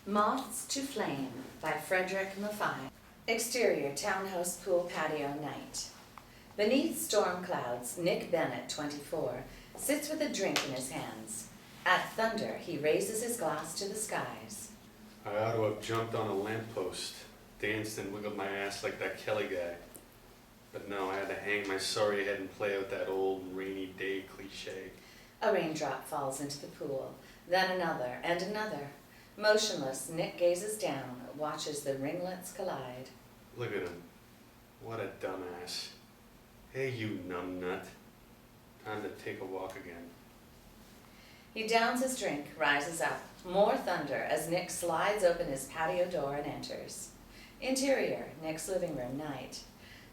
Moths to Flame by Fredric Maffei. Exterior townhouse pool patio night. Beneath storm clouds, Nick Bennett, 24, sits with a drink in his hands. At thunder, he raises his glass to the skies. I ought to have jumped on a lamppost, danced and wiggled my ass like that Kelly guy. But no, I had to hang my sorry head and play out that old rainy day cliche. A raindrop falls into the pool, then another and another. Motionless, Nick gazes down, watches the ringlets collide. Look at him. What a dumbass. Hey, you numbnut. Time to take a walk again. He downs his drink, rises up. More thunder as Nick slides open his patio door and enters. Interior, Nick's living room night.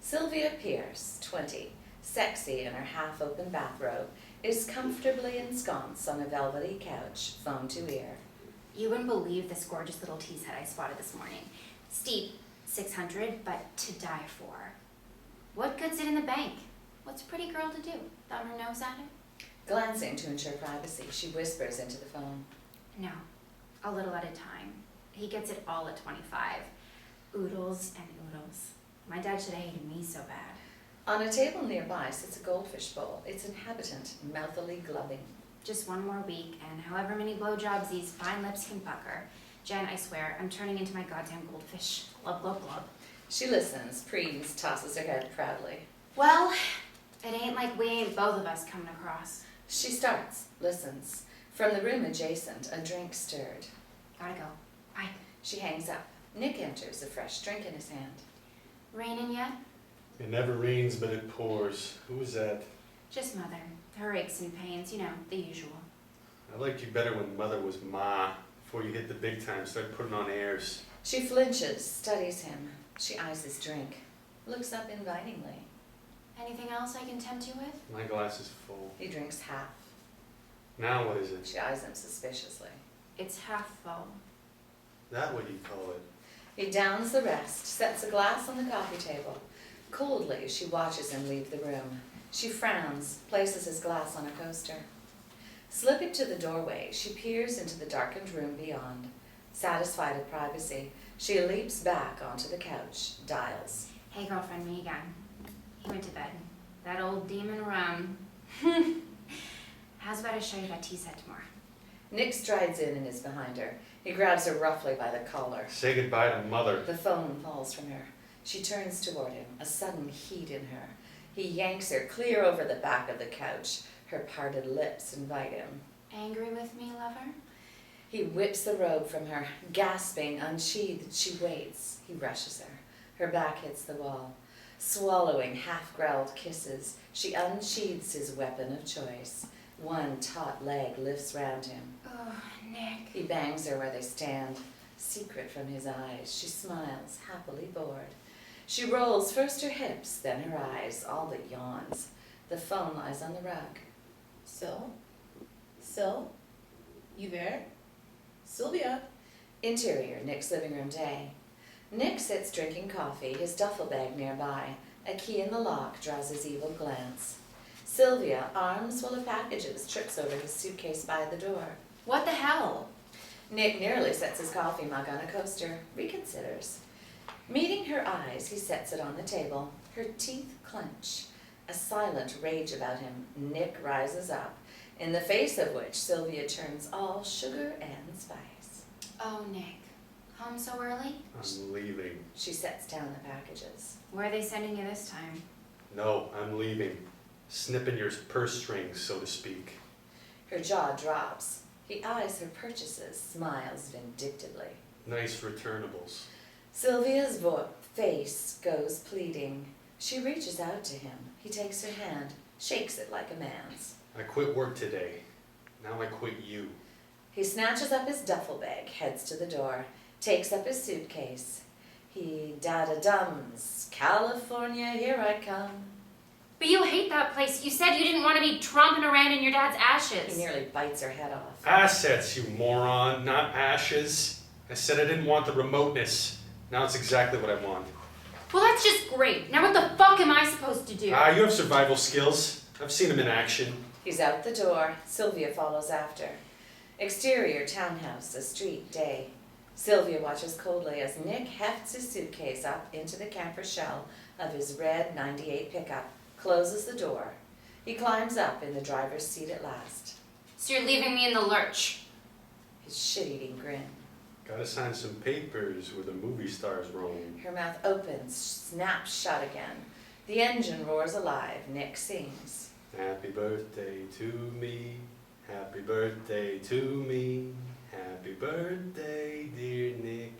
Sylvia Pierce, 20, sexy in her half-open bathrobe, is comfortably ensconced on a velvety couch, phone to ear. You wouldn't believe this gorgeous little tea's head I spotted this morning. Steep, 600, but to die for. What good's it in the bank? What's a pretty girl to do? Thumb her nose at it? Glancing to ensure privacy, she whispers into the phone. No, a little at a time. He gets it all at 25. Oodles and oodles. My dad should have hated me so bad. On a table nearby sits a goldfish bowl, its inhabitant mouthily glubbing. Just one more week, and however many blowjobs these fine lips can pucker. Jen, I swear, I'm turning into my goddamn goldfish. Glub, glub, glub. She listens, prees, tosses her head proudly. Well, it ain't like we ain't both of us coming across. She starts, listens. From the room adjacent, a drink stirred. Gotta go. Bye. She hangs up. Nick enters, a fresh drink in his hand. Raining yet? It never rains, but it pours. Who is that? Just Mother. Her aches and pains, you know, the usual. I liked you better when Mother was Ma. Before you hit the big time, start putting on airs. She flinches, studies him. She eyes his drink, looks up invitingly. Anything else I can tempt you with? My glass is full. He drinks half. Now what is it? She eyes him suspiciously. It's half full. That what you call it? He downs the rest, sets a glass on the coffee table. Coldly, she watches him leave the room. She frowns, places his glass on a coaster. Slipping to the doorway, she peers into the darkened room beyond. Satisfied of privacy, she leaps back onto the couch, dials. Hey girlfriend, me again. He went to bed. That old demon rum. How's about I show you that tea set tomorrow? Nick strides in and is behind her. He grabs her roughly by the collar. Say goodbye to Mother. The phone falls from her. She turns toward him, a sudden heat in her. He yanks her clear over the back of the couch. Her parted lips invite him. Angry with me, lover? He whips the robe from her. Gasping, unsheathed, she waits. He rushes her. Her back hits the wall. Swallowing half-growled kisses, she unsheathes his weapon of choice. One taut leg lifts round him. Oh, Nick. He bangs her where they stand. Secret from his eyes, she smiles, happily bored. She rolls first her hips, then her eyes, all but yawns. The phone lies on the rug. Syl? You there? Sylvia? Interior, Nick's living room day. Nick sits drinking coffee, his duffel bag nearby. A key in the lock draws his evil glance. Sylvia, arms full of packages, trips over his suitcase by the door. What the hell? Nick nearly sets his coffee mug on a coaster, reconsiders. Meeting her eyes, he sets it on the table. Her teeth clench. A silent rage about him. Nick rises up, in the face of which Sylvia turns all sugar and spice. Oh, Nick. Home so early? I'm leaving. She sets down the packages. Where are they sending you this time? No, I'm leaving. Snipping your purse strings, so to speak. Her jaw drops. He eyes her purchases, smiles vindictively. Nice returnables. Sylvia's face goes pleading. She reaches out to him. He takes her hand, shakes it like a man's. I quit work today. Now I quit you. He snatches up his duffel bag, heads to the door, takes up his suitcase. He da-da-dums. California, here I come. But you hate that place. You said you didn't want to be tromping around in your dad's He ashes. nearly bites her head off. Assets, you moron, not ashes. I said I didn't want the remoteness. Now it's exactly what I want. Well, that's just great. Now what the fuck am I supposed to do? You have survival skills. I've seen them in action. He's out the door. Sylvia follows after. Exterior townhouse, a street, day. Sylvia watches coldly as Nick hefts his suitcase up into the camper shell of his red 98 pickup, closes the door. He climbs up in the driver's seat at last. So you're leaving me in the lurch. His shit-eating grin. Gotta sign some papers where the movie stars roam. Her mouth opens, snaps shut again. The engine roars alive. Nick sings. Happy birthday to me. Happy birthday to me. Happy birthday, dear Nikki.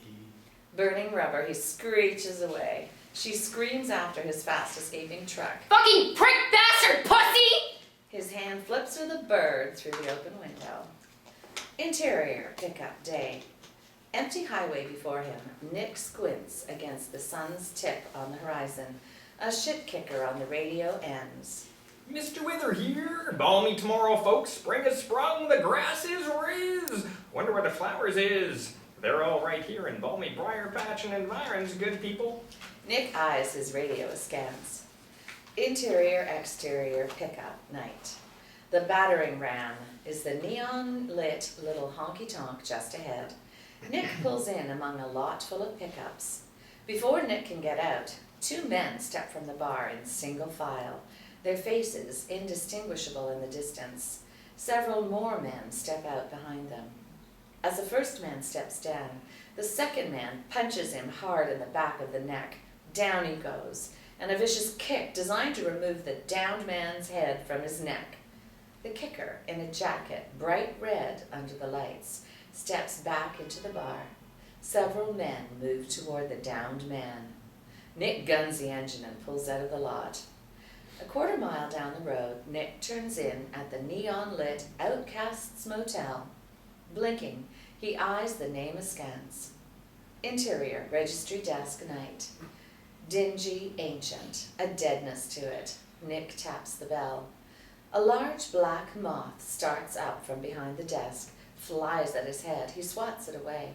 Burning rubber, he screeches away. She screams after his fast-escaping truck. Fucking prick bastard pussy! His hand flips with a bird through the open window. Interior, pickup day. Empty highway before him. Nick squints against the sun's tip on the horizon. A shit kicker on the radio ends. Mr. Wither here. Balmy tomorrow, folks. Spring has sprung. The grass is riz. Wonder where the flowers is. They're all right here in balmy briar patch and environs, good people. Nick eyes his radio askance. Interior, exterior, pickup, night. The battering ram is the neon-lit little honky-tonk just ahead. Nick pulls in among a lot full of pickups. Before Nick can get out, two men step from the bar in single file, their faces indistinguishable in the distance. Several more men step out behind them. As the first man steps down, the second man punches him hard in the back of the neck. Down he goes, and a vicious kick designed to remove the downed man's head from his neck. The kicker, in a jacket bright red under the lights, steps back into the bar. Several men move toward the downed man. Nick guns the engine and pulls out of the lot. A quarter mile down the road, Nick turns in at the neon-lit Outcasts Motel. Blinking, he eyes the name askance. Interior, registry desk, night. Dingy, ancient, a deadness to it. Nick taps the bell. A large black moth starts up from behind the desk, flies at his head. He swats it away.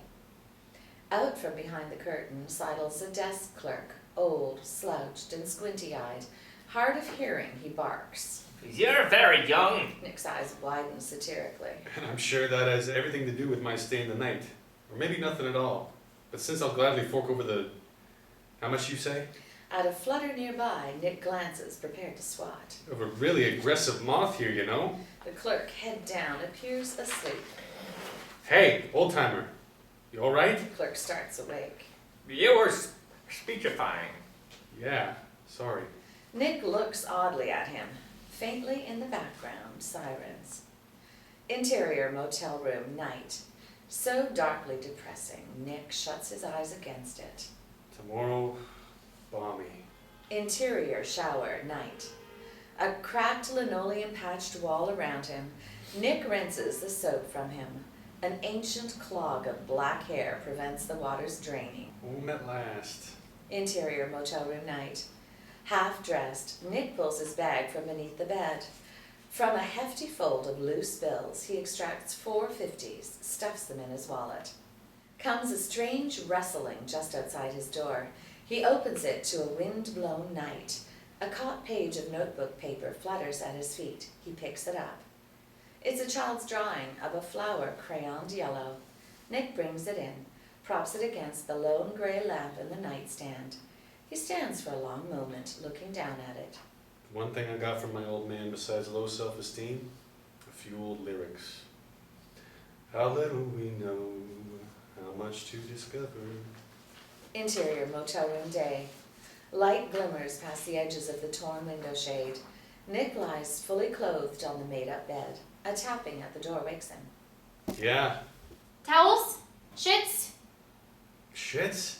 Out from behind the curtain sidles a desk clerk, old, slouched, and squinty-eyed. Hard of hearing, he barks. You're very young. Nick's eyes widen satirically. And I'm sure that has everything to do with my staying the night. Or maybe nothing at all. But since I'll gladly fork over the... How much you say? At a flutter nearby, Nick glances, prepared to swat. Of a really aggressive moth here, you know? The clerk, head down, appears asleep. Hey, old-timer. You alright? The clerk starts awake. You were speechifying. Yeah, sorry. Nick looks oddly at him. Faintly in the background, sirens. Interior motel room, night. So darkly depressing, Nick shuts his eyes against it. Tomorrow, balmy. Interior shower, night. A cracked linoleum-patched wall around him. Nick rinses the soap from him. An ancient clog of black hair prevents the water's draining. Home at last. Interior motel room, night. Half-dressed, Nick pulls his bag from beneath the bed. From a hefty fold of loose bills, he extracts 4 50s, stuffs them in his wallet. Comes a strange rustling just outside his door. He opens it to a wind-blown night. A caught page of notebook paper flutters at his feet. He picks it up. It's a child's drawing of a flower crayoned yellow. Nick brings it in, props it against the lone gray lamp in the nightstand. He stands for a long moment, looking down at it. One thing I got from my old man besides low self-esteem, a few old lyrics. How little we know, how much to discover. Interior motel room day. Light glimmers past the edges of the torn window shade. Nick lies fully clothed on the made-up bed. A tapping at the door wakes him. Yeah. Towels? Shits? Shits?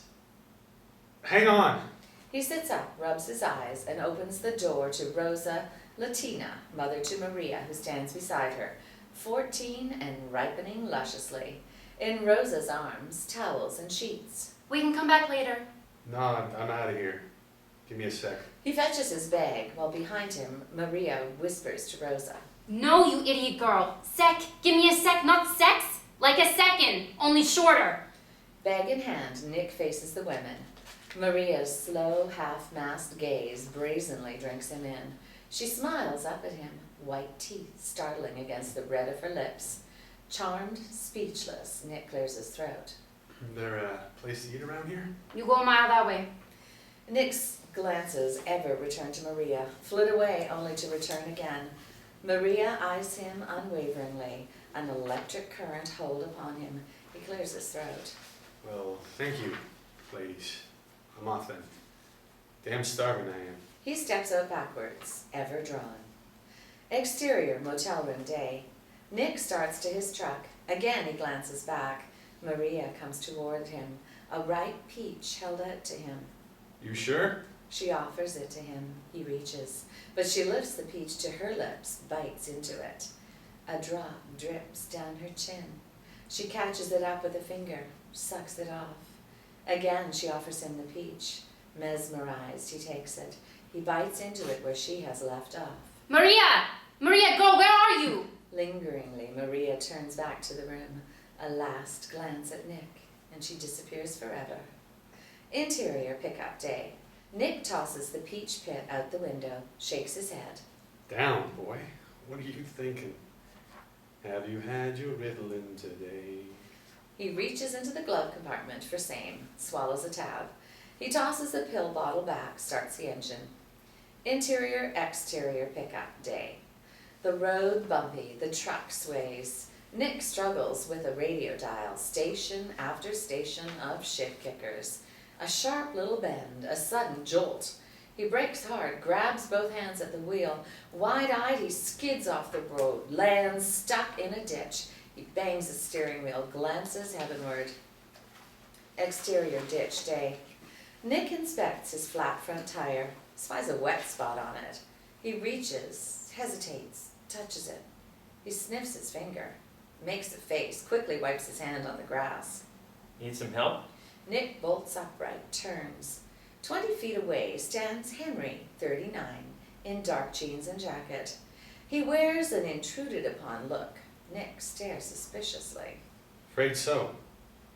Hang on. He sits up, rubs his eyes, and opens the door to Rosa Latina, mother to Maria, who stands beside her, 14 and ripening lusciously. In Rosa's arms, towels and sheets. We can come back later. No, I'm out of here. Give me a sec. He fetches his bag, while behind him, Maria whispers to Rosa. No, you idiot girl. Sec. Give me a sec, not sex. Like a second, only shorter. Bag in hand, Nick faces the women. Maria's slow, half-masked gaze brazenly drinks him in. She smiles up at him, white teeth startling against the red of her lips. Charmed, speechless, Nick clears his throat. Is there a place to eat around here? You go a mile that way. Nick's glances ever return to Maria, flit away only to return again. Maria eyes him unwaveringly, an electric current hold upon him. He clears his throat. Well, thank you, ladies. I'm off then. Damn starving I am. He steps out backwards, ever drawn. Exterior motel room day. Nick starts to his truck. Again he glances back. Maria comes toward him, a ripe peach held out to him. You sure? She offers it to him. He reaches, but she lifts the peach to her lips, bites into it. A drop drips down her chin. She catches it up with a finger, sucks it off. Again she offers him the peach. Mesmerized, he takes it. He bites into it where she has left off. Maria! Maria, girl, where are you? Lingeringly, Maria turns back to the room, a last glance at Nick, and she disappears forever. Interior pickup day. Nick tosses the peach pit out the window, shakes his head. Down, boy. What are you thinking? Have you had your Ritalin today? He reaches into the glove compartment for same, swallows a tab. He tosses the pill bottle back, starts the engine. Interior, exterior pickup day. The road bumpy, the truck sways. Nick struggles with a radio dial, station after station of shit kickers. A sharp little bend, a sudden jolt. He brakes hard, grabs both hands at the wheel. Wide-eyed, he skids off the road, lands stuck in a ditch. He bangs the steering wheel, glances heavenward. Exterior ditch day. Nick inspects his flat front tire, spies a wet spot on it. He reaches, hesitates, touches it. He sniffs his finger, makes a face, quickly wipes his hand on the grass. Need some help? Nick bolts upright, turns. 20 feet away stands Henry, 39, in dark jeans and jacket. He wears an intruded upon look. Nick stares suspiciously. Afraid so.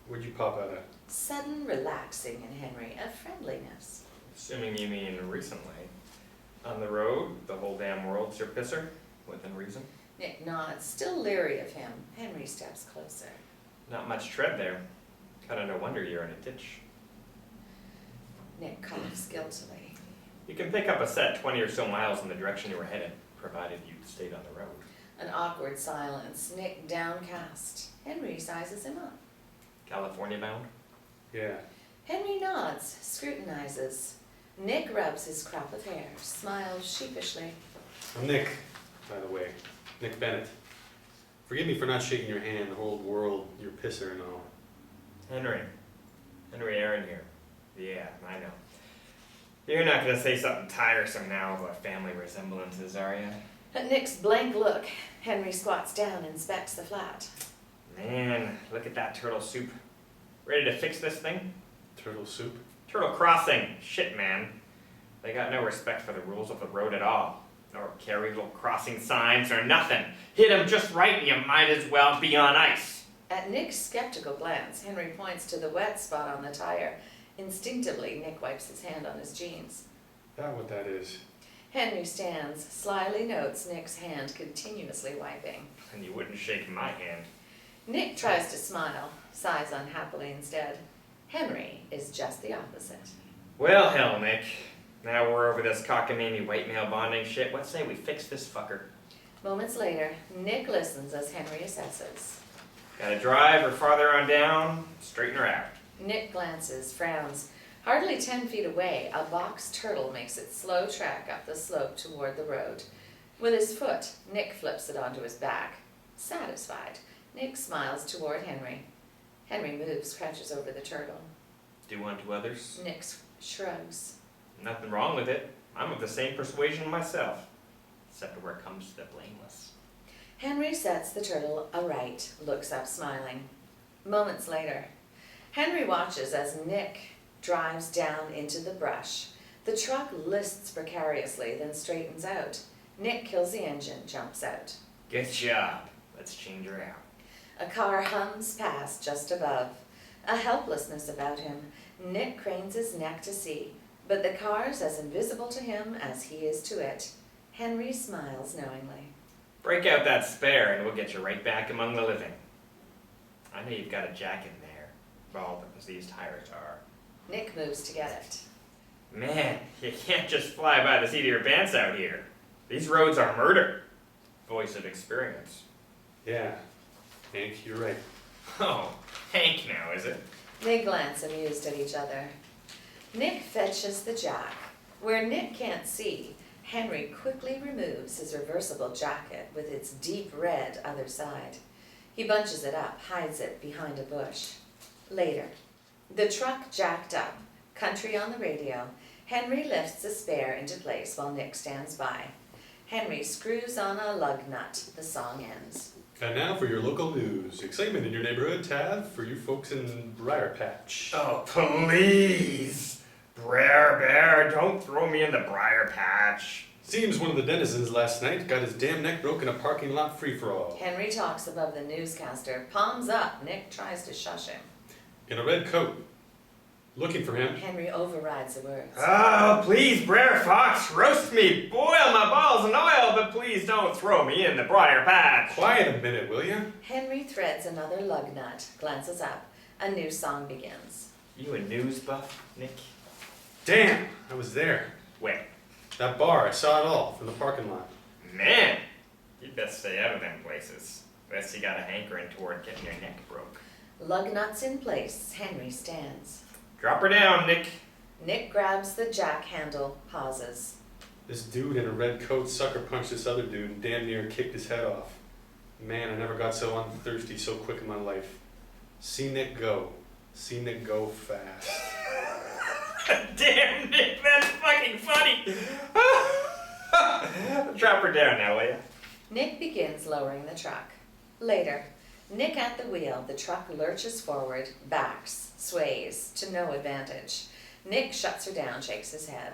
Where'd you pop out at? Sudden relaxing in Henry, a friendliness. Assuming you mean recently. On the road, the whole damn world's your pisser, within reason. Nick nods, still leery of him. Henry steps closer. Not much tread there. Kinda no wonder you're in a ditch. Nick coughs guiltily. You can pick up a set 20 or so miles in the direction you were headed, provided you stayed on the road. An awkward silence, Nick downcast. Henry sizes him up. California bound? Yeah. Henry nods, scrutinizes. Nick rubs his crop of hair, smiles sheepishly. I'm Nick, by the way. Nick Bennett. Forgive me for not shaking your hand, the whole world, your pisser and all. Henry Aaron here. Yeah, I know. You're not gonna say something tiresome now about family resemblances, are you? At Nick's blank look, Henry squats down and inspects the flat. Man, look at that turtle soup. Ready to fix this thing? Turtle soup? Turtle crossing. Shit, man. They got no respect for the rules of the road at all. Nor carry little crossing signs or nothing. Hit 'em just right and you might as well be on ice. At Nick's skeptical glance, Henry points to the wet spot on the tire. Instinctively, Nick wipes his hand on his jeans. That what that is? Henry stands, slyly notes Nick's hand continuously wiping. And you wouldn't shake my hand. Nick tries to smile, sighs unhappily instead. Henry is just the opposite. Well, hell, Nick. Now we're over this cockamamie white male bonding shit. What say we fix this fucker? Moments later, Nick listens as Henry assesses. Gotta drive her farther on down, straighten her out. Nick glances, frowns. Hardly 10 feet away, a box turtle makes its slow track up the slope toward the road. With his foot, Nick flips it onto his back. Satisfied, Nick smiles toward Henry. Henry moves, crouches over the turtle. Do unto others. Nick shrugs. Nothing wrong with it. I'm of the same persuasion myself. Except where it comes to the blameless. Henry sets the turtle aright, looks up smiling. Moments later, Henry watches as Nick drives down into the brush. The truck lists precariously, then straightens out. Nick kills the engine, jumps out. Good job. Let's change her out. A car hums past just above. A helplessness about him. Nick cranes his neck to see, but the car's as invisible to him as he is to it. Henry smiles knowingly. Break out that spare and we'll get you right back among the living. I know you've got a jack in there, Well, these tires are. Nick moves to get it. Man, you can't just fly by the seat of your pants out here. These roads are murder. Voice of experience. Yeah, Hank, you're right. Oh, Hank now, is it? They glance amused at each other. Nick fetches the jack. Where Nick can't see, Henry quickly removes his reversible jacket with its deep red other side. He bunches it up, hides it behind a bush. Later, the truck jacked up, country on the radio. Henry lifts the spare into place while Nick stands by. Henry screws on a lug nut. The song ends. And now for your local news. Excitement in your neighborhood, Tav, for you folks in Briar Patch. Oh, please! Brer Bear, don't throw me in the briar patch. Seems one of the denizens last night got his damn neck broken in a parking lot free-for-all. Henry talks above the newscaster, palms up. Nick tries to shush him. In a red coat. Looking for him. Henry overrides the words. Oh, please, Brer Fox, roast me, boil my balls in oil, but please don't throw me in the briar patch. Quiet a minute, will ya? Henry threads another lug nut, glances up. A new song begins. You a news buff, Nick? Damn, I was there. Where? That bar, I saw it all from the parking lot. Man, you'd best stay out of them places. Best you got a hankering toward getting your neck broke. Lug nuts in place. Henry stands. Drop her down, Nick. Nick grabs the jack handle, pauses. This dude in a red coat sucker punched this other dude and damn near kicked his head off. Man, I never got so unthirsty so quick in my life. See Nick go. See Nick go fast. Damn, Nick, that's fucking funny. Drop her down now, will ya? Nick begins lowering the truck. Later, Nick at the wheel, the truck lurches forward, backs, sways, to no advantage. Nick shuts her down, shakes his head.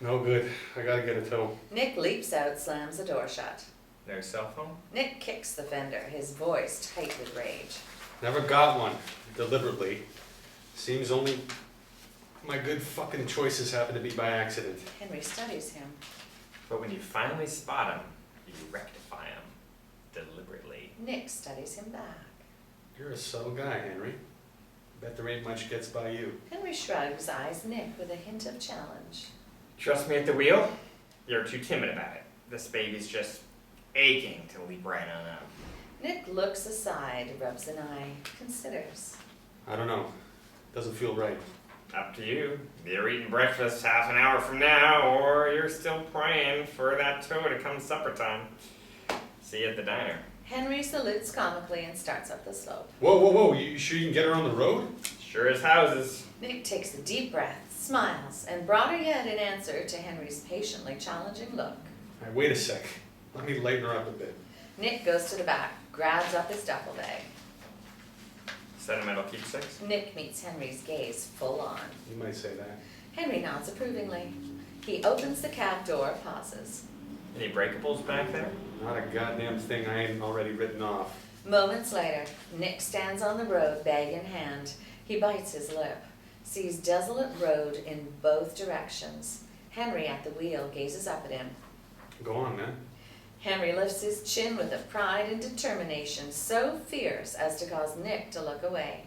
No good. I gotta get a tow. Nick leaps out, slams the door shut. No cell phone? Nick kicks the fender, his voice tight with rage. Never got one. Deliberately. Seems only my good fucking choices happen to be by accident. Henry studies him. But when you finally spot him, you rectify him. Deliberately. Nick studies him back. You're a subtle guy, Henry. Bet there ain't much gets by you. Henry shrugs, eyes Nick with a hint of challenge. Trust me at the wheel? You're too timid about it. This baby's just aching to leap right on up. Nick looks aside, rubs an eye, considers. I don't know. Doesn't feel right. Up to you. You're eating breakfast half an hour from now, or you're still praying for that tow to come supper time. See you at the diner. Henry salutes comically and starts up the slope. Whoa, whoa, whoa. You sure you can get her on the road? Sure as houses. Nick takes a deep breath, smiles, and broader yet in answer to Henry's patiently challenging look. All right, wait a sec. Let me lighten her up a bit. Nick goes to the back, grabs up his duffel bag. Sentimental keepsakes? Nick meets Henry's gaze full on. You might say that. Henry nods approvingly. He opens the cab door, pauses. Any breakables back there? Not a goddamn thing I ain't already written off. Moments later, Nick stands on the road, bag in hand. He bites his lip, sees desolate road in both directions. Henry at the wheel gazes up at him. Go on, man. Henry lifts his chin with a pride and determination so fierce as to cause Nick to look away.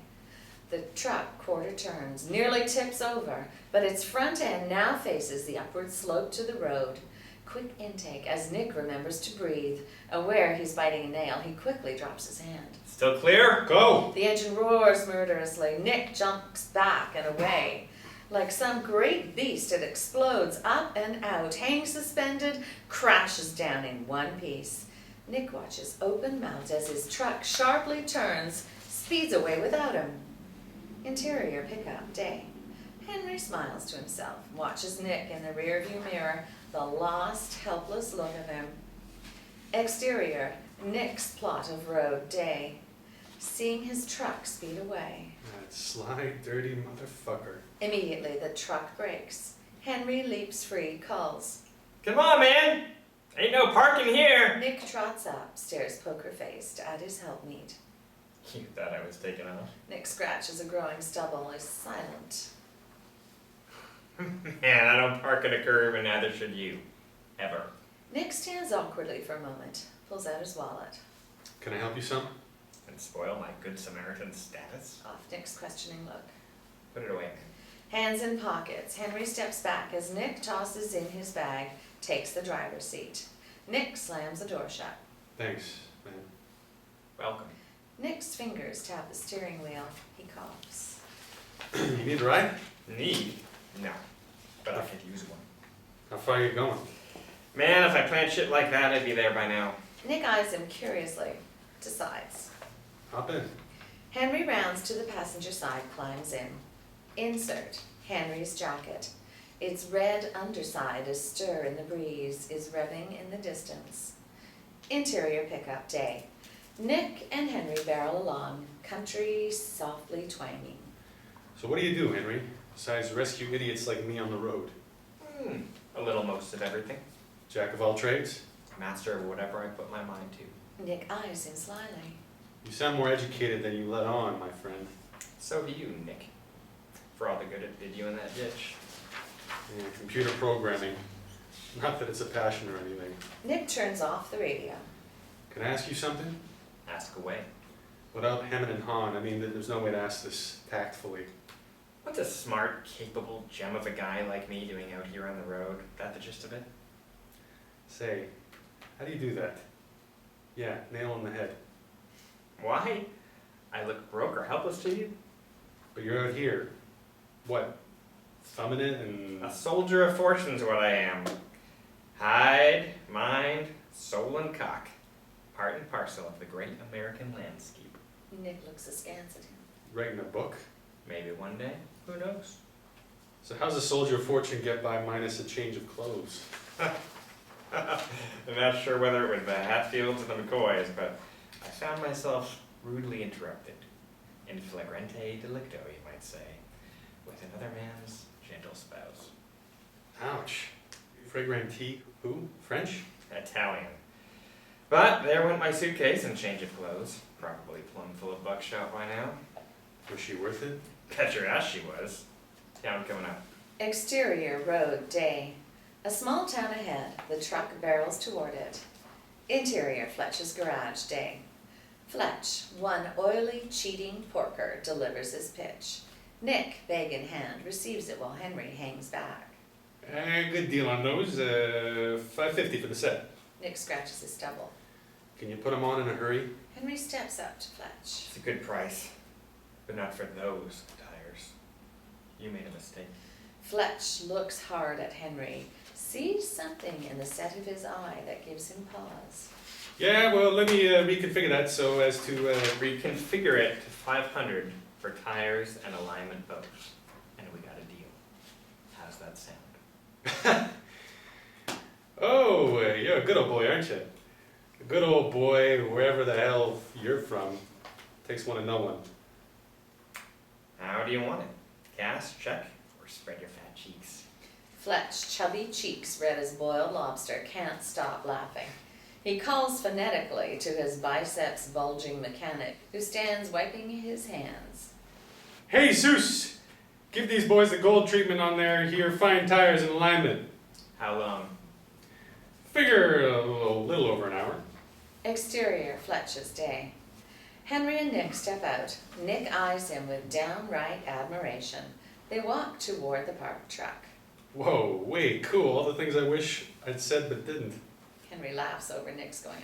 The truck quarter turns, nearly tips over, but its front end now faces the upward slope to the road. Quick intake as Nick remembers to breathe. Aware he's biting a nail, he quickly drops his hand. Still clear? Go! The engine roars murderously. Nick jumps back and away. Like some great beast, it explodes up and out, hangs suspended, crashes down in one piece. Nick watches open-mouthed as his truck sharply turns, speeds away without him. Interior pickup, day. Henry smiles to himself, watches Nick in the rearview mirror, the lost, helpless look of him. Exterior, Nick's plot of road, day. Seeing his truck speed away. That sly, dirty motherfucker. Immediately, the truck brakes. Henry leaps free, calls. Come on, man! Ain't no parking here! Nick trots up, stares poker-faced at his helpmeet. You thought I was taking off? Nick scratches a growing stubble, is silent. Man, I don't park at a curb, and neither should you. Ever. Nick stands awkwardly for a moment, pulls out his wallet. Can I help you some? and spoil my good Samaritan status? Off Nick's questioning look. Put it away. Hands in pockets, Henry steps back as Nick tosses in his bag, takes the driver's seat. Nick slams the door shut. Thanks, man. Welcome. Nick's fingers tap the steering wheel. He coughs. You need a ride? Need? No. But I could use one. How far are you going? Man, if I planned shit like that, I'd be there by now. Nick eyes him curiously, decides. Hop in. Henry rounds to the passenger side, climbs in. Insert Henry's jacket. Its red underside astir in the breeze is revving in the distance. Interior pickup day. Nick and Henry barrel along, country softly twanging. So what do you do, Henry? Besides rescue idiots like me on the road? A little most of everything. Jack of all trades? Master of whatever I put my mind to. Nick eyes him slyly. You sound more educated than you let on, my friend. So do you, Nick. For all the good it did you in that ditch. Yeah, computer programming. Not that it's a passion or anything. Nick turns off the radio. Can I ask you something? Ask away. Without hemming and hawing, I mean, there's no way to ask this tactfully. What's a smart, capable gem of a guy like me doing out here on the road? That the gist of it? Say, how do you do that? Yeah, nail on the head. Why? I look broke or helpless to you? But you're out here. What? Thumbing it and... A soldier of fortune's what I am. Hide, mind, soul, and cock. Part and parcel of the great American landscape. Nick looks askance at him. writing a book? Maybe one day. Who knows? So how's a soldier of fortune get by minus a change of clothes? I'm not sure whether it was the Hatfields or the McCoys, but I found myself rudely interrupted, in flagrante delicto, you might say, with another man's gentle spouse. Ouch. Fragrantee? Who? French? Italian. But there went my suitcase and change of clothes, probably plumb full of buckshot by now. Was she worth it? Bet your ass she was. Town coming up. Exterior road day. A small town ahead, the truck barrels toward it. Interior Fletch's garage day. Fletch, one oily, cheating porker, delivers his pitch. Nick, bag in hand, receives it while Henry hangs back. Good deal on those. $5.50 for the set. Nick scratches his stubble. Can you put them on in a hurry? Henry steps up to Fletch. It's a good price, but not for those tires. You made a mistake. Fletch looks hard at Henry, sees something in the set of his eye that gives him pause. Yeah, well, let me reconfigure that so as to... Reconfigure it to 500 for tires and alignment both, and we got a deal. How's that sound? Oh, you're a good old boy, aren't you? A good old boy, wherever the hell you're from. Takes one to know one. How do you want it? Cash, check, or spread your fat cheeks? Fletch, chubby cheeks red as boiled lobster, can't stop laughing. He calls phonetically to his biceps bulging mechanic, who stands wiping his hands. Hey, Zeus! Give these boys the gold treatment on their here fine tires and alignment. How long? Figure a little over an hour. Exterior Fletch's day. Henry and Nick step out. Nick eyes him with downright admiration. They walk toward the parked truck. Whoa, way cool. All the things I wish I'd said but didn't. Henry laughs over Nick's going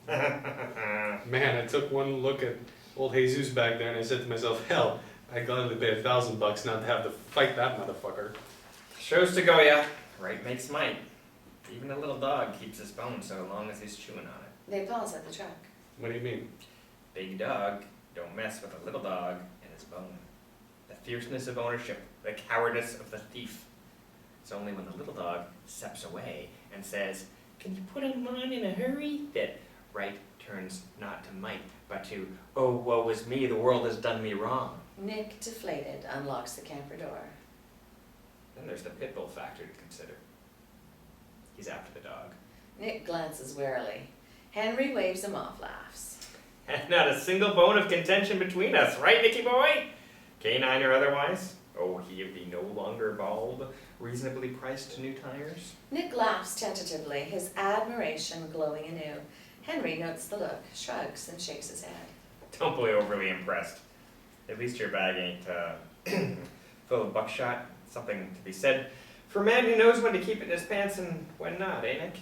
on. Man, I took one look at old Jesus back there and I said to myself, hell, I'd gladly pay $1,000 not to have to fight that motherfucker. Shows to go, ya. Right makes might. Even a little dog keeps his bone so long as he's chewing on it. They pause at the truck. What do you mean? Big dog don't mess with a little dog and his bone. The fierceness of ownership, the cowardice of the thief. It's only when the little dog steps away and says, "Can you put him on in a hurry?" that right turns not to might, but to, "Oh, woe is me, the world has done me wrong." Nick, deflated, unlocks the camper door. Then there's the pit bull factor to consider. He's after the dog. Nick glances warily. Henry waves him off, laughs. And not a single bone of contention between us, right, Nicky boy? Canine or otherwise? Oh, he'd be no longer bald, reasonably priced new tires. Nick laughs tentatively, his admiration glowing anew. Henry notes the look, shrugs, and shakes his head. Don't be overly impressed. At least your bag ain't full of buckshot. Something to be said for a man who knows when to keep it in his pants and when not, eh, Nick?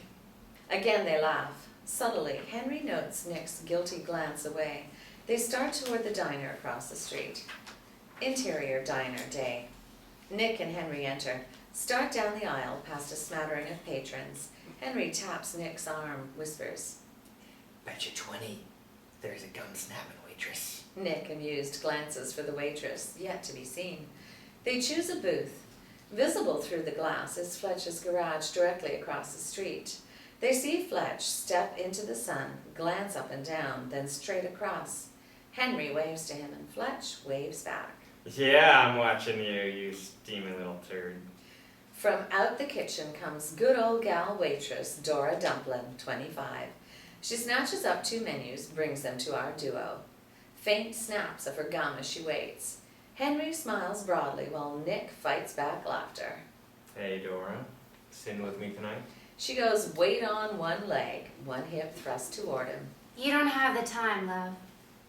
Again they laugh. Subtly, Henry notes Nick's guilty glance away. They start toward the diner across the street. Interior diner day. Nick and Henry enter, start down the aisle past a smattering of patrons. Henry taps Nick's arm, whispers. Bet you 20 there's a gun-snapping waitress. Nick, amused, glances for the waitress, yet to be seen. They choose a booth. Visible through the glass is Fletch's garage directly across the street. They see Fletch step into the sun, glance up and down, then straight across. Henry waves to him and Fletch waves back. Yeah, I'm watching you, you steamy little turd. From out the kitchen comes good old gal waitress Dora Dumplin, 25. She snatches up 2 menus, brings them to our duo. Faint snaps of her gum as she waits. Henry smiles broadly while Nick fights back laughter. Hey, Dora. Sitting with me tonight? She goes weight on one leg, one hip thrust toward him. You don't have the time, love.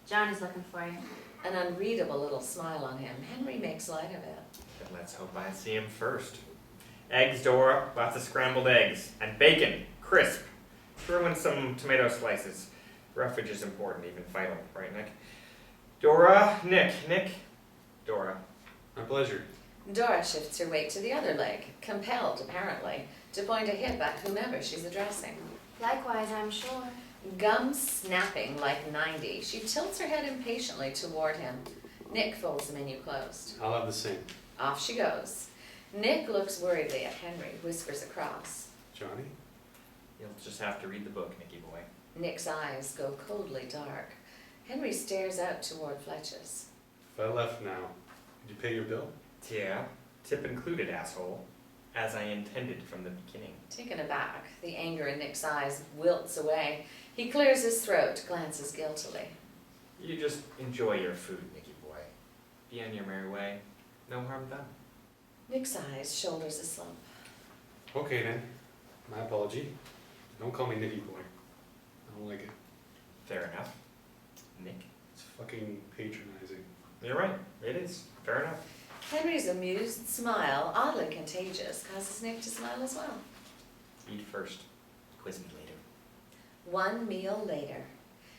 Johnny's looking for you. An unreadable little smile on him. Henry makes light of it. Then let's hope I see him first. Eggs, Dora. Lots of scrambled eggs. And bacon. Crisp. Throw in some tomato slices. Roughage is important, even vital. Right, Nick? Dora. Nick. Nick. Dora. My pleasure. Dora shifts her weight to the other leg, compelled, apparently, to point a hip at whomever she's addressing. Likewise, I'm sure. Gum snapping like 90, she tilts her head impatiently toward him. Nick folds the menu closed. I'll have the same. Off she goes. Nick looks worriedly at Henry, whispers across. Johnny? You'll just have to read the book, Nicky boy. Nick's eyes go coldly dark. Henry stares out toward Fletch's. If I left now, did you pay your bill? Yeah. Tip included, asshole. As I intended from the beginning. Taken aback, the anger in Nick's eyes wilts away. He clears his throat, glances guiltily. You just enjoy your food, Nicky boy. Be on your merry way. No harm done. Nick's eyes, shoulders a slump. Okay then. My apology. Don't call me Nicky boy. I don't like it. Fair enough. Nick. It's fucking patronizing. You're right. It is. Fair enough. Henry's amused smile, oddly contagious, causes Nick to smile as well. Eat first. Quiz me later. 1 meal later.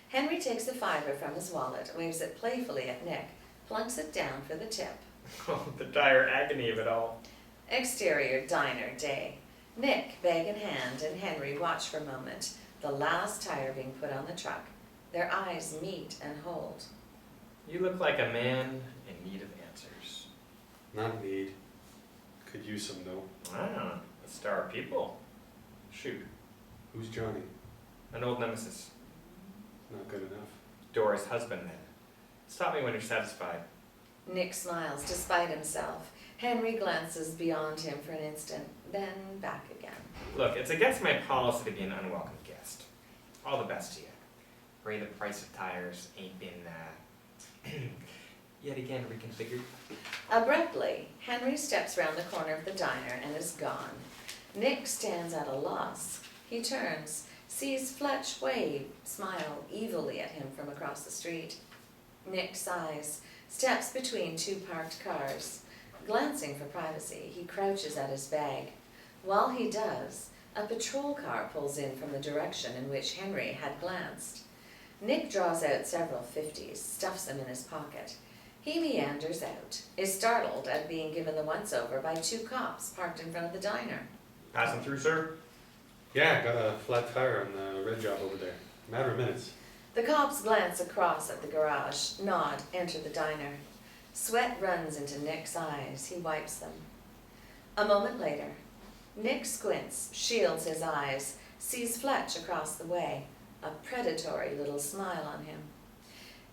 Henry takes a $5 from his wallet, waves it playfully at Nick, plunks it down for the tip. Oh, the dire agony of it all. Exterior diner day. Nick, bag in hand, and Henry watch for a moment, the last tire being put on the truck. Their eyes meet and hold. You look like a man in need of answers. Not need. Could use some though. Wow. A star of people. Shoot. Who's Johnny? An old nemesis. Not good enough. Dora's husband, then. Stop me when you're satisfied. Nick smiles despite himself. Henry glances beyond him for an instant, then back again. Look, it's against my policy to be an unwelcome guest. All the best to you. Pray the price of tires ain't been, yet again reconfigured. Abruptly, Henry steps round the corner of the diner and is gone. Nick stands at a loss. He turns, sees Fletch wave, smile evilly at him from across the street. Nick sighs, steps between 2 parked cars. Glancing for privacy, he crouches at his bag. While he does, a patrol car pulls in from the direction in which Henry had glanced. Nick draws out several 50s, stuffs them in his pocket. He meanders out, is startled at being given the once-over by 2 cops parked in front of the diner. Passing through, sir? Yeah, got a flat tire on the red job over there. Matter of minutes. The cops glance across at the garage, nod, enter the diner. Sweat runs into Nick's eyes. He wipes them. A moment later, Nick squints, shields his eyes, sees Fletch across the way, a predatory little smile on him.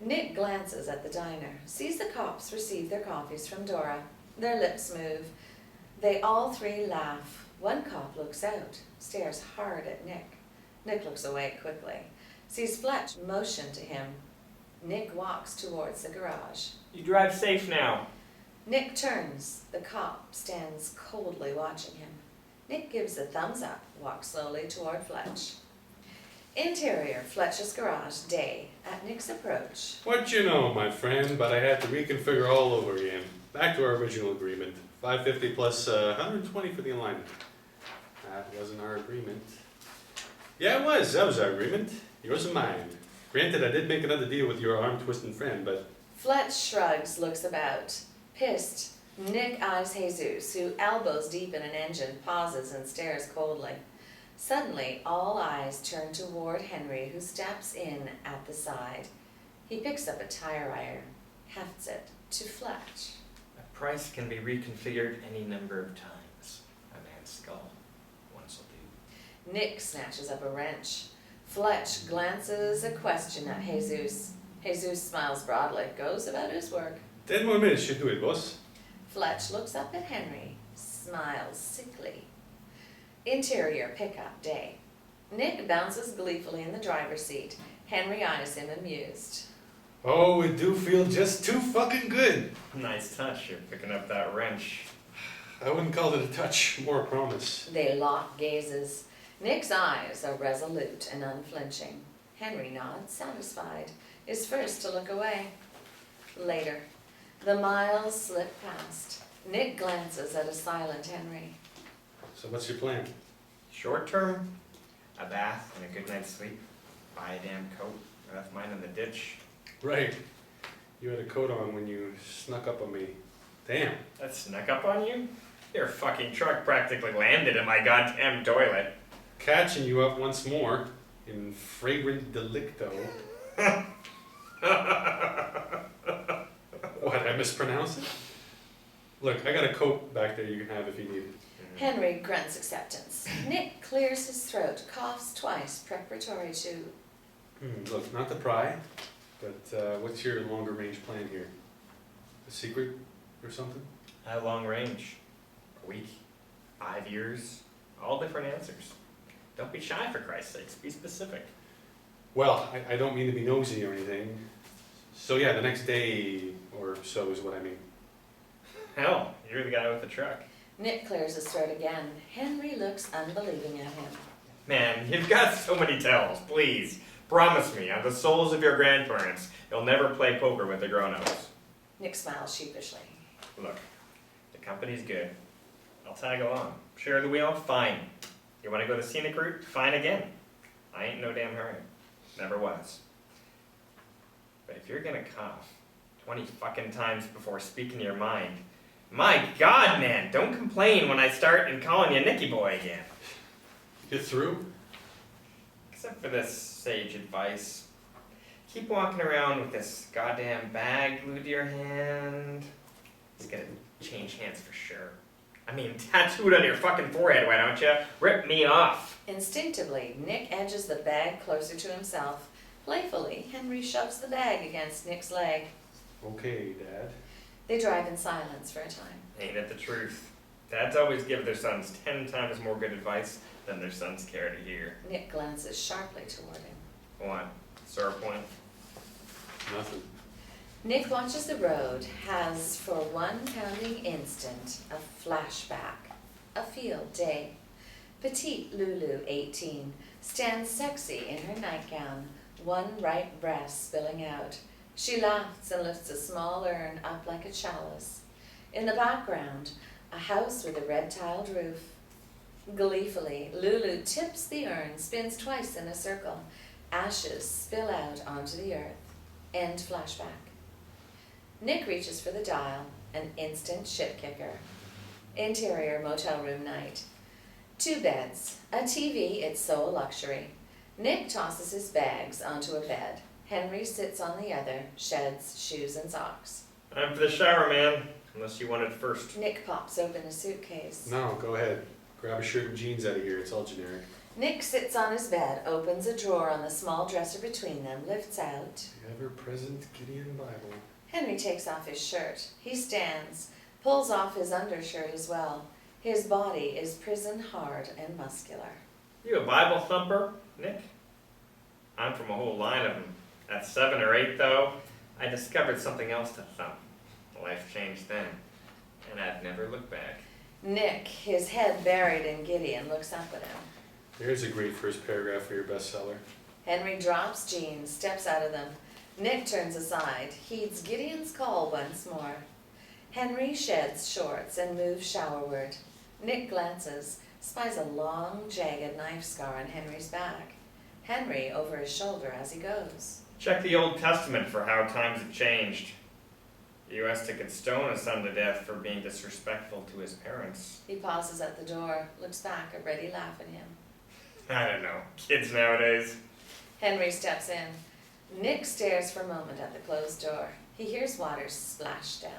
Nick glances at the diner, sees the cops receive their coffees from Dora. Their lips move. They all 3 laugh. One cop looks out, stares hard at Nick. Nick looks away quickly, sees Fletch motion to him. Nick walks towards the garage. You drive safe now. Nick turns. The cop stands coldly watching him. Nick gives a thumbs up, walks slowly toward Fletch. Interior, Fletcher's garage, day, at Nick's approach. What you know, my friend, but I had to reconfigure all over again. Back to our original agreement. 550 plus 120 for the alignment. That wasn't our agreement. Yeah, it was. That was our agreement. Yours and mine. Granted, I did make another deal with your arm-twisting friend, but... Fletch shrugs, looks about. Pissed, Nick eyes Jesus, who, elbows deep in an engine, pauses and stares coldly. Suddenly, all eyes turn toward Henry, who steps in at the side. He picks up a tire iron, hefts it to Fletch. A price can be reconfigured any number of times. A man's skull. Once will do. Nick snatches up a wrench. Fletch glances a question at Jesus. Jesus smiles broadly, goes about his work. 10 more minutes should do it, boss. Fletch looks up at Henry, smiles sickly. Interior, pickup, day. Nick bounces gleefully in the driver's seat. Henry eyes him amused. Oh, it do feel just too fucking good. Nice touch, you're picking up that wrench. I wouldn't call it a touch, more a promise. They lock gazes. Nick's eyes are resolute and unflinching. Henry nods, satisfied, is first to look away. Later, the miles slip past. Nick glances at a silent Henry. So what's your plan? Short term, a bath and a good night's sleep. Buy a damn coat. I left mine in the ditch. Right. You had a coat on when you snuck up on me. Damn. That snuck up on you? Your fucking truck practically landed in my goddamn toilet. Catching you up once more in fragrant delicto. What, I mispronounced it? Look, I got a coat back there you can have if you need it. Henry grunts acceptance. Nick clears his throat, coughs twice, preparatory to... Look, not to pry, but what's your longer range plan here? A secret or something? How long range? A week? 5 years? All different answers. Don't be shy, for Christ's sakes. Be specific. Well, I don't mean to be nosy or anything. So yeah, the next day or so is what I mean. Hell, you're the guy with the truck. Nick clears his throat again. Henry looks unbelieving at him. Man, you've got so many tells. Please, promise me, on the souls of your grandparents, you'll never play poker with the grown-ups. Nick smiles sheepishly. Look, the company's good. I'll tag along. Share the wheel? Fine. You want to go the scenic route? Fine again. I ain't no damn hurry. Never was. But if you're gonna cough 20 fucking times before speaking your mind, my God, man, don't complain when I start and calling you Nicky Boy again. Get through? Except for this sage advice. Keep walking around with this goddamn bag glued to your hand. It's gonna change hands for sure. I mean, tattoo it on your fucking forehead, why don't you? Rip me off. Instinctively, Nick edges the bag closer to himself. Playfully, Henry shoves the bag against Nick's leg. Okay, Dad. They drive in silence for a time. Ain't it the truth? Dads always give their sons 10 times more good advice than their sons care to hear. Nick glances sharply toward him. What? Sore point? Nothing. Nick watches the road, has for one pounding instant a flashback. A field day. Petite Lulu, 18, stands sexy in her nightgown, one right breast spilling out. She laughs and lifts a small urn up like a chalice. In the background, a house with a red-tiled roof. Gleefully, Lulu tips the urn, spins twice in a circle. Ashes spill out onto the earth. End flashback. Nick reaches for the dial, an instant shit kicker. Interior motel room night. 2 beds, a TV, its sole luxury. Nick tosses his bags onto a bed. Henry sits on the other, sheds shoes and socks. I'm for the shower, man. Unless you want it first. Nick pops open a suitcase. No, go ahead. Grab a shirt and jeans out of here. It's all generic. Nick sits on his bed, opens a drawer on the small dresser between them, lifts out. The ever-present Gideon Bible. Henry takes off his shirt. He stands, pulls off his undershirt as well. His body is prison hard and muscular. You a Bible thumper, Nick? I'm from a whole line of them. At 7 or 8, though, I discovered something else to thump. Life changed then, and I've never looked back. Nick, his head buried in Gideon, looks up at him. There's a great first paragraph for your bestseller. Henry drops jeans, steps out of them. Nick turns aside, heeds Gideon's call once more. Henry sheds shorts and moves showerward. Nick glances, spies a long, jagged knife scar on Henry's back. Henry over his shoulder as he goes. Check the Old Testament for how times have changed. The U.S. could stone a son to death for being disrespectful to his parents. He pauses at the door, looks back, a ready laugh at him. I don't know, kids nowadays. Henry steps in. Nick stares for a moment at the closed door. He hears water splash down.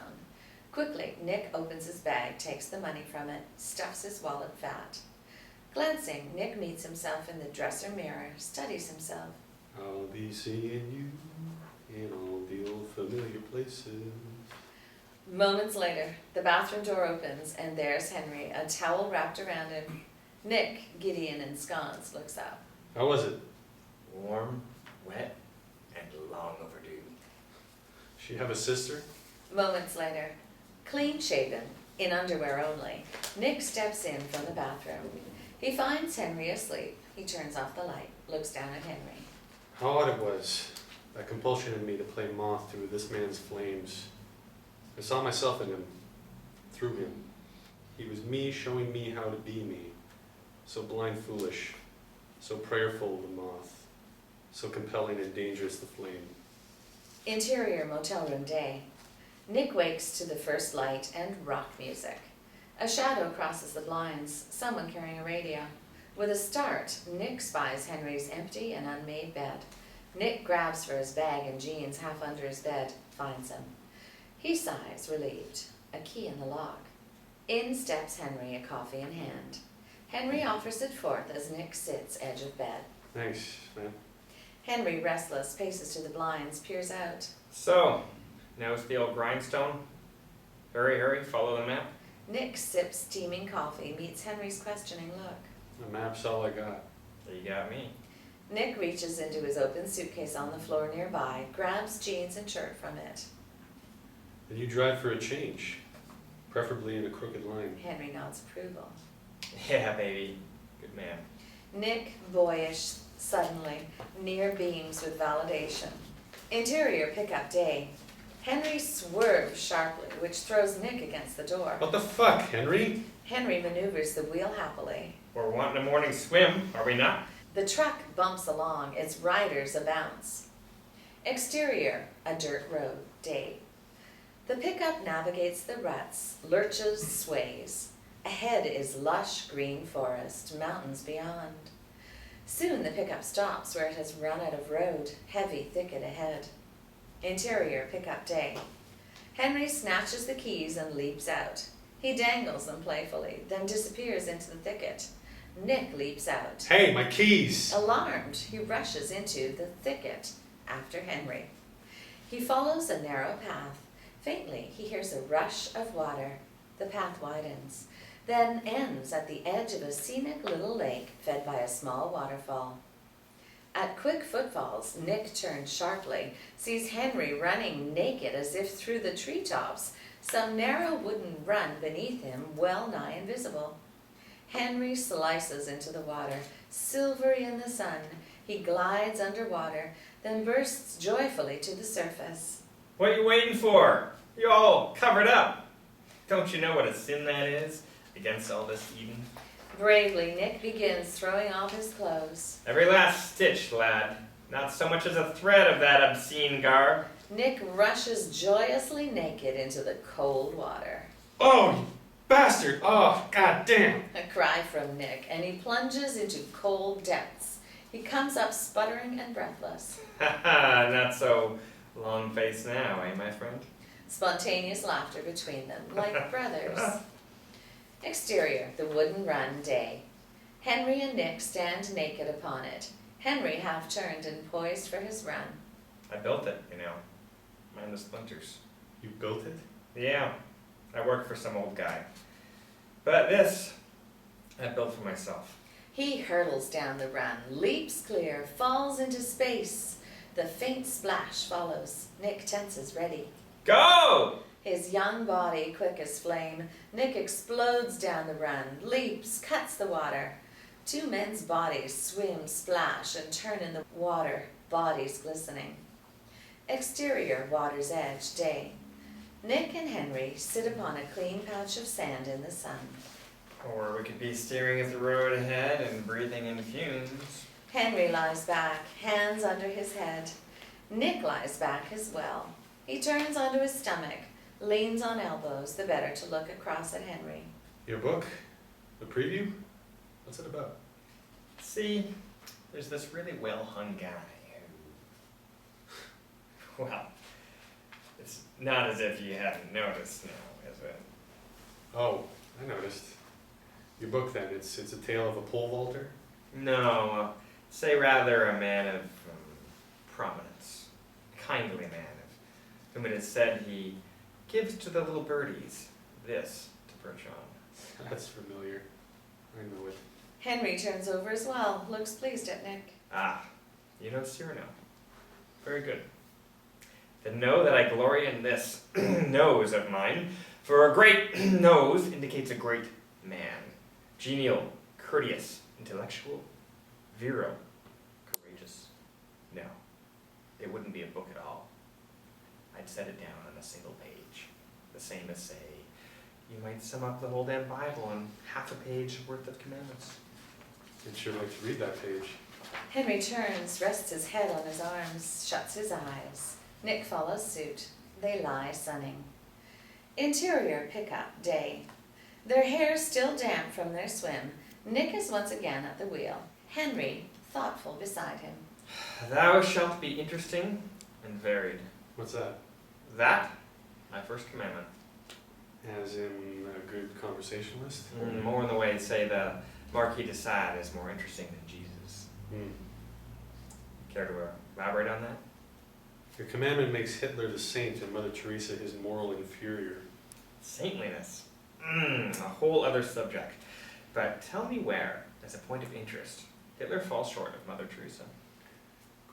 Quickly, Nick opens his bag, takes the money from it, stuffs his wallet fat. Glancing, Nick meets himself in the dresser mirror, studies himself. I'll be seeing you in all the old familiar places. Moments later, the bathroom door opens, and there's Henry, a towel wrapped around him. Nick, Gideon ensconced, looks up. How was it? Warm, wet, and long overdue. She have a sister? Moments later, clean-shaven, in underwear only, Nick steps in from the bathroom. He finds Henry asleep. He turns off the light, looks down at Henry. How odd it was, that compulsion in me to play moth through this man's flames. I saw myself in him, through him. He was me showing me how to be me. So blind foolish, so prayerful the moth, so compelling and dangerous the flame. Interior motel room day. Nick wakes to the first light and rock music. A shadow crosses the blinds, someone carrying a radio. With a start, Nick spies Henry's empty and unmade bed. Nick grabs for his bag and jeans half under his bed, finds him. He sighs, relieved. A key in the lock. In steps Henry, a coffee in hand. Henry offers it forth as Nick sits edge of bed. Thanks, man. Henry, restless, paces to the blinds, peers out. So, now's the old grindstone. Hurry, hurry, follow the map. Nick sips steaming coffee, meets Henry's questioning look. The map's all I got. You got me. Nick reaches into his open suitcase on the floor nearby, grabs jeans and shirt from it. And you drive for a change, preferably in a crooked line. Henry nods approval. Yeah, baby. Good man. Nick, boyish, suddenly, near beams with validation. Interior pickup day. Henry swerves sharply, which throws Nick against the door. What the fuck, Henry? Henry maneuvers the wheel happily. We're wanting a morning swim, are we not? The truck bumps along, its riders a bounce. Exterior, a dirt road, day. The pickup navigates the ruts, lurches, sways. Ahead is lush green forest, mountains beyond. Soon the pickup stops where it has run out of road, heavy thicket ahead. Interior pickup day. Henry snatches the keys and leaps out. He dangles them playfully, then disappears into the thicket. Nick leaps out. Hey, my keys! Alarmed, he rushes into the thicket after Henry. He follows a narrow path. Faintly, he hears a rush of water. The path widens, then ends at the edge of a scenic little lake fed by a small waterfall. At quick footfalls, Nick turns sharply, sees Henry running naked as if through the treetops, some narrow wooden run beneath him, well nigh invisible. Henry slices into the water, silvery in the sun. He glides underwater, then bursts joyfully to the surface. What you waiting for? You're all covered up. Don't you know what a sin that is against all this Eden? Bravely, Nick begins throwing off his clothes. Every last stitch, lad. Not so much as a thread of that obscene garb. Nick rushes joyously naked into the cold water. Oh, you bastard! Oh, goddamn! A cry from Nick, and he plunges into cold depths. He comes up sputtering and breathless. Haha, not so long-faced now, eh, my friend? Spontaneous laughter between them, like brothers. Exterior, the wooden run day. Henry and Nick stand naked upon it. Henry half-turned and poised for his run. I built it, you know. Mind the splinters. You built it? Yeah, I work for some old guy. But this, I built for myself. He hurtles down the run, leaps clear, falls into space. The faint splash follows. Nick tenses, ready. Go! His young body quick as flame, Nick explodes down the run, leaps, cuts the water. Two men's bodies swim, splash, and turn in the water, bodies glistening. Exterior, water's edge, day. Nick and Henry sit upon a clean patch of sand in the sun. Or we could be staring at the road ahead and breathing in fumes. Henry lies back, hands under his head. Nick lies back as well. He turns onto his stomach, leans on elbows, the better to look across at Henry. Your book? The preview? What's it about? See, there's this really well-hung guy who... Well, it's not as if you hadn't noticed now, is it? Oh, I noticed. Your book then, it's a tale of a pole vaulter? No, say rather a man of prominence. A kindly man of whom it is said he gives to the little birdies this to perch on. That's familiar. I know it. Henry turns over as well, looks pleased at Nick. Ah, you know Cyrano. Very good. Then know that I glory in this nose of mine, for a great nose indicates a great man. Genial, courteous, intellectual, virile, courageous. No, it wouldn't be a book at all. I'd set it down on a single page, the same as, say, you might sum up the whole damn Bible in half a page worth of commandments. I'd sure like to read that page. Henry turns, rests his head on his arms, shuts his eyes. Nick follows suit. They lie sunning. Interior pickup, day. Their hair still damp from their swim. Nick is once again at the wheel. Henry, thoughtful beside him. Thou shalt be interesting and varied. What's that? That, my first commandment. As in a good conversationalist? More in the way, say, the Marquis de Sade is more interesting than Jesus. Care to elaborate on that? Your commandment makes Hitler the saint and Mother Teresa his moral inferior. Saintliness. A whole other subject. But tell me where, as a point of interest, Hitler falls short of Mother Teresa.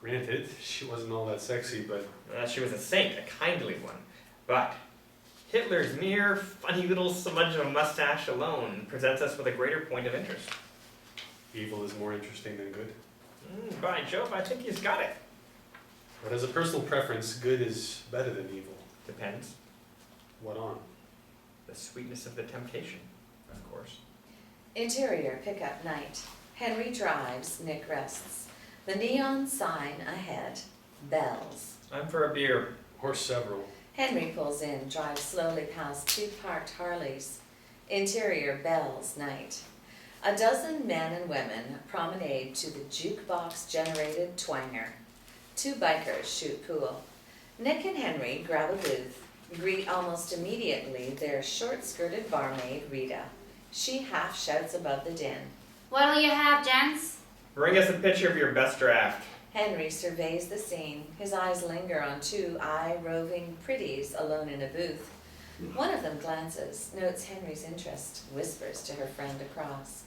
Granted, she wasn't all that sexy, but... She was a saint, a kindly one. But Hitler's mere funny little smudge of a mustache alone presents us with a greater point of interest. Evil is more interesting than good. By Jove, I think he's got it. But as a personal preference, good is better than evil. Depends. What on? The sweetness of the temptation, of course. Interior pickup night. Henry drives, Nick rests. The neon sign ahead. Bells. I'm for a beer. Or several. Henry pulls in, drives slowly past two parked Harleys. Interior bells night. A dozen men and women promenade to the jukebox-generated twanger. Two bikers shoot pool. Nick and Henry grab a booth, greet almost immediately their short-skirted barmaid, Rita. She half shouts above the din. What'll you have, gents? Bring us a picture of your best draft. Henry surveys the scene. His eyes linger on two eye-roving pretties alone in a booth. One of them glances, notes Henry's interest, whispers to her friend across.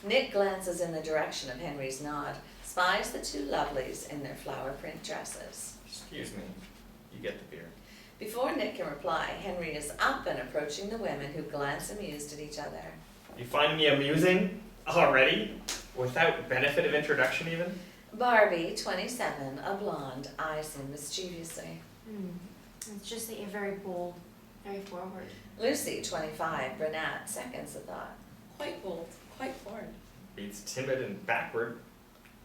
Nick glances in the direction of Henry's nod, spies the two lovelies in their flower print dresses. Excuse me. You get the beer. Before Nick can reply, Henry is up and approaching the women who glance amused at each other. You find me amusing? Already? Without benefit of introduction even? Barbie, 27, a blonde, eyes him mischievously. It's just that you're very bold, very forward. Lucy, 25, brunette, seconds a thought. Quite bold, quite forward. Beats timid and backward.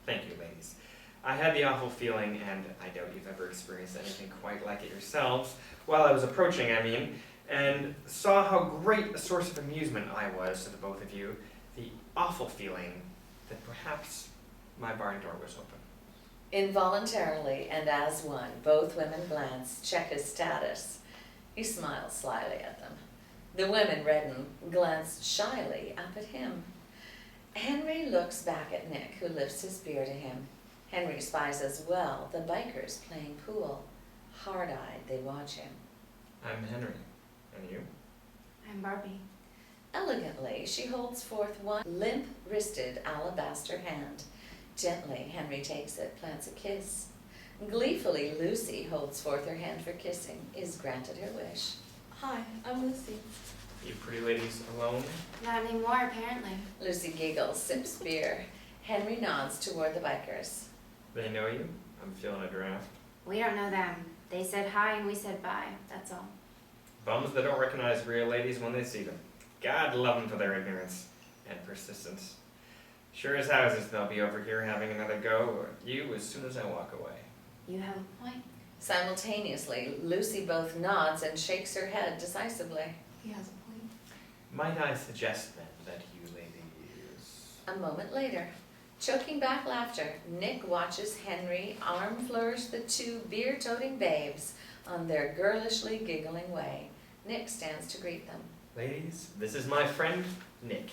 Thank you, ladies. I had the awful feeling, and I doubt you've ever experienced anything quite like it yourselves, while I was approaching, and saw how great a source of amusement I was to the both of you, the awful feeling that perhaps my barn door was open. Involuntarily and as one, both women glance, check his status. He smiles slyly at them. The women redden, glance shyly up at him. Henry looks back at Nick, who lifts his beer to him. Henry spies as well the bikers playing pool. Hard-eyed, they watch him. I'm Henry. And you? I'm Barbie. Elegantly, she holds forth one limp-wristed alabaster hand. Gently, Henry takes it, plants a kiss. Gleefully, Lucy holds forth her hand for kissing, is granted her wish. Hi, I'm Lucy. You pretty ladies alone? Not anymore, apparently. Lucy giggles, sips beer. Henry nods toward the bikers. They know you? I'm feeling a draft. We don't know them. They said hi and we said bye. That's all. Bums that don't recognize real ladies when they see them. God love them for their ignorance and persistence. Sure as houses they'll be over here having another go at you as soon as I walk away. You have a point. Simultaneously, Lucy both nods and shakes her head decisively. He has a point. Might I suggest then that you ladies... A moment later, choking back laughter, Nick watches Henry arm flourish the two beer-toting babes on their girlishly giggling way. Nick stands to greet them. Ladies, this is my friend, Nick.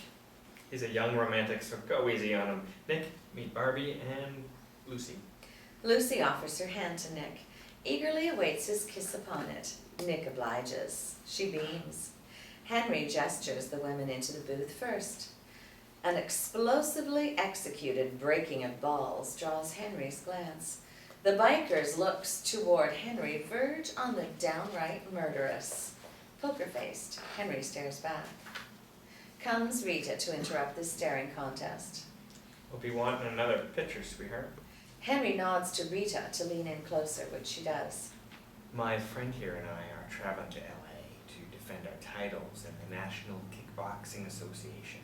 He's a young romantic, so go easy on him. Nick, meet Barbie and Lucy. Lucy offers her hand to Nick, eagerly awaits his kiss upon it. Nick obliges. She beams. Henry gestures the women into the booth first. An explosively executed breaking of balls draws Henry's glance. The biker's looks toward Henry verge on the downright murderous. Poker-faced, Henry stares back. Comes Rita to interrupt the staring contest. Hope you want another picture, sweetheart. Henry nods to Rita to lean in closer, which she does. My friend here and I are traveling to LA to defend our titles in the National Kickboxing Association.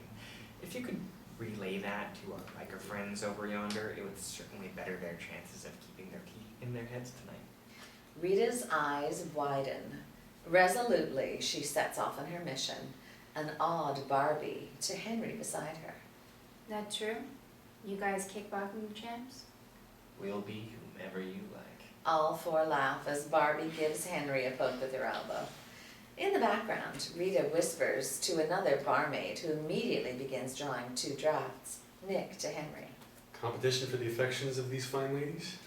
If you could relay that to our biker friends over yonder, it would certainly better their chances of keeping their teeth in their heads tonight. Rita's eyes widen. Resolutely, she sets off on her mission, an awed Barbie to Henry beside her. That true? You guys kickboxing champs? We'll be whomever you like. All four laugh as Barbie gives Henry a poke with her elbow. In the background, Rita whispers to another barmaid who immediately begins drawing two drafts, Nick to Henry. Competition for the affections of these fine ladies?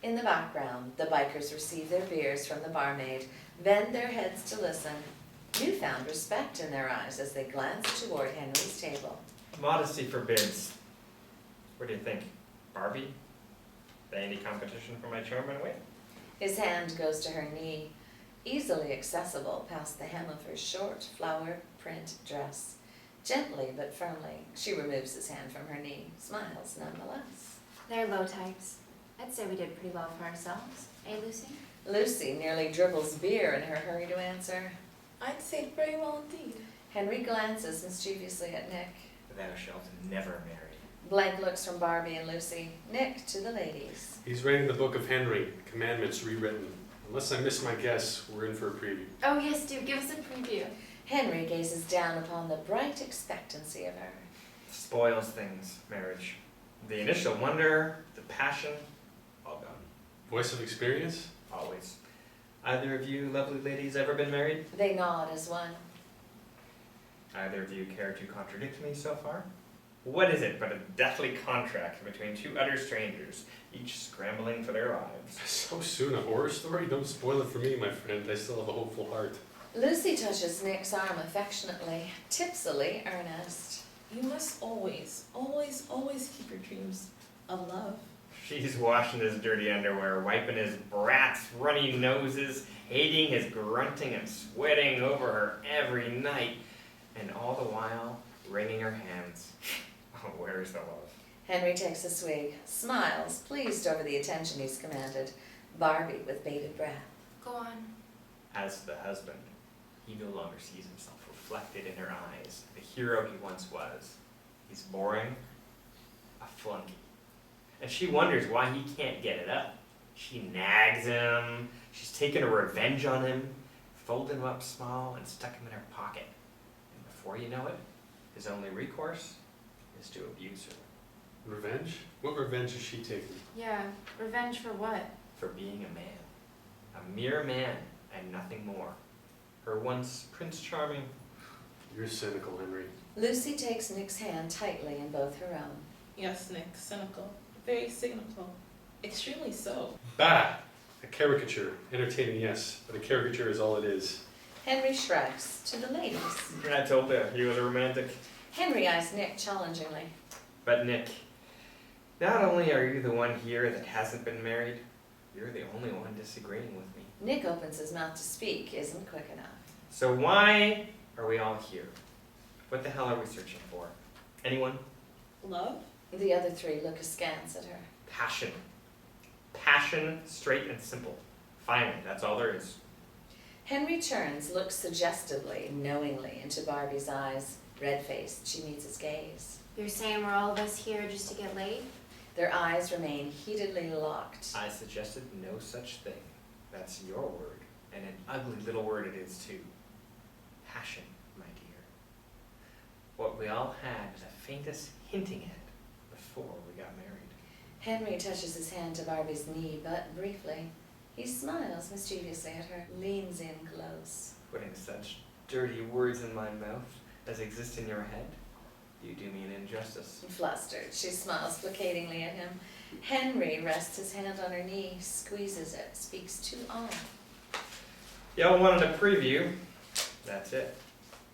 In the background, the bikers receive their beers from the barmaid, bend their heads to listen, newfound respect in their eyes as they glance toward Henry's table. Modesty forbids. What do you think? Barbie? Any competition for my charm and wit? His hand goes to her knee, easily accessible past the hem of her short flower print dress. Gently but firmly, she removes his hand from her knee, smiles nonetheless. They're low types. I'd say we did pretty well for ourselves. Eh, Lucy? Lucy nearly dribbles beer in her hurry to answer. I'd say very well indeed. Henry glances mischievously at Nick. Thou shalt never marry. Blank looks from Barbie and Lucy. Nick to the ladies. He's writing the book of Henry, Commandments rewritten. Unless I miss my guess, we're in for a preview. Oh yes, do. Give us a preview. Henry gazes down upon the bright expectancy of her. Spoils things, marriage. The initial wonder, the passion, all gone. Voice of experience? Always. Either of you lovely ladies ever been married? They nod as one. Either of you care to contradict me so far? What is it but a deathly contract between two utter strangers, each scrambling for their lives? So soon, a horror story? Don't spoil it for me, my friend. I still have a hopeful heart. Lucy touches Nick's arm affectionately, tipsily earnest. You must always, always, always keep your dreams of love. She's washing his dirty underwear, wiping his brat's runny noses, hating his grunting and sweating over her every night, and all the while wringing her hands. Oh, where's the love? Henry takes a swig, smiles, pleased over the attention he's commanded. Barbie with bated breath. Go on. As the husband, he no longer sees himself reflected in her eyes, the hero he once was. He's boring, a flunky. And she wonders why he can't get it up. She nags him, she's taken a revenge on him, folded him up small and stuck him in her pocket. And before you know it, his only recourse is to abuse her. Revenge? What revenge is she taking? Yeah, revenge for what? For being a man. A mere man and nothing more. Her once Prince Charming. You're cynical, Henry. Lucy takes Nick's hand tightly in both her own. Yes, Nick, cynical. Very cynical. Extremely so. Bah! A caricature. Entertaining, yes, but a caricature is all it is. Henry shrugs to the ladies. I told you, he was a romantic. Henry eyes Nick challengingly. But Nick, not only are you the one here that hasn't been married, you're the only one disagreeing with me. Nick opens his mouth to speak, isn't quick enough. So why are we all here? What the hell are we searching for? Anyone? Love? The other three look askance at her. Passion. Passion, straight and simple. Finally, that's all there is. Henry turns, looks suggestively, knowingly into Barbie's eyes. Red-faced, she meets his gaze. You're saying we're all of us here just to get laid? Their eyes remain heatedly locked. I suggested no such thing. That's your word, and an ugly little word it is too. Passion, my dear. What we all had the faintest hinting at before we got married. Henry touches his hand to Barbie's knee, but briefly. He smiles mischievously at her, leans in close. Putting such dirty words in my mouth as exist in your head, you do me an injustice. Flustered, she smiles placatingly at him. Henry rests his hand on her knee, squeezes it, speaks to all. Y'all wanted a preview. That's it.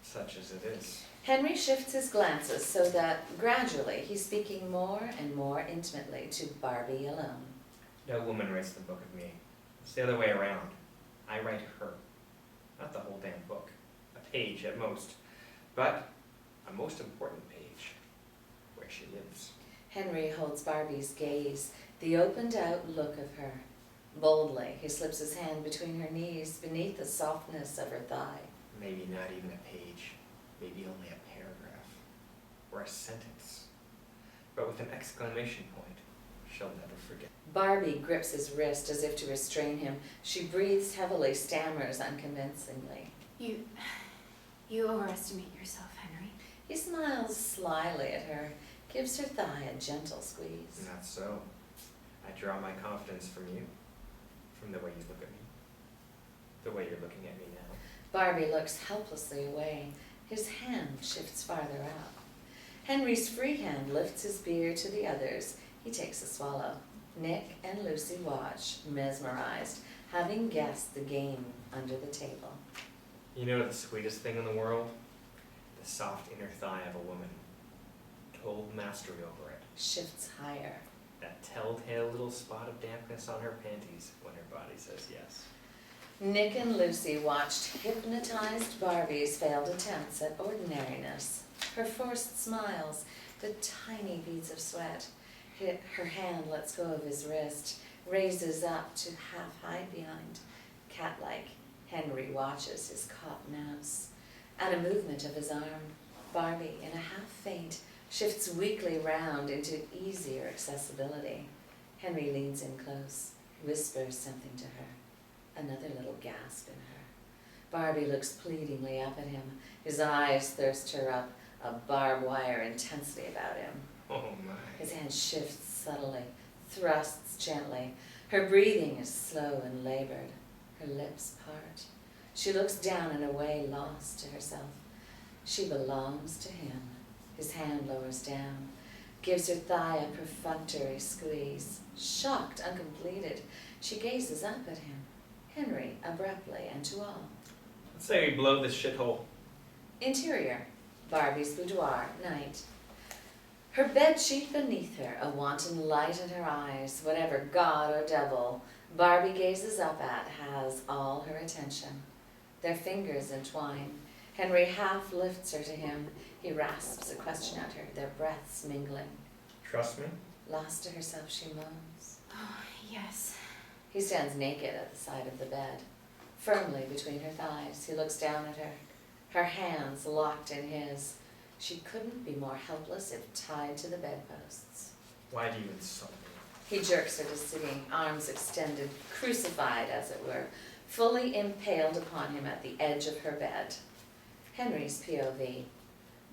Such as it is. Henry shifts his glances so that gradually he's speaking more and more intimately to Barbie alone. No woman writes the book of me. It's the other way around. I write her. Not the whole damn book. A page at most. But a most important page. Where she lives. Henry holds Barbie's gaze, the opened-out look of her. Boldly, he slips his hand between her knees, beneath the softness of her thigh. Maybe not even a page. Maybe only a paragraph. Or a sentence. But with an exclamation point, she'll never forget. Barbie grips his wrist as if to restrain him. She breathes heavily, stammers unconvincingly. You overestimate yourself, Henry. He smiles slyly at her, gives her thigh a gentle squeeze. Not so. I draw my confidence from you. From the way you look at me. The way you're looking at me now. Barbie looks helplessly away. His hand shifts farther out. Henry's free hand lifts his beer to the others. He takes a swallow. Nick and Lucy watch, mesmerized, having guessed the game under the table. You know the sweetest thing in the world? The soft inner thigh of a woman. Total mastery over it. Shifts higher. That telltale little spot of dampness on her panties when her body says yes. Nick and Lucy watched hypnotized Barbie's failed attempts at ordinariness. Her forced smiles, the tiny beads of sweat. Her hand lets go of his wrist, raises up to half hide behind. Cat-like, Henry watches his caught mouse. At a movement of his arm, Barbie, in a half faint, shifts weakly round into easier accessibility. Henry leans in close, whispers something to her. Another little gasp in her. Barbie looks pleadingly up at him. His eyes thirst her up, a barbed wire intensity about him. Oh my. His hand shifts subtly, thrusts gently. Her breathing is slow and labored. Her lips part. She looks down in a way lost to herself. She belongs to him. His hand lowers down, gives her thigh a perfunctory squeeze. Shocked, uncompleted, she gazes up at him. Henry, abruptly, and to all. Let's say we blow this shithole. Interior, Barbie's boudoir, night. Her bedsheet beneath her, a wanton light in her eyes. Whatever god or devil Barbie gazes up at has all her attention. Their fingers entwine. Henry half lifts her to him. He rasps a question at her, their breaths mingling. Trust me? Lost to herself, she moans. Oh, yes. He stands naked at the side of the bed, firmly between her thighs. He looks down at her, her hands locked in his. She couldn't be more helpless if tied to the bedposts. Why do you insult me? He jerks her to sitting, arms extended, crucified as it were, fully impaled upon him at the edge of her bed. Henry's POV.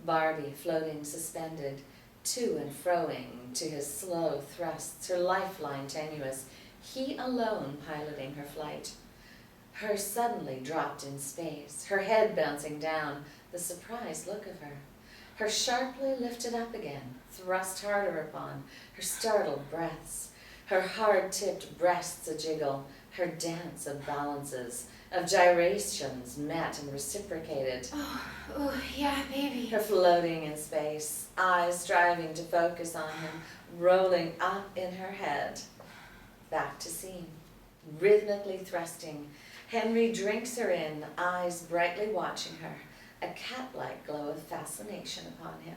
Barbie floating suspended, to and froing to his slow thrusts, her lifeline tenuous, he alone piloting her flight. Her suddenly dropped in space, her head bouncing down, the surprised look of her. Her sharply lifted up again, thrust harder upon, her startled breaths, her hard-tipped breasts a jiggle, her dance of balances, of gyrations met and reciprocated. Oh, yeah, baby. Her floating in space, eyes striving to focus on him, rolling up in her head. Back to scene, rhythmically thrusting. Henry drinks her in, eyes brightly watching her. a cat-like glow of fascination upon him,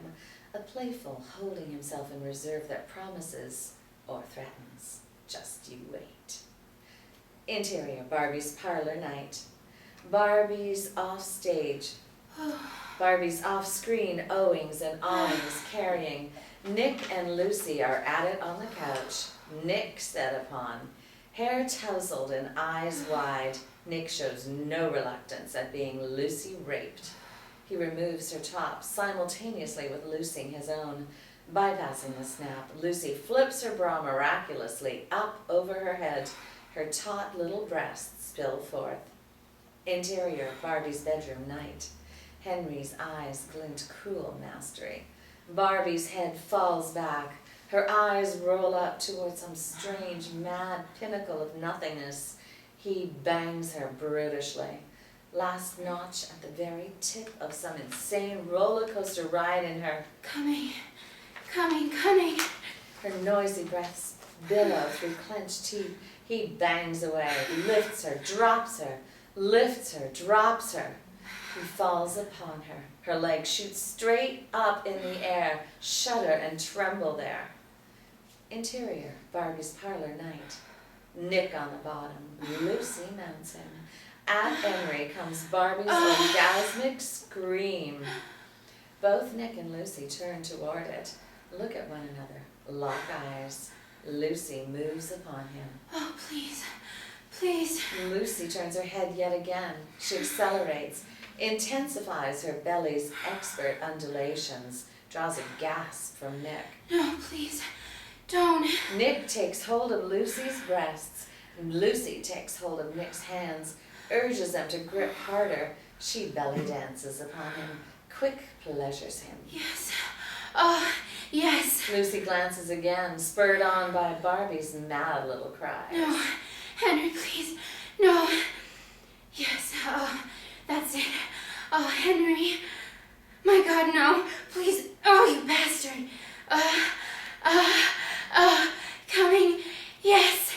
a playful holding himself in reserve that promises or threatens. Just you wait. Interior, Barbie's parlor night. Barbie's offstage. Barbie's off-screen owings and awnings carrying. Nick and Lucy are at it on the couch. Nick set upon. Hair tousled and eyes wide, Nick shows no reluctance at being Lucy raped. He removes her top simultaneously with loosing his own. Bypassing the snap, Lucy flips her bra miraculously up over her head. Her taut little breasts spill forth. Interior, Barbie's bedroom night. Henry's eyes glint cruel mastery. Barbie's head falls back. Her eyes roll up toward some strange, mad pinnacle of nothingness. He bangs her brutishly. Last notch at the very tip of some insane roller coaster ride in her. Coming. Her noisy breaths billow through clenched teeth. He bangs away, lifts her, drops her, lifts her, drops her. He falls upon her. Her legs shoot straight up in the air, shudder and tremble there. Interior, Barbie's parlor night. Nick on the bottom, Lucy mounts him. At Henry comes Barbie's orgasmic scream. Both Nick and Lucy turn toward it, look at one another, lock eyes. Lucy moves upon him. Oh, please. Lucy turns her head yet again. She accelerates, intensifies her belly's expert undulations, draws a gasp from Nick. No, please, don't. Nick takes hold of Lucy's breasts. Lucy takes hold of Nick's hands, urges them to grip harder. She belly dances upon him, quick pleasures him. Yes. Oh, yes. Lucy glances again, spurred on by Barbie's mad little cries. No, Henry, please. No. Yes, that's it. Oh, Henry. My God, no. Please. Oh, you bastard. Coming. Yes.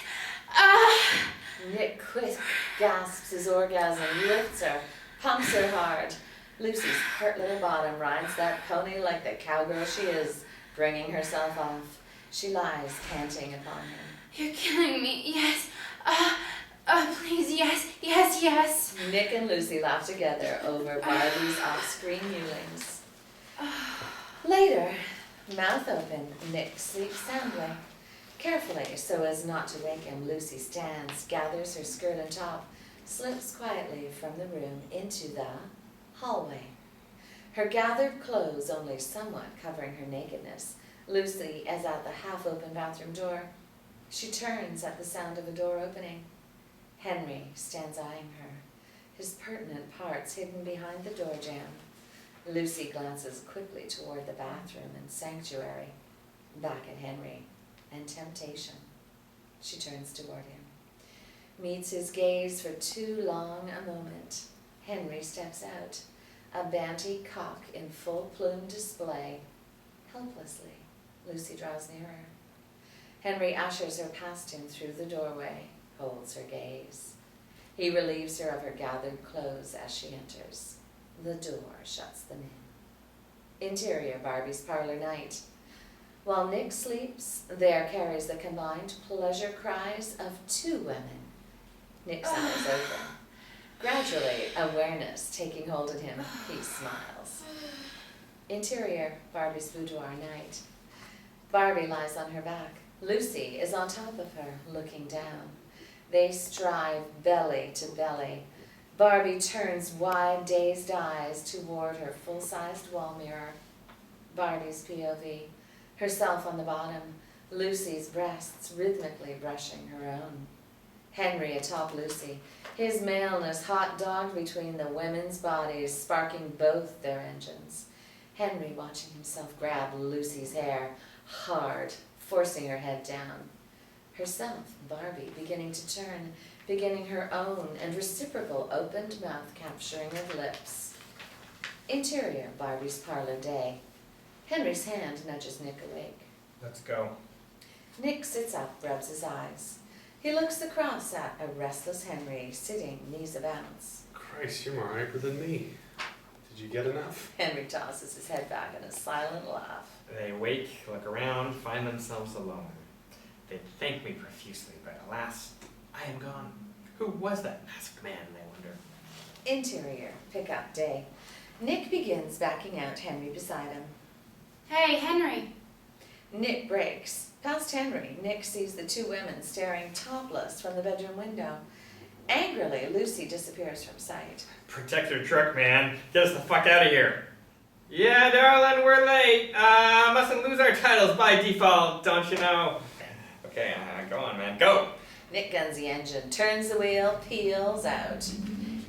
Nick quick gasps his orgasm, lifts her, pumps her hard. Lucy's hurt little bottom rides that pony like the cowgirl she is, bringing herself off. She lies panting upon him. You're killing me. Yes. Please, yes. Nick and Lucy laugh together over Barbie's off-screen mulings. Later, mouth open, Nick sleeps soundly. Carefully, so as not to wake him, Lucy stands, gathers her skirt and top, slips quietly from the room into the hallway. Her gathered clothes only somewhat covering her nakedness. Lucy is at the half-open bathroom door. She turns at the sound of a door opening. Henry stands eyeing her, his pertinent parts hidden behind the door jamb. Lucy glances quickly toward the bathroom and sanctuary, back at Henry and temptation. She turns toward him, meets his gaze for too long a moment. Henry steps out, a banty cock in full plume display. Helplessly, Lucy draws nearer. Henry ushers her past him through the doorway, holds her gaze. He relieves her of her gathered clothes as she enters. The door shuts them in. Interior, Barbie's parlor night. While Nick sleeps, there carries the combined pleasure cries of two women. Nick's eyes open. Gradually, awareness taking hold of him, he smiles. Interior, Barbie's boudoir night. Barbie lies on her back. Lucy is on top of her, looking down. They strive belly to belly. Barbie turns wide, dazed eyes toward her full-sized wall mirror. Barbie's POV, herself on the bottom, Lucy's breasts rhythmically brushing her own. Henry atop Lucy, his maleness hot-dogged between the women's bodies, sparking both their engines. Henry watching himself grab Lucy's hair, hard, forcing her head down. Herself, Barbie, beginning to turn, beginning her own and reciprocal opened mouth capturing of lips. Interior, Barbie's parlor day. Henry's hand nudges Nick awake. Let's go. Nick sits up, rubs his eyes. He looks across at a restless Henry, sitting knees a bounce. Christ, you're more hyper than me. Did you get enough? Henry tosses his head back in a silent laugh. They wake, look around, find themselves alone. They thank me profusely, but alas, I am gone. Who was that masked man, they wonder? Interior, pickup day. Nick begins backing out Henry beside him. Hey, Henry. Nick breaks. Past Henry, Nick sees the two women staring topless from the bedroom window. Angrily, Lucy disappears from sight. Protect your truck, man. Get us the fuck out of here. Yeah, darling, we're late. Mustn't lose our titles by default, don't you know? Okay, go on, man, go. Nick guns the engine, turns the wheel, peels out.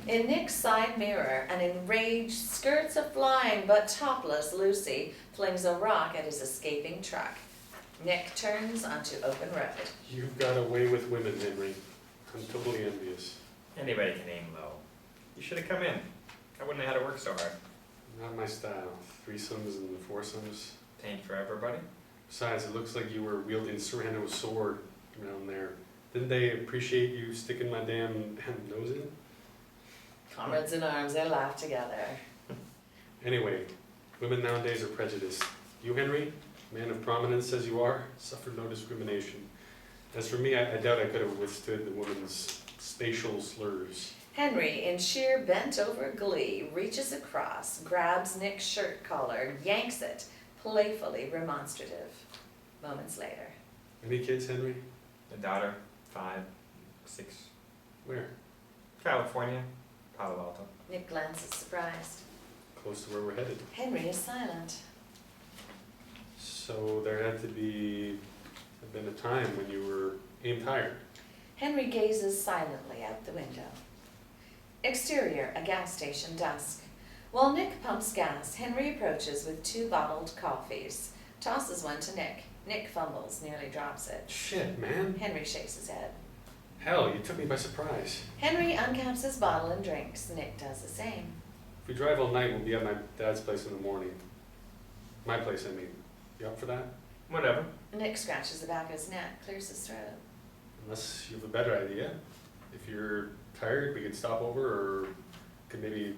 In Nick's side mirror, an enraged, skirts a-flying but topless Lucy flings a rock at his escaping truck. Nick turns onto open road. You've got a way with women, Henry. I'm totally envious. Anybody can aim low. You should have come in. I wouldn't have had to work so hard. Not my style. Threesomes and foursomes. Ain't for everybody. Besides, it looks like you were wielding Serrano's sword around there. Didn't they appreciate you sticking my damn nose in? Comrades in arms, they laugh together. Anyway, women nowadays are prejudiced. You, Henry, man of prominence as you are, suffered no discrimination. As for me, I doubt I could have withstood the woman's spatial slurs. Henry, in sheer bent-over glee, reaches across, grabs Nick's shirt collar, yanks it, playfully remonstrative. Moments later. Any kids, Henry? A daughter, 5, 6. Where? California, Palo Alto. Nick glances surprised. Close to where we're headed. Henry is silent. So there had to have been a time when you were aimed higher. Henry gazes silently out the window. Exterior, a gas station, dusk. While Nick pumps gas, Henry approaches with 2 bottled coffees. Tosses one to Nick. Nick fumbles, nearly drops it. Shit, man. Henry shakes his head. Hell, you took me by surprise. Henry uncaps his bottle and drinks. Nick does the same. If we drive all night, we'll be at my dad's place in the morning. My place, I mean. You up for that? Whatever. Nick scratches the back of his neck, clears his throat. Unless you have a better idea. If you're tired, we could stop over, or could maybe,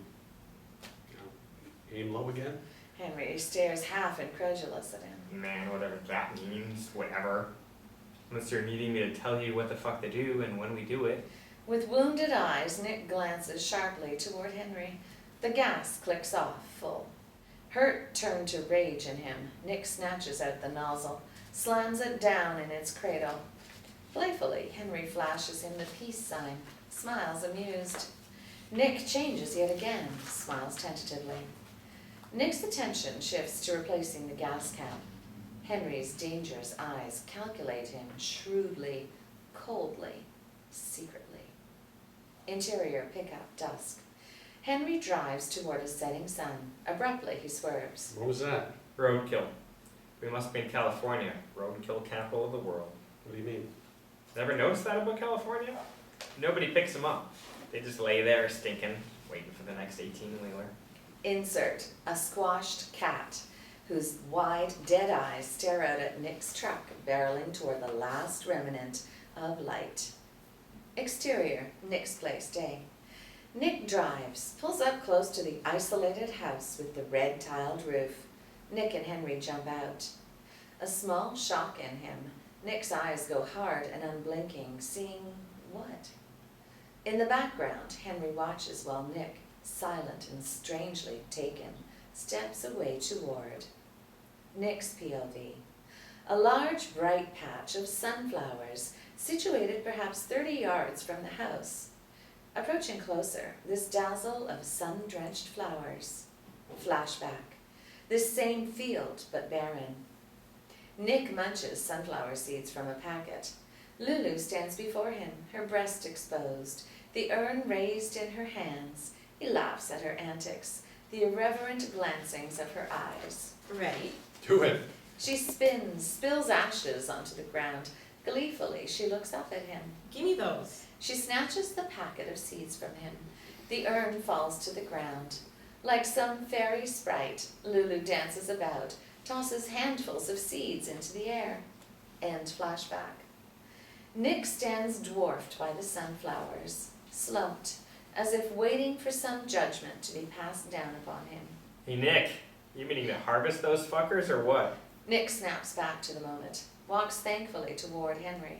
aim low again. Henry stares half incredulous at him. Man, whatever that means, whatever. Unless you're needing me to tell you what the fuck to do and when we do it. With wounded eyes, Nick glances sharply toward Henry. The gas clicks off, full. Hurt turned to rage in him. Nick snatches out the nozzle, slams it down in its cradle. Playfully, Henry flashes him the peace sign, smiles amused. Nick changes yet again, smiles tentatively. Nick's attention shifts to replacing the gas cap. Henry's dangerous eyes calculate him shrewdly, coldly, secretly. Interior pickup, dusk. Henry drives toward a setting sun. Abruptly, he swerves. What was that? Roadkill. We must be in California, roadkill capital of the world. What do you mean? Never noticed that about California? Nobody picks them up. They just lay there stinking, waiting for the next 18-wheeler. Insert a squashed cat whose wide, dead eyes stare out at Nick's truck, barreling toward the last remnant of light. Exterior, Nick's place, day. Nick drives, pulls up close to the isolated house with the red tiled roof. Nick and Henry jump out. A small shock in him. Nick's eyes go hard and unblinking, seeing what? In the background, Henry watches while Nick, silent and strangely taken, steps away toward Nick's POV. A large bright patch of sunflowers, situated perhaps 30 yards from the house. Approaching closer, this dazzle of sun-drenched flowers. Flashback. This same field, but barren. Nick munches sunflower seeds from a packet. Lulu stands before him, her breast exposed, the urn raised in her hands. He laughs at her antics, the irreverent glancings of her eyes. Ready? Do it. She spins, spills ashes onto the ground. Gleefully, she looks up at him. Give me those. She snatches the packet of seeds from him. The urn falls to the ground. Like some fairy sprite, Lulu dances about, tosses handfuls of seeds into the air. End flashback. Nick stands dwarfed by the sunflowers, slumped, as if waiting for some judgment to be passed down upon him. Hey Nick, you meaning to harvest those fuckers or what? Nick snaps back to the moment, walks thankfully toward Henry.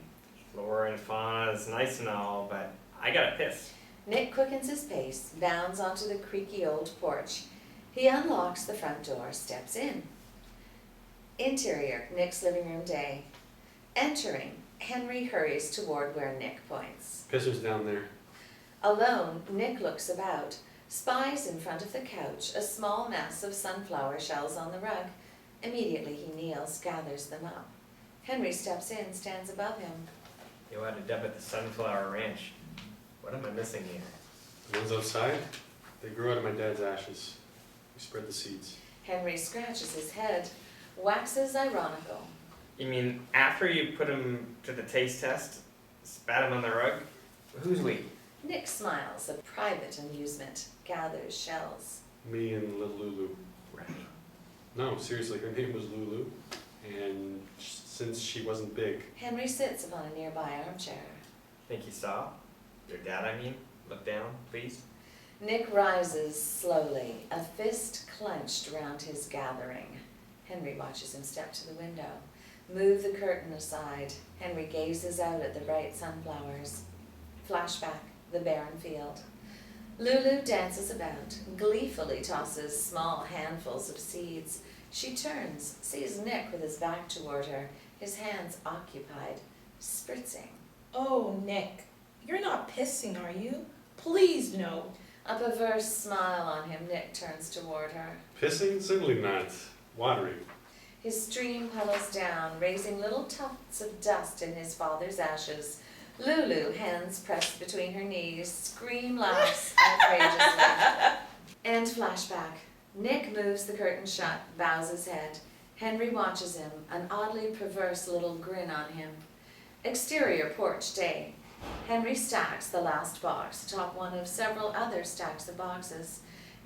Flora and fauna is nice and all, but I gotta piss. Nick quickens his pace, bounds onto the creaky old porch. He unlocks the front door, steps in. Interior, Nick's living room day. Entering, Henry hurries toward where Nick points. Pisser's down there. Alone, Nick looks about, spies in front of the couch a small mass of sunflower shells on the rug. Immediately he kneels, gathers them up. Henry steps in, stands above him. You ought to dub at the Sunflower Ranch. What am I missing here? The ones outside, they grew out of my dad's ashes. We spread the seeds. Henry scratches his head, waxes ironical. You mean after you put him to the taste test, spat him on the rug? Who's we? Nick smiles, a private amusement, gathers shells. Me and little Lulu. Right. No, seriously, her name was Lulu. And since she wasn't big, Henry sits upon a nearby armchair. Think you saw? Your dad, I mean? Look down, please. Nick rises slowly, a fist clenched round his gathering. Henry watches him step to the window. Move the curtain aside. Henry gazes out at the bright sunflowers. Flashback, the barren field. Lulu dances about, gleefully tosses small handfuls of seeds. She turns, sees Nick with his back toward her, his hands occupied, spritzing. Oh, Nick, you're not pissing, are you? Please, no. A perverse smile on him, Nick turns toward her. pissing? Certainly not. Watering. His stream puddles down, raising little tufts of dust in his father's ashes. Lulu, hands pressed between her knees, scream laughs outrageously. And flashback. Nick moves the curtain shut, bows his head. Henry watches him, an oddly perverse little grin on him. Exterior porch day. Henry stacks the last box atop one of several other stacks of boxes.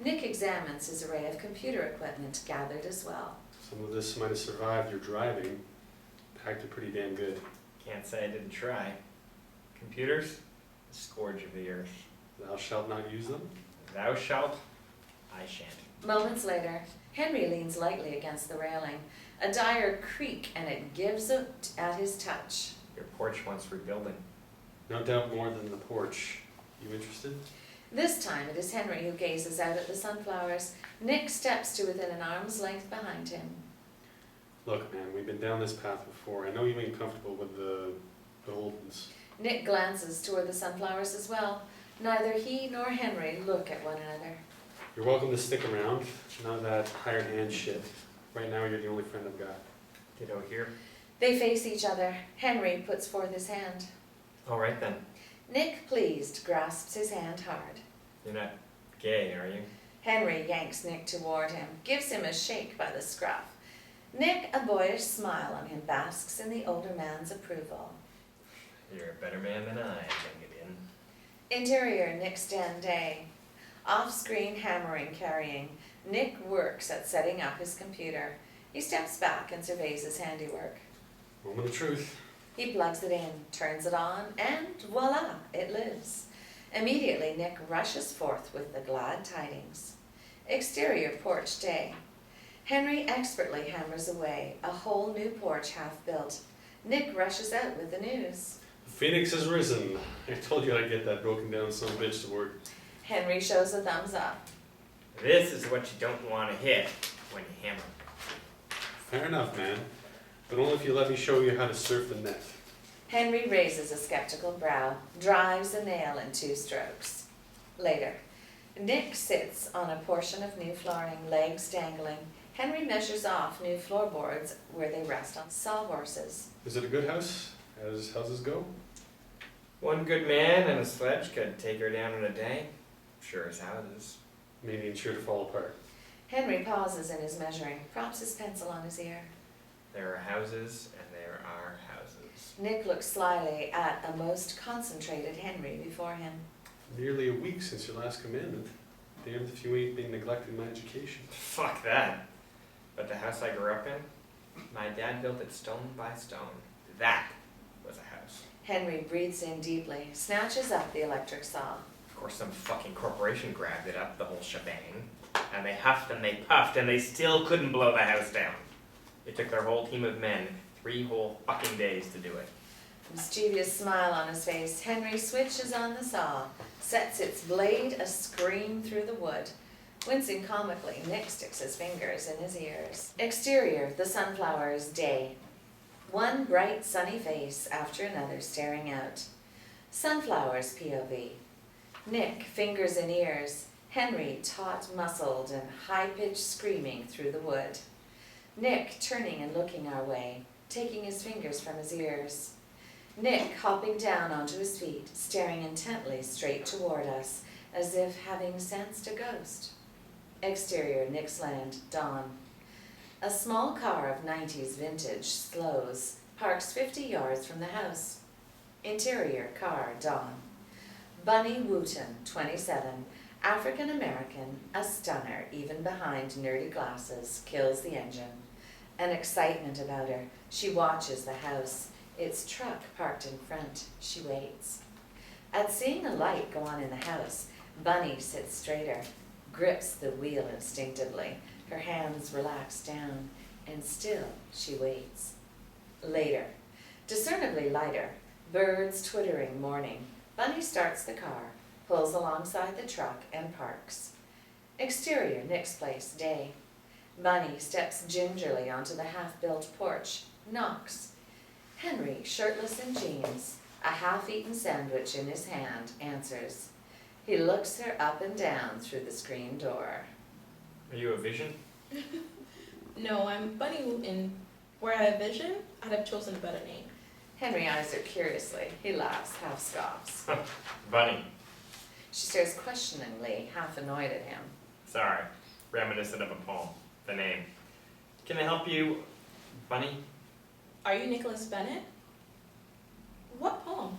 Nick examines his array of computer equipment gathered as well. Some of this might have survived your driving. Packed it pretty damn good. Can't say I didn't try. Computers? The scourge of the earth. Thou shalt not use them. Thou shalt, I shan't. Moments later, Henry leans lightly against the railing. A dire creak, and it gives out at his touch. Your porch wants rebuilding. No doubt more than the porch. You interested? This time it is Henry who gazes out at the sunflowers. Nick steps to within an arm's length behind him. Look, man, we've been down this path before. I know you ain't comfortable with the Holdens. Nick glances toward the sunflowers as well. Neither he nor Henry look at one another. You're welcome to stick around. None of that hired hand shit. Right now, you're the only friend I've got. Ditto here. They face each other. Henry puts forth his hand. All right then. Nick, pleased, grasps his hand hard. You're not gay, are you? Henry yanks Nick toward him, gives him a shake by the scruff. Nick, a boyish smile on him, basks in the older man's approval. You're a better man than I, Gideon. Interior, Nick's den day. Off-screen hammering carrying. Nick works at setting up his computer. He steps back and surveys his handiwork. Moment of truth. He plugs it in, turns it on, and voila, it lives. Immediately, Nick rushes forth with the glad tidings. Exterior porch day. Henry expertly hammers away, a whole new porch half built. Nick rushes out with the news. The Phoenix has risen. I told you I'd get that broken down son of a bitch to work. Henry shows a thumbs up. This is what you don't want to hit when you hammer. Fair enough, man. But only if you let me show you how to surf the net. Henry raises a skeptical brow, drives a nail in 2 strokes. Later, Nick sits on a portion of new flooring, legs dangling. Henry measures off new floorboards where they rest on sawhorses. Is it a good house? As houses go? One good man and a sledge could take her down in a day. Sure as houses. Meaning sure to fall apart. Henry pauses in his measuring, props his pencil on his ear. There are houses and there are houses. Nick looks slyly at a most concentrated Henry before him. Nearly a week since your last commandment. Damned if you ain't been neglecting my education. Fuck that. But the house I grew up in, my dad built it stone by stone. That was a house. Henry breathes in deeply, snatches up the electric saw. Of Or some fucking corporation grabbed it up, the whole shebang. And they huffed and they puffed and they still couldn't blow the house down. It took their whole team of men 3 whole fucking days to do it. A mischievous smile on his face, Henry switches on the saw, sets its blade a scream through the wood. Wincing comically, Nick sticks his fingers in his ears. Exterior, the sunflowers, day. One bright sunny face after another staring out. Sunflowers POV. Nick, fingers in ears. Henry, taut-muscled and high-pitched screaming through the wood. Nick, turning and looking our way, taking his fingers from his ears. Nick, hopping down onto his feet, staring intently straight toward us, as if having sensed a ghost. Exterior, Nick's land, dawn. A small car of 90s vintage slows, parks 50 yards from the house. Interior, car, dawn. Bunny Wooten, 27, African-American, a stunner, even behind nerdy glasses, kills the engine. An excitement about her. She watches the house. Its truck parked in front. She waits. At seeing a light go on in the house, Bunny sits straighter, grips the wheel instinctively. Her hands relax down, and still she waits. Later, discernibly lighter, birds twittering morning, Bunny starts the car, pulls alongside the truck, and parks. Exterior, Nick's place, day. Bunny steps gingerly onto the half-built porch, knocks. Henry, shirtless in jeans, a half-eaten sandwich in his hand, answers. He looks her up and down through the screen door. Are you a vision? No, I'm Bunny Wooten. Were I a vision, I'd have chosen a better name. Henry eyes her curiously. He laughs, half scoffs. Bunny. She stares questioningly, half annoyed at him. Sorry. Reminiscent of a poem. The name. Can I help you, Bunny? Are you Nicholas Bennett? What poem?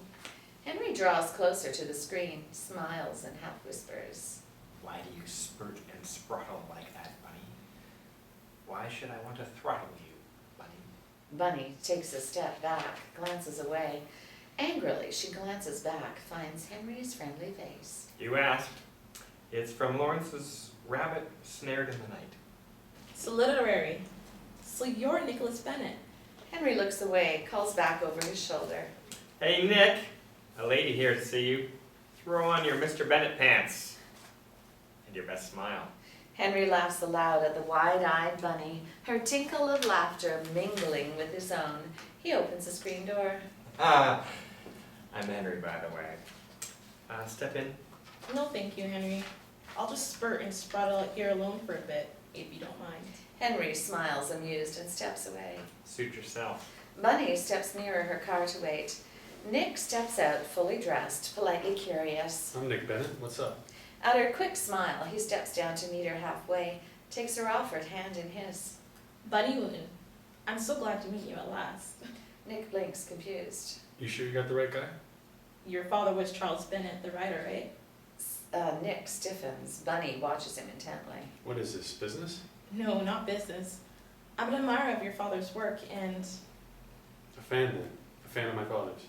Henry draws closer to the screen, smiles and half whispers. Why do you spurt and spruttle like that, Bunny? Why should I want to throttle you, Bunny? Bunny takes a step back, glances away. Angrily, she glances back, finds Henry's friendly face. You asked. It's from Lawrence's Rabbit Snared in the Night. So literary. So you're Nicholas Bennett. Henry looks away, calls back over his shoulder. Hey, Nick. A lady here to see you. Throw on your Mr. Bennett pants. And your best smile. Henry laughs aloud at the wide-eyed Bunny, her tinkle of laughter mingling with his own. He opens the screen door. I'm Henry, by the way. Step in. No thank you, Henry. I'll just spurt and spruttle here alone for a bit, if you don't mind. Henry smiles amused and steps away. Suit yourself. Bunny steps nearer her car to wait. Nick steps out, fully dressed, politely curious. I'm Nick Bennett. What's up? At her quick smile, he steps down to meet her halfway, takes her offered hand in his. Bunny Wooten. I'm so glad to meet you at last. Nick blinks, confused. You sure you got the right guy? Your father was Charles Bennett, the writer, right? Nick stiffens. Bunny watches him intently. What is this, business? No, not business. I'm an admirer of your father's work, and A fan then. A fan of my father's.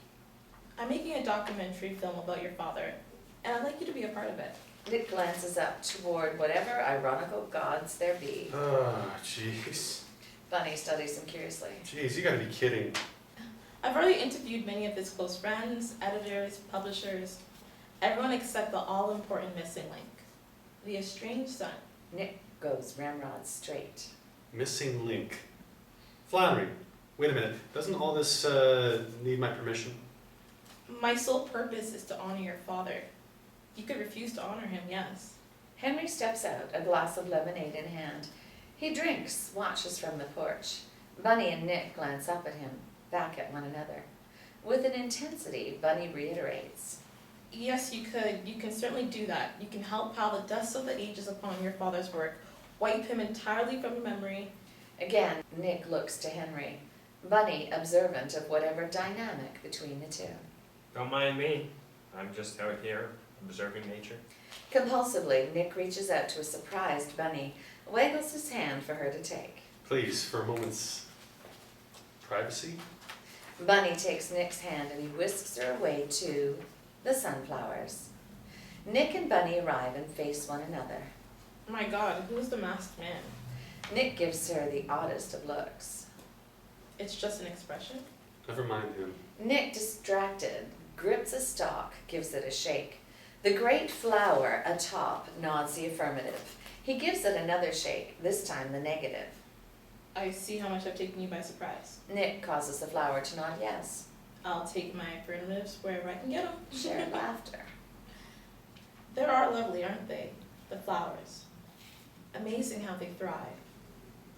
I'm making a documentary film about your father, and I'd like you to be a part of it. Nick glances up toward whatever ironical gods there be. Ah, jeez. Bunny studies him curiously. Jeez, you gotta be kidding. I've already interviewed many of his close friends, editors, publishers, everyone except the all-important missing link, the estranged son. Nick goes ramrod straight. Missing link. Flannery, wait a minute. Doesn't all this need my permission? My sole purpose is to honor your father. You could refuse to honor him, yes. Henry steps out, a glass of lemonade in hand. He drinks, watches from the porch. Bunny and Nick glance up at him, back at one another. With an intensity, Bunny reiterates. Yes, you could. You can certainly do that. You can help pile the dust of the ages upon your father's work, wipe him entirely from memory. Again, Nick looks to Henry. Bunny, observant of whatever dynamic between the two. Don't mind me. I'm just out here observing nature. Compulsively, Nick reaches out to a surprised Bunny, waggles his hand for her to take. Please, for a moment's privacy? Bunny takes Nick's hand and he whisks her away to the sunflowers. Nick and Bunny arrive and face one another. My God, who's the masked man? Nick gives her the oddest of looks. It's just an expression? Never mind him. Nick, distracted, grips a stalk, gives it a shake. The great flower atop nods the affirmative. He gives it another shake, this time the negative. I see how much I've taken you by surprise. Nick causes the flower to nod yes. I'll take my affirmatives wherever I can get them. Shared laughter. They are lovely, aren't they? The flowers. Amazing how they thrive.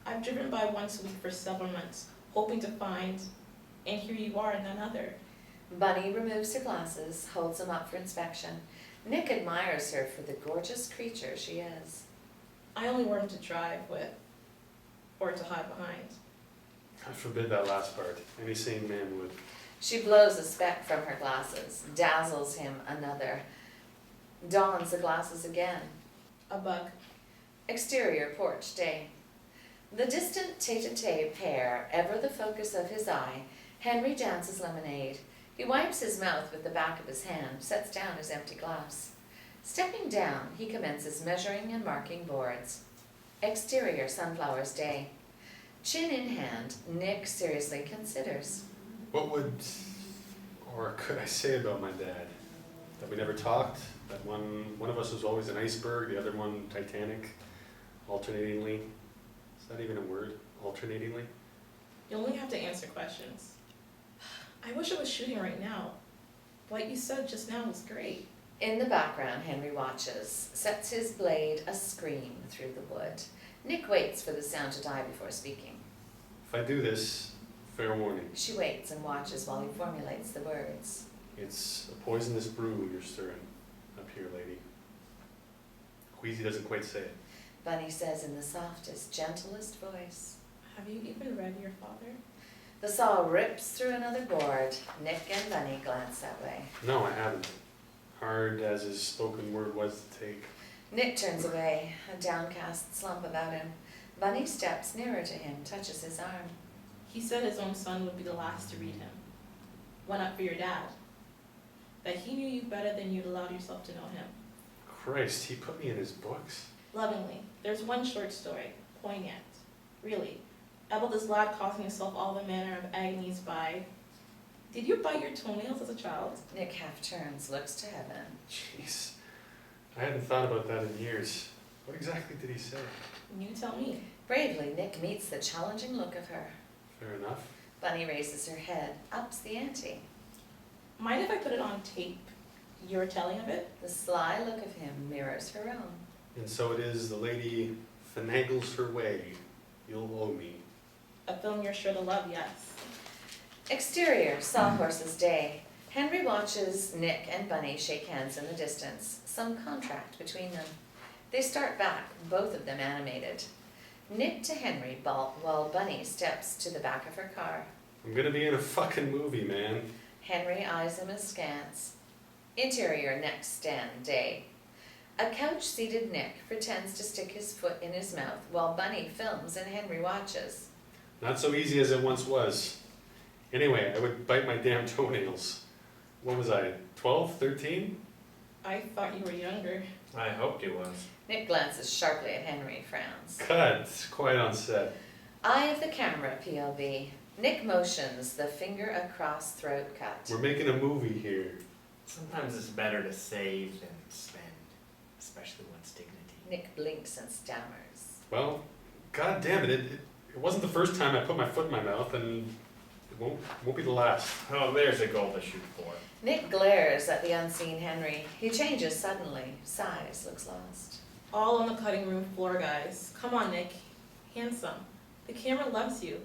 I've driven by once a week for several months, hoping to find, and here you are, none other. Bunny removes her glasses, holds them up for inspection. Nick admires her for the gorgeous creature she is. I only wore them to drive with, or to hide behind. I forbid that last part. Any sane man would. She blows a speck from her glasses, dazzles him another, dons the glasses again. A bug. Exterior porch day. The distant tete-a-tete pair, ever the focus of his eye, Henry downs his lemonade. He wipes his mouth with the back of his hand, sets down his empty glass. Stepping down, he commences measuring and marking boards. Exterior sunflowers day. Chin in hand, Nick seriously considers. What would, or could I say about my dad? That we never talked? That one of us was always an iceberg, the other one Titanic? Alternatingly? Is that even a word? Alternatingly? You only have to answer questions. I wish I was shooting right now. What you said just now was great. In the background, Henry watches, sets his blade a scream through the wood. Nick waits for the sound to die before speaking. If I do this, fair warning. She waits and watches while he formulates the words. It's a poisonous brew you're stirring up here, lady. Queasy doesn't quite say it. Bunny says in the softest, gentlest voice. Have you even read your father? The saw rips through another board. Nick and Bunny glance that way. No, I haven't. Hard as his spoken word was to take. Nick turns away, a downcast slump about him. Bunny steps nearer to him, touches his arm. He said his own son would be the last to read him. Went up for your dad. That he knew you better than you'd allowed yourself to know him. Christ, he put me in his books. Lovingly. There's one short story. Poignant. Really. About this lad causing himself all the manner of agonies by... Did you bite your toenails as a child? Nick half turns, looks to heaven. Jeez. I hadn't thought about that in years. What exactly did he say? You tell me. Bravely, Nick meets the challenging look of her. Fair enough. Bunny raises her head, ups the ante. Mind if I put it on tape? Your telling of it? The sly look of him mirrors her own. And so it is the lady finagles her way. You'll owe me. A film you're sure to love, yes. Exterior, Sawhorse's day. Henry watches Nick and Bunny shake hands in the distance, some contract between them. They start back, both of them animated. Nick to Henry, while Bunny steps to the back of her car. I'm gonna be in a fucking movie, man. Henry eyes him askance. Interior, next stand, day. A couch-seated Nick pretends to stick his foot in his mouth while Bunny films and Henry watches. Not so easy as it once was. Anyway, I would bite my damn toenails. What was I, 12, 13? I thought you were younger. I hoped he was. Nick glances sharply at Henry, frowns. Cut. Quiet on set. Eye of the camera, POV. Nick motions, the finger across throat cut. We're making a movie here. Sometimes it's better to save than spend, especially one's dignity. Nick blinks and stammers. Well, god damn it, it wasn't the first time I put my foot in my mouth, and it won't be the last. Oh, there's a goal to shoot for. Nick glares at the unseen Henry. He changes suddenly, sighs, looks lost. All on the cutting room floor, guys. Come on, Nick. Handsome. The camera loves you.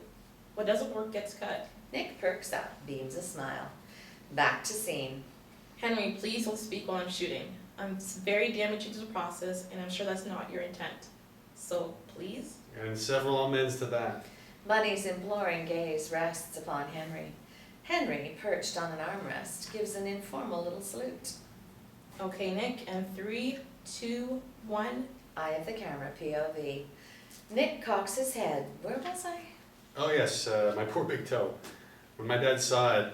What doesn't work gets cut. Nick perks up, beams a smile. Back to scene. Henry, please don't speak while I'm shooting. I'm very damaging to the process, and I'm sure that's not your intent. So, please? And several amens to that. Bunny's imploring gaze rests upon Henry. Henry, perched on an armrest, gives an informal little salute. Okay, Nick, and 3, 2, 1. Eye of the camera, POV. Nick cocks his head. Where was I? Oh yes, my poor big toe. When my dad saw it,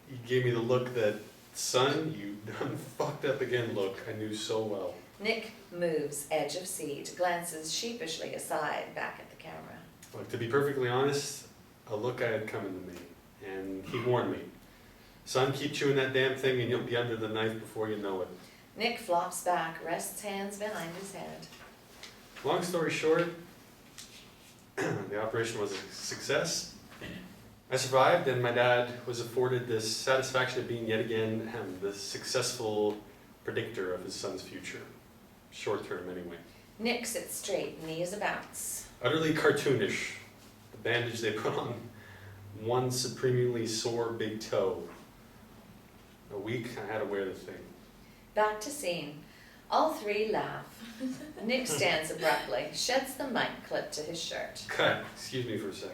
he gave me the look that Son, you done fucked up again look I knew so well. Nick moves edge of seat, glances sheepishly aside, back at the camera. Look, to be perfectly honest, a look I had coming to me, and he warned me. Son, keep chewing that damn thing and you'll be under the knife before you know it. Nick flops back, rests hands behind his head. Long story short, the operation was a success. I survived, and my dad was afforded this satisfaction of being yet again the successful predictor of his son's future. Short term, anyway. Nick sits straight, knees a bounce. Utterly cartoonish. The bandage they put on one supremely sore big toe. A week I had to wear the thing. Back to scene. All three laugh. Nick stands abruptly, sheds the mic clip to his shirt. Cut. Excuse me for a sec.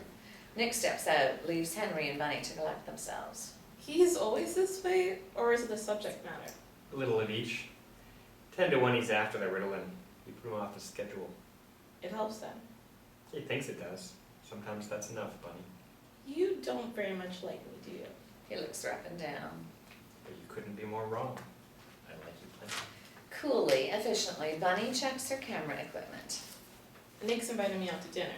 Nick steps out, leaves Henry and Bunny to collect themselves. He's always this way, or is it the subject matter? A little of each. 10 to 1 he's after the Ritalin. We put him off his schedule. It helps then. He thinks it does. Sometimes that's enough, Bunny. You don't very much like me, do you? He looks her up and down. But you couldn't be more wrong. I like you plenty. Coolly, efficiently, Bunny checks her camera equipment. Nick's invited me out to dinner.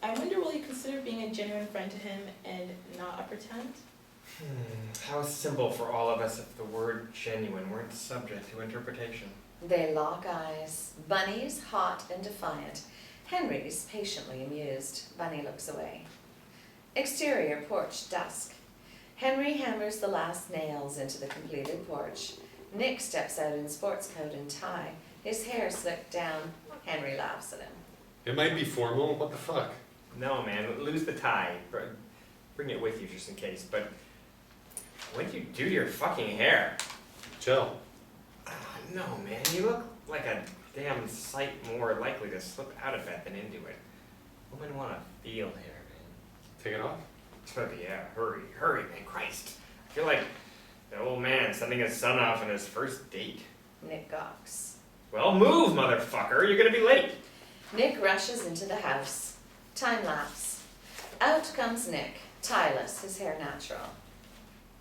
I wonder, will you consider being a genuine friend to him and not a pretend? How simple for all of us if the word genuine weren't subject to interpretation. They lock eyes. Bunny's hot and defiant. Henry's patiently amused. Bunny looks away. Exterior porch, dusk. Henry hammers the last nails into the completed porch. Nick steps out in sports coat and tie, his hair slicked down. Henry laughs at him. It might be formal, what the fuck? No, man, lose the tie. Bring it with you just in case, but when'd you do your fucking hair? Gel. No, man, you look like a damn sight more likely to slip out of it than into it. Women want to feel hair, man. Take it off? Oh, yeah, hurry, man, Christ. I feel like the old man sending his son off on his first date. Nick gawks. Well, move, motherfucker, you're gonna be late. Nick rushes into the house. Time lapse. Out comes Nick, tieless, his hair natural.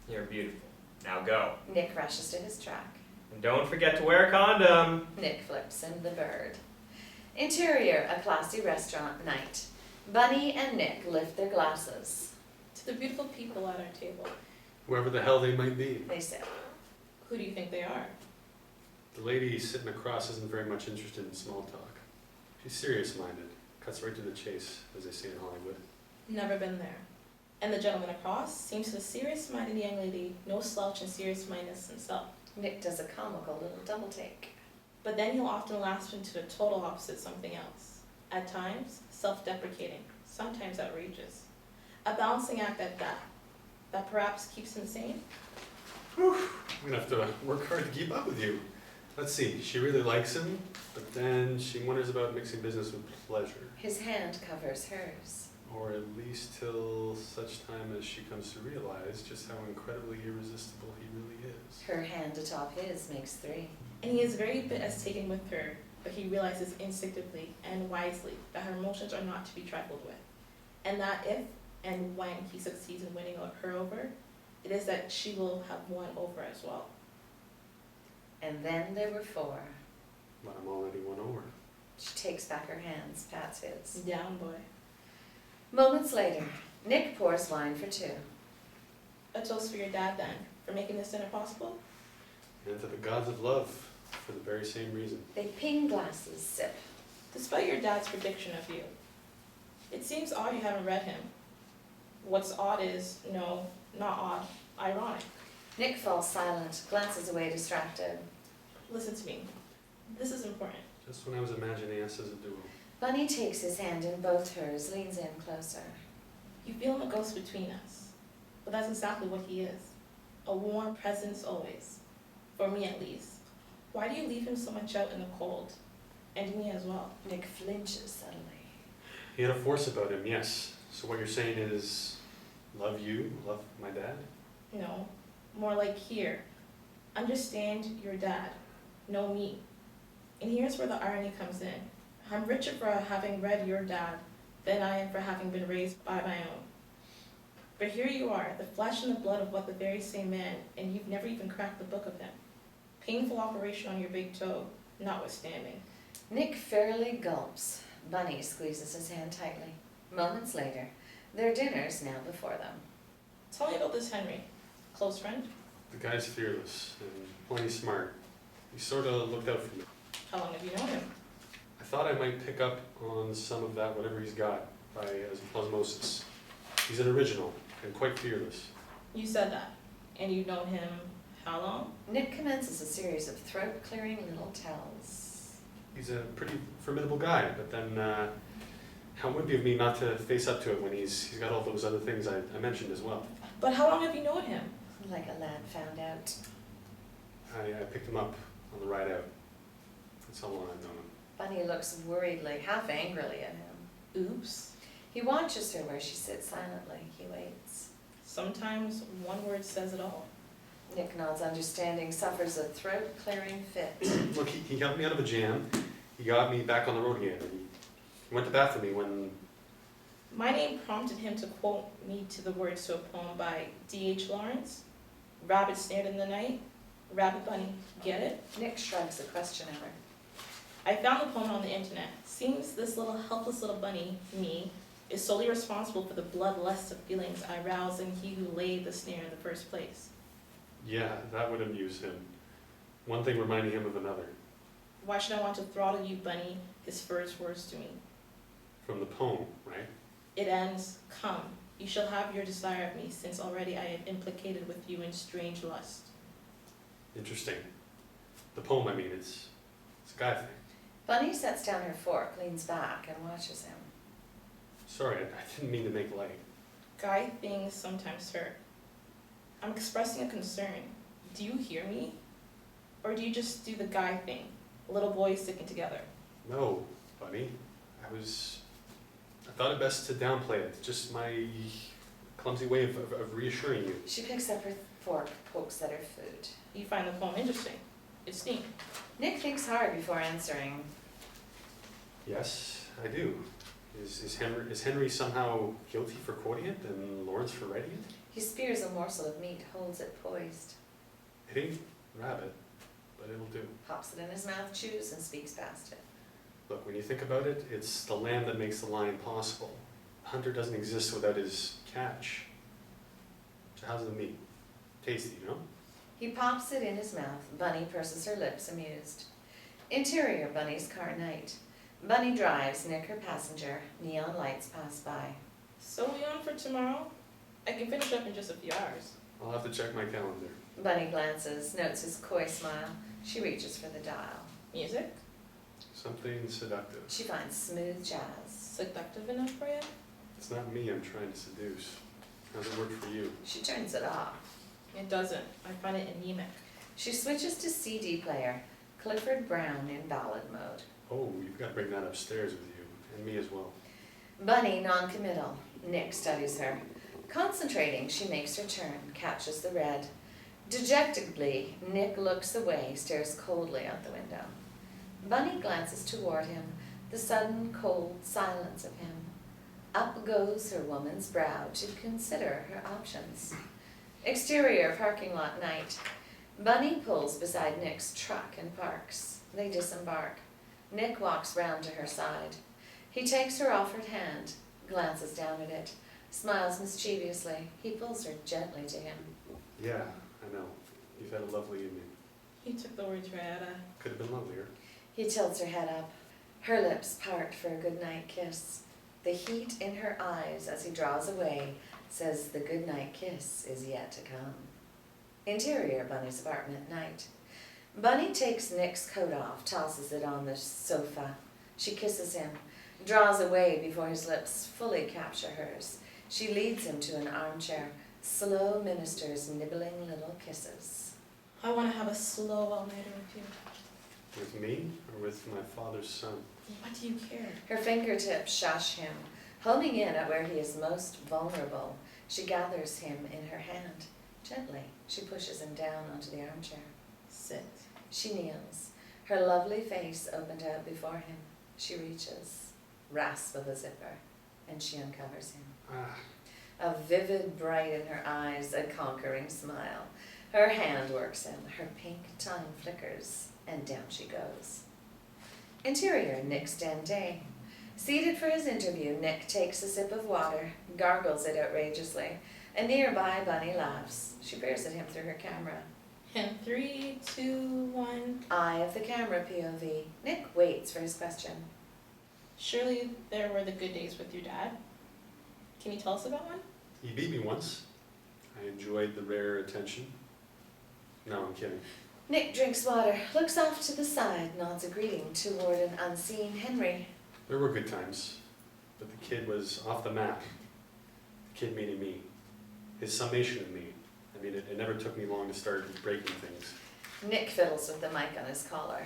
You're beautiful. Now go. Nick rushes to his truck. And don't forget to wear a condom. Nick flips in the bird. Interior, a classy restaurant night. Bunny and Nick lift their glasses. To the beautiful people at our table, Whoever the hell they might be. They sip. who do you think they are? The lady sitting across isn't very much interested in small talk. She's serious-minded. Cuts right to the chase, as they say in Hollywood. Never been there. And the gentleman across seems a serious-minded young lady, no slouch in serious-mindedness himself. Nick does a comical little double take. But then he'll often lapse into the total opposite something else. At times, self-deprecating, sometimes outrageous. A balancing act at that perhaps keeps him sane. I'm gonna have to work hard to keep up with you. Let's see, she really likes him, but then she wonders about mixing business with pleasure. His hand covers hers. Or at least till such time as she comes to realize just how incredibly irresistible he really is. Her hand atop his makes 3. And he is very bit as taken with her, but he realizes instinctively and wisely that her emotions are not to be trifled with. And that if and when he succeeds in winning her over, it is that she will have won over as well. And then there were 4. But I'm already won over. She takes back her hands, pats his. Down, boy. Moments later, Nick pours wine for 2. A toast for your dad then, for making this dinner possible? And to the gods of love, for the very same reason. They ping glasses, sip. Despite your dad's prediction of you, it seems odd you haven't read him. What's odd is, no, not odd, ironic. Nick falls silent, glances away distracted. Listen to me. This is important. Just when I was imagining us as a duo. Bunny takes his hand in both hers, leans in closer. You feel him a ghost between us, but that's exactly what he is. A warm presence always. For me at least. Why do you leave him so much out in the cold? And me as well. Nick flinches suddenly. He had a force about him, yes. So what you're saying is, love you, love my dad? No, more like here. Understand your dad. Know me. And here's where the irony comes in. I'm richer for having read your dad than I am for having been raised by my own. But here you are, the flesh and the blood of what the very same man, and you've never even cracked the book of him. Painful operation on your big toe, notwithstanding. Nick fairly gulps. Bunny squeezes his hand tightly. Moments later, their dinner's now before them. Tell me about this Henry. Close friend? The guy's fearless and plenty smart. He sort of looked out for me. How long have you known him? I thought I might pick up on some of that, whatever he's got, by osmosis. He's an original and quite fearless. You said that. And you've known him how long? Nick commences a series of throat-clearing little tells. He's a pretty formidable guy, but then how would it be of me not to face up to it when he's got all those other things I mentioned as well? But how long have you known him? Like a lad found out. I picked him up on the ride out. That's how long I've known him. Bunny looks worriedly, half angrily at him. Oops. He watches her where she sits silently. He waits. Sometimes one word says it all. Nick nods understanding, suffers a throat-clearing fit. Look, he helped me out of a jam. He got me back on the road again. He went to bat for me when... My name prompted him to quote me to the words to a poem by D.H. Lawrence. Rabbit snared in the night, rabbit bunny, get it? Nick shrugs a question at her. I found the poem on the internet. Seems this little helpless little bunny, me, is solely responsible for the bloodlust of feelings I rouse in he who laid the snare in the first place. Yeah, that would amuse him. One thing reminding him of another. Why should I want to throttle you, bunny? His first words to me. From the poem, right? It ends, come, you shall have your desire of me, since already I am implicated with you in strange lust. Interesting. The poem, I mean, it's a guy thing. Bunny sets down her fork, leans back, and watches him. Sorry, I didn't mean to make light. Guy things sometimes hurt. I'm expressing a concern. Do you hear me? Or do you just do the guy thing? Little boys sticking together. No, buddy. I thought it best to downplay it. Just my clumsy way of reassuring you. She picks up her fork, pokes at her food. You find the poem interesting. It's neat. Nick thinks hard before answering. Yes, I do. Is Henry somehow guilty for quoting it and Lawrence for writing it? He spears a morsel of meat, holds it poised. It ain't rabbit, but it'll do. Pops it in his mouth, chews, and speaks past it. Look, when you think about it, it's the lamb that makes the lion possible. The hunter doesn't exist without his catch. So how's the meat? Tasty, you know? He pops it in his mouth. Bunny purses her lips, amused. Interior, Bunny's car night. Bunny drives, Nick her passenger. Neon lights pass by. So we on for tomorrow? I can finish up in just a few hours. I'll have to check my calendar. Bunny glances, notes his coy smile. She reaches for the dial. Music? Something seductive. She finds smooth jazz. Seductive enough for you? It's not me I'm trying to seduce. How's it work for you? She turns it off. It doesn't. I find it anemic. She switches to CD player. Clifford Brown in ballad mode. Oh, you've got to bring that upstairs with you, and me as well. Bunny non-committal. Nick studies her. Concentrating, she makes her turn, catches the red. Dejectedly, Nick looks away, stares coldly out the window. Bunny glances toward him, the sudden cold silence of him. Up goes her woman's brow to consider her options. Exterior parking lot night. Bunny pulls beside Nick's truck and parks. They disembark. Nick walks round to her side. He takes her offered hand, glances down at it, smiles mischievously. He pulls her gently to him. Yeah, I know. You've had a lovely evening. You took the words right out of... Could have been lovelier. He tilts her head up. Her lips part for a goodnight kiss. The heat in her eyes as he draws away says the goodnight kiss is yet to come. Interior, Bunny's apartment, night. Bunny takes Nick's coat off, tosses it on the sofa. She kisses him, draws away before his lips fully capture hers. She leads him to an armchair, slow ministers nibbling little kisses. I want to have a slow all-nighter with you. With me or with my father's son? What do you care? Her fingertips shush him, homing in at where he is most vulnerable. She gathers him in her hand. Gently, she pushes him down onto the armchair. Sit. She kneels, her lovely face opened out before him. She reaches, rasp of a zipper, and she uncovers him. Ah, a vivid bright in her eyes, a conquering smile. Her hand works in, her pink tongue flickers, and down she goes. Interior, Nick's den day. Seated for his interview, Nick takes a sip of water, gargles it outrageously. A nearby bunny laughs. She peers at him through her camera. And 3, 2, 1. Eye of the camera POV. Nick waits for his question. Surely there were the good days with your dad. Can you tell us about one? He beat me once. I enjoyed the rare attention. No, I'm kidding. Nick drinks water, looks off to the side, nods a greeting toward an unseen Henry. There were good times, but the kid was off the map. The kid meaning me. His summation of me. I mean, it never took me long to start breaking things. Nick fiddles with the mic on his collar.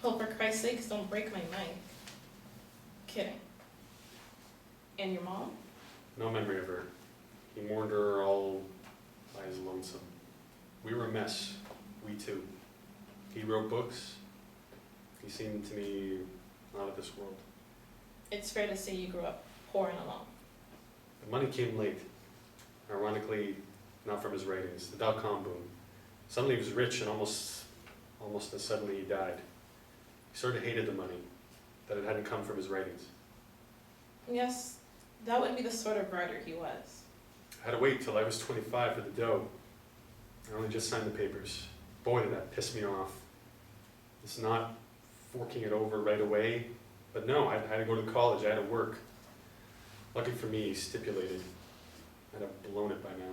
Oh, for Christ's sakes, don't break my mic. Kidding. And your mom? No memory of her. He mourned her all by his lonesome. We were a mess. We too. He wrote books. He seemed to me not of this world. It's fair to say you grew up poor and alone. The money came late. Ironically, not from his writings. The dot-com boom. Suddenly he was rich and almost as suddenly he died. He sort of hated the money, that it hadn't come from his writings. Yes, that would be the sort of writer he was. I had to wait till I was 25 for the dough. I only just signed the papers. Boy, did that piss me off. It's not forking it over right away, but no, I had to go to college, I had to work. Lucky for me, he stipulated. I'd have blown it by now.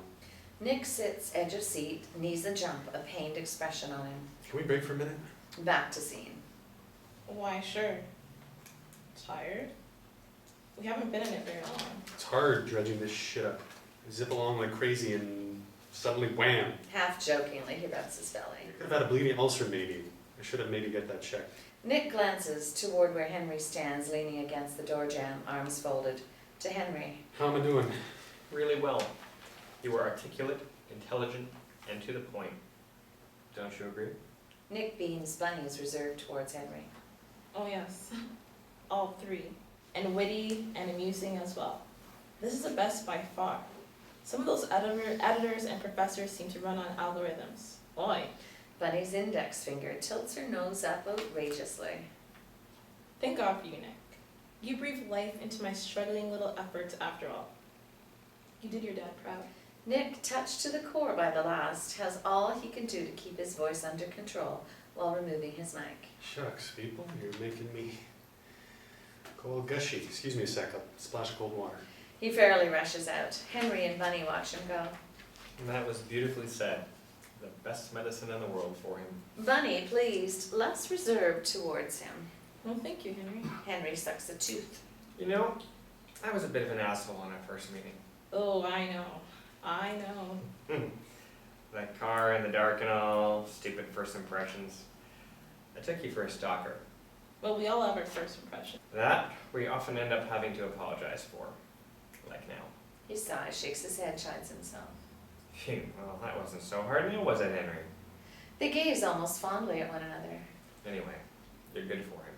Nick sits edge of seat, knees a jump, a pained expression on him. Can we break for a minute? Back to scene. Why, sure. Tired? We haven't been in it very long. It's hard dredging this shit up. I zip along like crazy and suddenly wham. Half jokingly, he rubs his belly. I could have had a bleeding ulcer maybe. I should have maybe get that checked. Nick glances toward where Henry stands, leaning against the door jamb, arms folded. To Henry. How am I doing? Really well. You were articulate, intelligent, and to the point. Don't you agree? Nick beams, Bunny is reserved towards Henry. Oh yes, all 3. And witty and amusing as well. This is the best by far. Some of those editors and professors seem to run on algorithms. Oi. Bunny's index finger tilts her nose up outrageously. Thank God for you, Nick. You breathed life into my struggling little efforts after all. You did your dad proud. Nick, touched to the core by the last, has all he can do to keep his voice under control while removing his mic. Shucks, people, you're making me go all gushy. Excuse me a sec, I'll splash of cold water. He fairly rushes out. Henry and Bunny watch him go. And that was beautifully said. The best medicine in the world for him. Bunny, pleased, less reserved towards him. Well, thank you, Henry. Henry sucks a tooth. You know, I was a bit of an asshole on our first meeting. Oh, I know. That car in the dark and all, stupid first impressions. I took you for a stalker. Well, we all have our first impression. That we often end up having to apologize for. Like now. He sighs, shakes his head, chides himself. Phew, well, that wasn't so hard now, was it, Henry? They gaze almost fondly at one another. Anyway, you're good for him.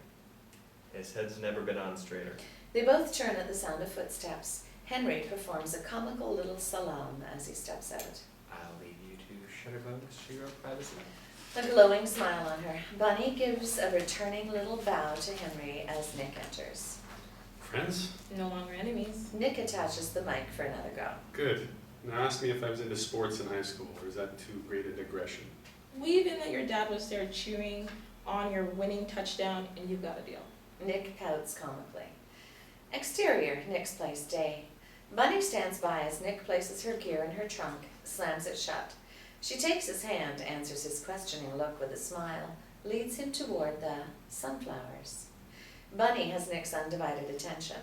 His head's never been on straighter. They both turn at the sound of footsteps. Henry performs a comical little salaam as he steps out. I'll leave you to shutterbugs to your privacy. A glowing smile on her. Bunny gives a returning little bow to Henry as Nick enters. Friends? No longer enemies. Nick attaches the mic for another go. Good. Now ask me if I was into sports in high school, or is that too great a digression? We even that your dad was there cheering on your winning touchdown and you got a deal. Nick pouts comically. Exterior, Nick's place day. Bunny stands by as Nick places her gear in her trunk, slams it shut. She takes his hand, answers his questioning look with a smile, leads him toward the sunflowers. Bunny has Nick's undivided attention.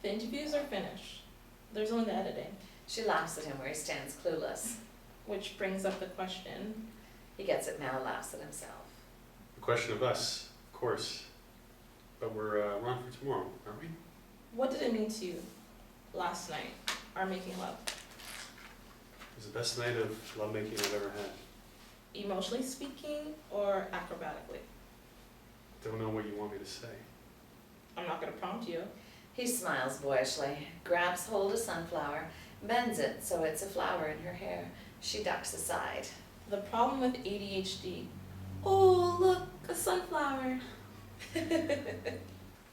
The interviews are finished. There's only the editing. She laughs at him where he stands clueless. Which brings up the question. He gets it now, laughs at himself. The question of us, of course. But we're on for tomorrow, aren't we? What did it mean to you last night, our making love? It was the best night of lovemaking I've ever had. Emotionally speaking or acrobatically? Don't know what you want me to say. I'm not going to prompt you. He smiles boyishly, grabs hold of Sunflower, bends it so it's a flower in her hair. She ducks aside. The problem with ADHD. Oh, look, a sunflower.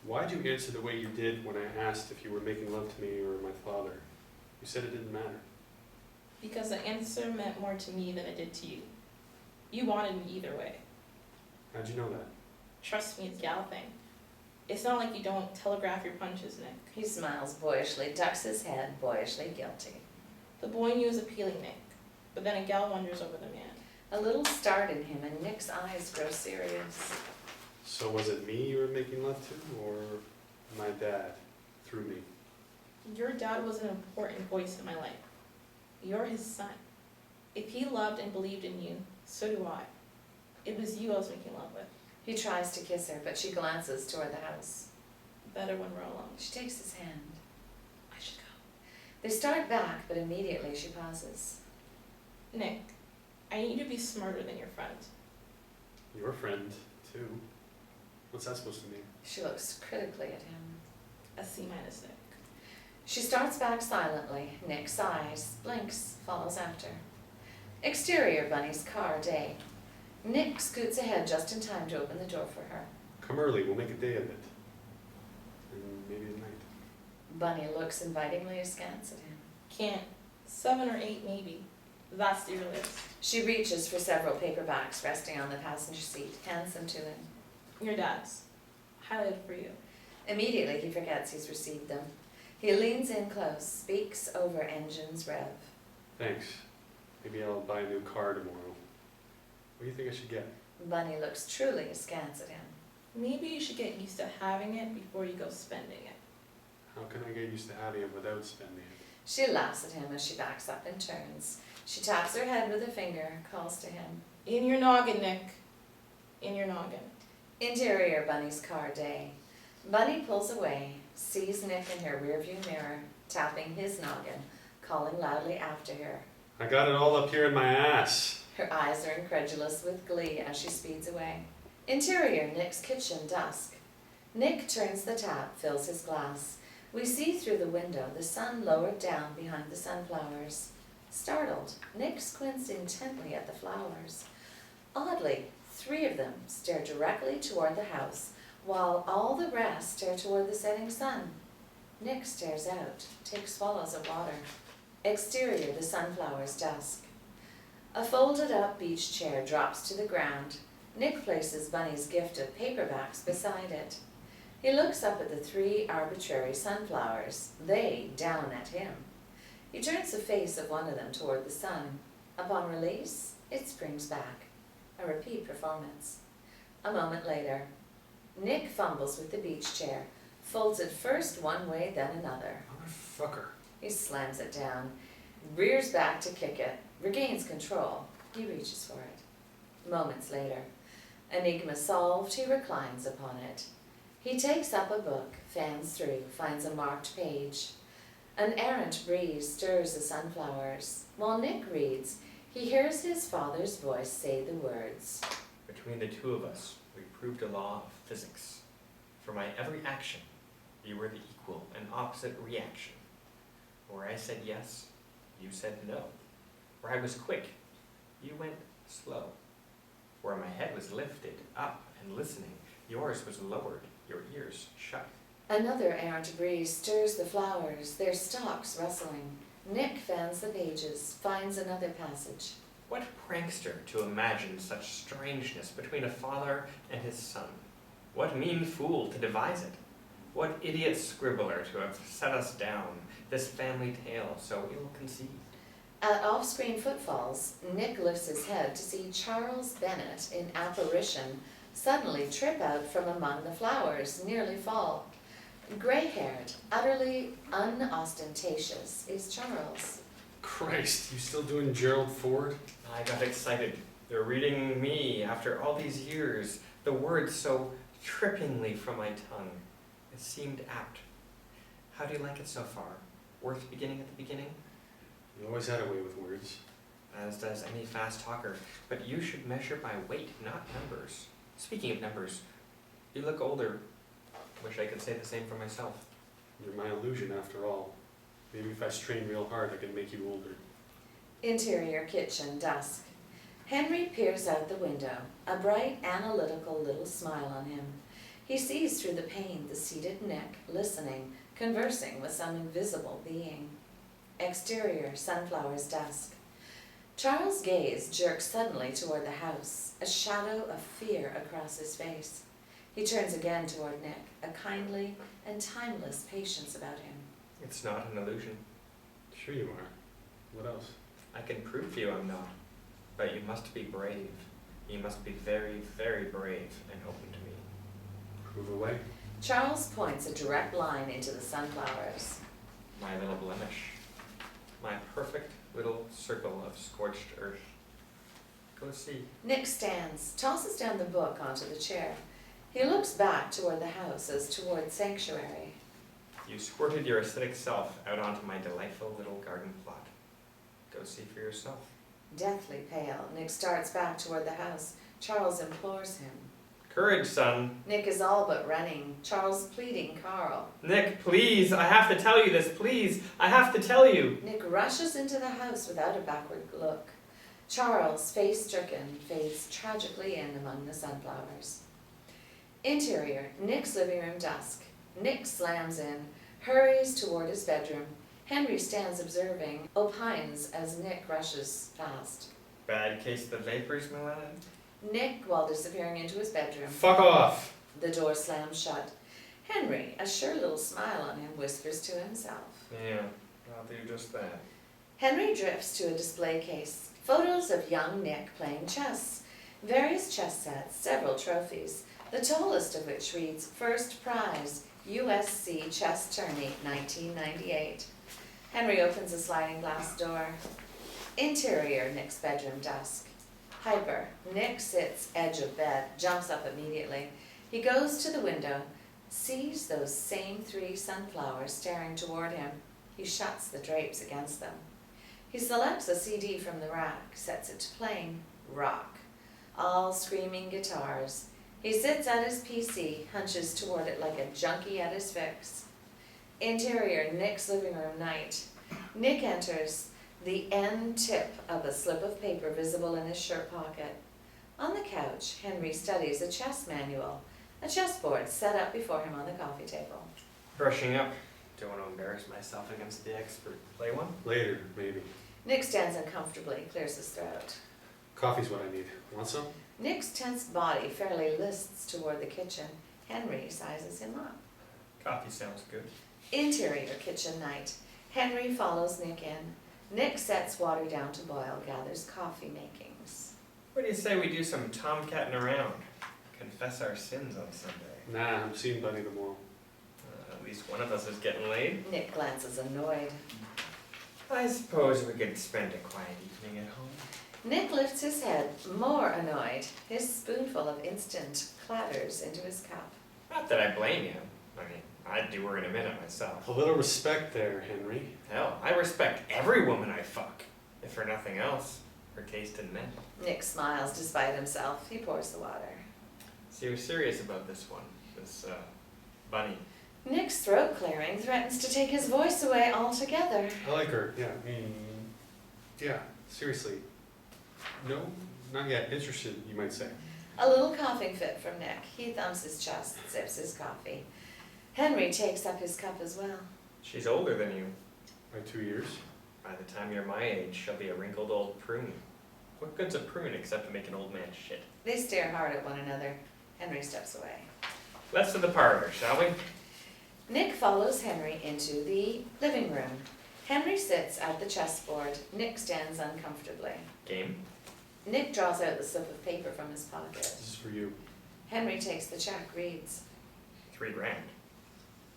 Why'd you answer the way you did when I asked if you were making love to me or my father? You said it didn't matter. Because the answer meant more to me than it did to you. You wanted me either way. How'd you know that? Trust me, it's a gal thing. It's not like you don't telegraph your punches, Nick. He smiles boyishly, ducks his head, boyishly guilty. The boy in you is appealing, Nick. But then a gal wonders over the man. A little start in him, and Nick's eyes grow serious. So was it me you were making love to, or my dad, through me? Your dad was an important voice in my life. You're his son. If he loved and believed in you, so do I. It was you I was making love with. He tries to kiss her, but she glances toward the house. Better when we're alone. She takes his hand. I should go. They start back, but immediately she pauses. Nick, I need you to be smarter than your friend. Your friend, too. What's that supposed to mean? She looks critically at him. A C-, Nick. She starts back silently. Nick sighs, blinks, follows after. Exterior, Bunny's car, day. Nick scoots ahead just in time to open the door for her. Come early, we'll make a day of it. And maybe at night. Bunny looks invitingly askance at him. Can't. 7 or 8 maybe. That's the earliest. She reaches for several paperbacks resting on the passenger seat, hands them to him. Your dad's. Highlighted for you. Immediately he forgets he's received them. He leans in close, speaks over engines rev. Thanks. Maybe I'll buy a new car tomorrow. What do you think I should get? Bunny looks truly askance at him. Maybe you should get used to having it before you go spending it. How can I get used to having it without spending it? She laughs at him as she backs up and turns. She taps her head with a finger, calls to him. In your noggin, Nick. In your noggin. Interior, Bunny's car, day. Bunny pulls away, sees Nick in her rearview mirror, tapping his noggin, calling loudly after her. I got it all up here in my ass. Her eyes are incredulous with glee as she speeds away. Interior, Nick's kitchen, dusk. Nick turns the tap, fills his glass. We see through the window the sun lowered down behind the sunflowers. Startled, Nick squints intently at the flowers. Oddly, 3 of them stare directly toward the house, while all the rest stare toward the setting sun. Nick stares out, takes swallows of water. Exterior, the sunflowers, dusk. A folded-up beach chair drops to the ground. Nick places Bunny's gift of paperbacks beside it. He looks up at the 3 arbitrary sunflowers, they down at him. He turns the face of one of them toward the sun. Upon release, it springs back. A repeat performance. A moment later, Nick fumbles with the beach chair, folds it first one way, then another. Motherfucker. He slams it down, rears back to kick it, regains control. He reaches for it. Moments later, enigma solved, he reclines upon it. He takes up a book, fans through, finds a marked page. An errant breeze stirs the sunflowers. While Nick reads, he hears his father's voice say the words. Between the 2 of us, we proved a law of physics. For my every action, you were the equal and opposite reaction. Where I said yes, you said no. Where I was quick, you went slow. Where my head was lifted up and listening, yours was lowered, your ears shut. Another errant breeze stirs the flowers, their stalks rustling. Nick fans the pages, finds another passage. What prankster to imagine such strangeness between a father and his son? What mean fool to devise it? What idiot scribbler to have set us down, this family tale so ill-conceived? At off-screen footfalls, Nick lifts his head to see Charles Bennett in apparition suddenly trip out from among the flowers, nearly fall. Gray-haired, utterly unostentatious is Charles. Christ, you still doing Gerald Ford? I got excited. They're reading me after all these years, the words so trippingly from my tongue. It seemed apt. How do you like it so far? Worth beginning at the beginning? You always had a way with words. As does any fast talker. But you should measure by weight, not numbers. Speaking of numbers, you look older. Wish I could say the same for myself. You're my illusion after all. Maybe if I strain real hard, I can make you older. Interior kitchen, dusk. Henry peers out the window, a bright, analytical little smile on him. He sees through the pane the seated Nick, listening, conversing with some invisible being. Exterior, sunflowers, dusk. Charles' gaze jerks suddenly toward the house, a shadow of fear across his face. He turns again toward Nick, a kindly and timeless patience about him. It's not an illusion. Sure you are. What else? I can prove to you I'm not. But you must be brave. You must be very, very brave and open to me. Prove away. Charles points a direct line into the sunflowers. My little blemish. My perfect little circle of scorched earth. Go see. Nick stands, tosses down the book onto the chair. He looks back toward the house as toward sanctuary. You squirted your acidic self out onto my delightful little garden plot. Go see for yourself. Deathly pale, Nick starts back toward the house. Charles implores him. Courage, son. Nick is all but running, Charles pleading Carl. Nick, please, I have to tell you this, please. I have to tell you. Nick rushes into the house without a backward look. Charles, face-stricken, fades tragically in among the sunflowers. Interior, Nick's living room, dusk. Nick slams in, hurries toward his bedroom. Henry stands observing, opines as Nick rushes past. Bad case of the vapors, my lad? Nick, while disappearing into his bedroom, Fuck off! the door slams shut. Henry, a sure little smile on him, whispers to himself. Yeah, I'll do just that. Henry drifts to a display case. Photos of young Nick playing chess. Various chess sets, several trophies, the tallest of which reads, First Prize, USC Chess Tourney, 1998. Henry opens a sliding glass door. Interior, Nick's bedroom, dusk. Hyper. Nick sits edge of bed, jumps up immediately. He goes to the window, sees those same 3 sunflowers staring toward him. He shuts the drapes against them. He selects a CD from the rack, sets it to playing. Rock. All screaming guitars. He sits at his PC, hunches toward it like a junkie at his fix. Interior, Nick's living room, night. Nick enters, the end tip of a slip of paper visible in his shirt pocket. On the couch, Henry studies a chess manual, a chessboard set up before him on the coffee table. Brushing up. Don't want to embarrass myself against the expert. Play one? Later, maybe. Nick stands uncomfortably, clears his throat. Coffee's what I need. Want some? Nick's tense body fairly lists toward the kitchen. Henry sizes him up. Coffee sounds good. Interior kitchen night. Henry follows Nick in. Nick sets water down to boil, gathers coffee makings. What do you say we do some tomcatting around? Confess our sins on Sunday. Nah, I'm seeing Bunny tomorrow. At least one of us is getting laid. Nick glances annoyed. I suppose we could spend a quiet evening at home. Nick lifts his head, more annoyed. His spoonful of instant clatters into his cup. Not that I blame you. I mean, I'd do her in a minute myself. A little respect there, Henry. Hell, I respect every woman I fuck. If for nothing else, her taste in men. Nick smiles despite himself. He pours the water. So you're serious about this one? This, bunny? Nick's throat clearing threatens to take his voice away altogether. I like her. Yeah, yeah, seriously. No, not yet. Interested, you might say. A little coughing fit from Nick. He thumps his chest, sips his coffee. Henry takes up his cup as well. She's older than you. By 2 years? By the time you're my age, she'll be a wrinkled old prune. What good's a prune except to make an old man shit? They stare hard at one another. Henry steps away. Let's to the parlor, shall we? Nick follows Henry into the living room. Henry sits at the chessboard. Nick stands uncomfortably. Game? Nick draws out the slip of paper from his pocket. This is for you. Henry takes the check, reads. $3,000.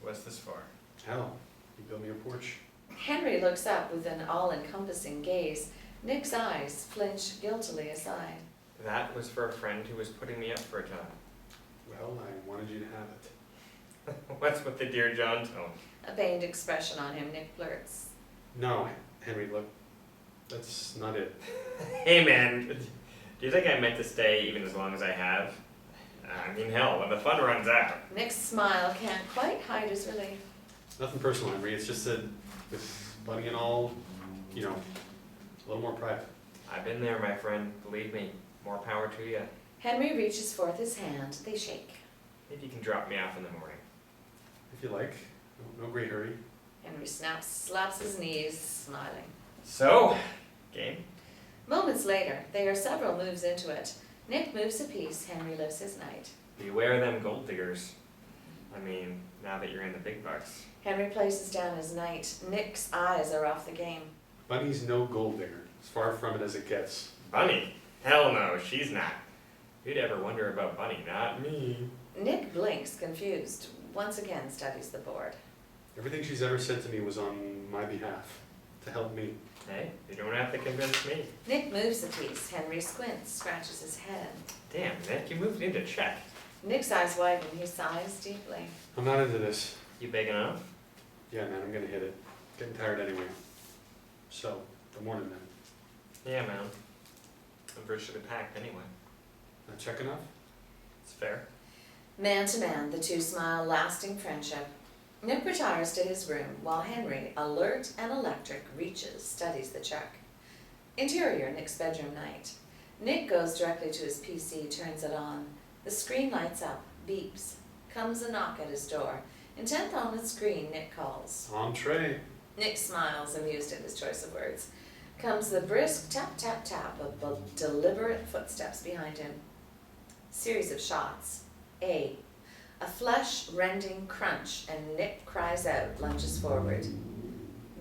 What's this for? Hell, you built me a porch. Henry looks up with an all-encompassing gaze. Nick's eyes flinch guiltily aside. That was for a friend who was putting me up for a time. Well, I wanted you to have it. What's with the Dear John tone? A pained expression on him, Nick blurts. No, Henry, look, that's not it. Hey man, do you think I meant to stay even as long as I have? I mean, hell, when the fun runs out. Nick's smile can't quite hide his relief. Nothing personal, Henry. It's just that with Bunny and all, you know, a little more private. I've been there, my friend. Believe me, more power to you. Henry reaches forth his hand. They shake. Maybe you can drop me off in the morning. If you like. No great hurry. Henry slaps his knees, smiling. So, game? Moments later, they are several moves into it. Nick moves a piece, Henry lifts his knight. Beware them gold diggers. I mean, now that you're in the big bucks. Henry places down his knight. Nick's eyes are off the game. Bunny's no gold digger. As far from it as it gets. Bunny? Hell no, she's not. Who'd ever wonder about Bunny? Not me. Nick blinks, confused. Once again studies the board. Everything she's ever said to me was on my behalf. To help me. Hey, you don't have to convince me. Nick moves the piece. Henry squints, scratches his head. Damn, Nick, you moved into check. Nick's eyes widen. He sighs deeply. I'm not into this. You big enough? Yeah, man, I'm gonna hit it. Getting tired anyway. So, good morning, then. Yeah, man. I'm virtually packed anyway. Not check enough? It's fair. Man to man, the two smile, lasting friendship. Nick retires to his room while Henry, alert and electric, reaches, studies the check. Interior, Nick's bedroom night. Nick goes directly to his PC, turns it on. The screen lights up, beeps. Comes a knock at his door. Intent on the screen, Nick calls. Entree. Nick smiles, amused at his choice of words. Comes the brisk tap tap tap of deliberate footsteps behind him. Series of shots. A flesh-rending crunch, and Nick cries out, lunges forward.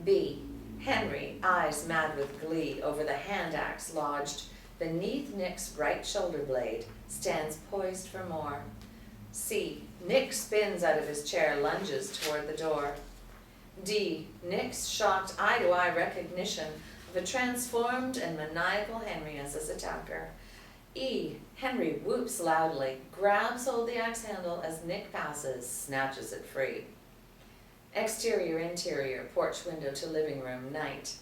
B. Henry, eyes mad with glee over the hand axe lodged beneath Nick's right shoulder blade, stands poised for more. C. Nick spins out of his chair, lunges toward the door. D. Nick's shocked eye-to-eye recognition of a transformed and maniacal Henry as his attacker. E. Henry whoops loudly, grabs hold of the axe handle as Nick passes, snatches it free. Exterior, interior, porch window to living room, night.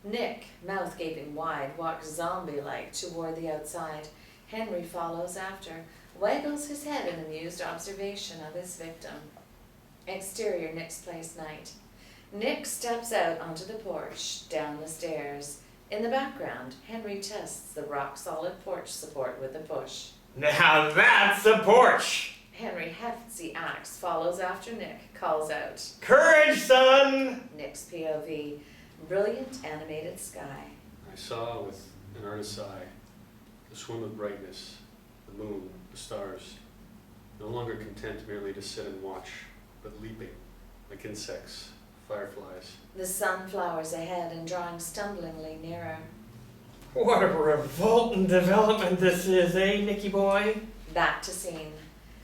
Nick, mouth gaping wide, walks zombie-like toward the outside. Henry follows after, waggles his head in amused observation of his victim. Exterior, Nick's place, night. Nick steps out onto the porch, down the stairs. In the background, Henry tests the rock-solid porch support with a push. Now that's a porch! Henry hefts the axe, follows after Nick, calls out. Courage, son! Nick's POV, brilliant animated sky. I saw with an artist's eye the swim of brightness, the moon, the stars, no longer content merely to sit and watch, but leaping like insects, fireflies. The sunflowers ahead and drawing stumblingly nearer. What a revolting development this is, eh, Nicky boy? Back to scene.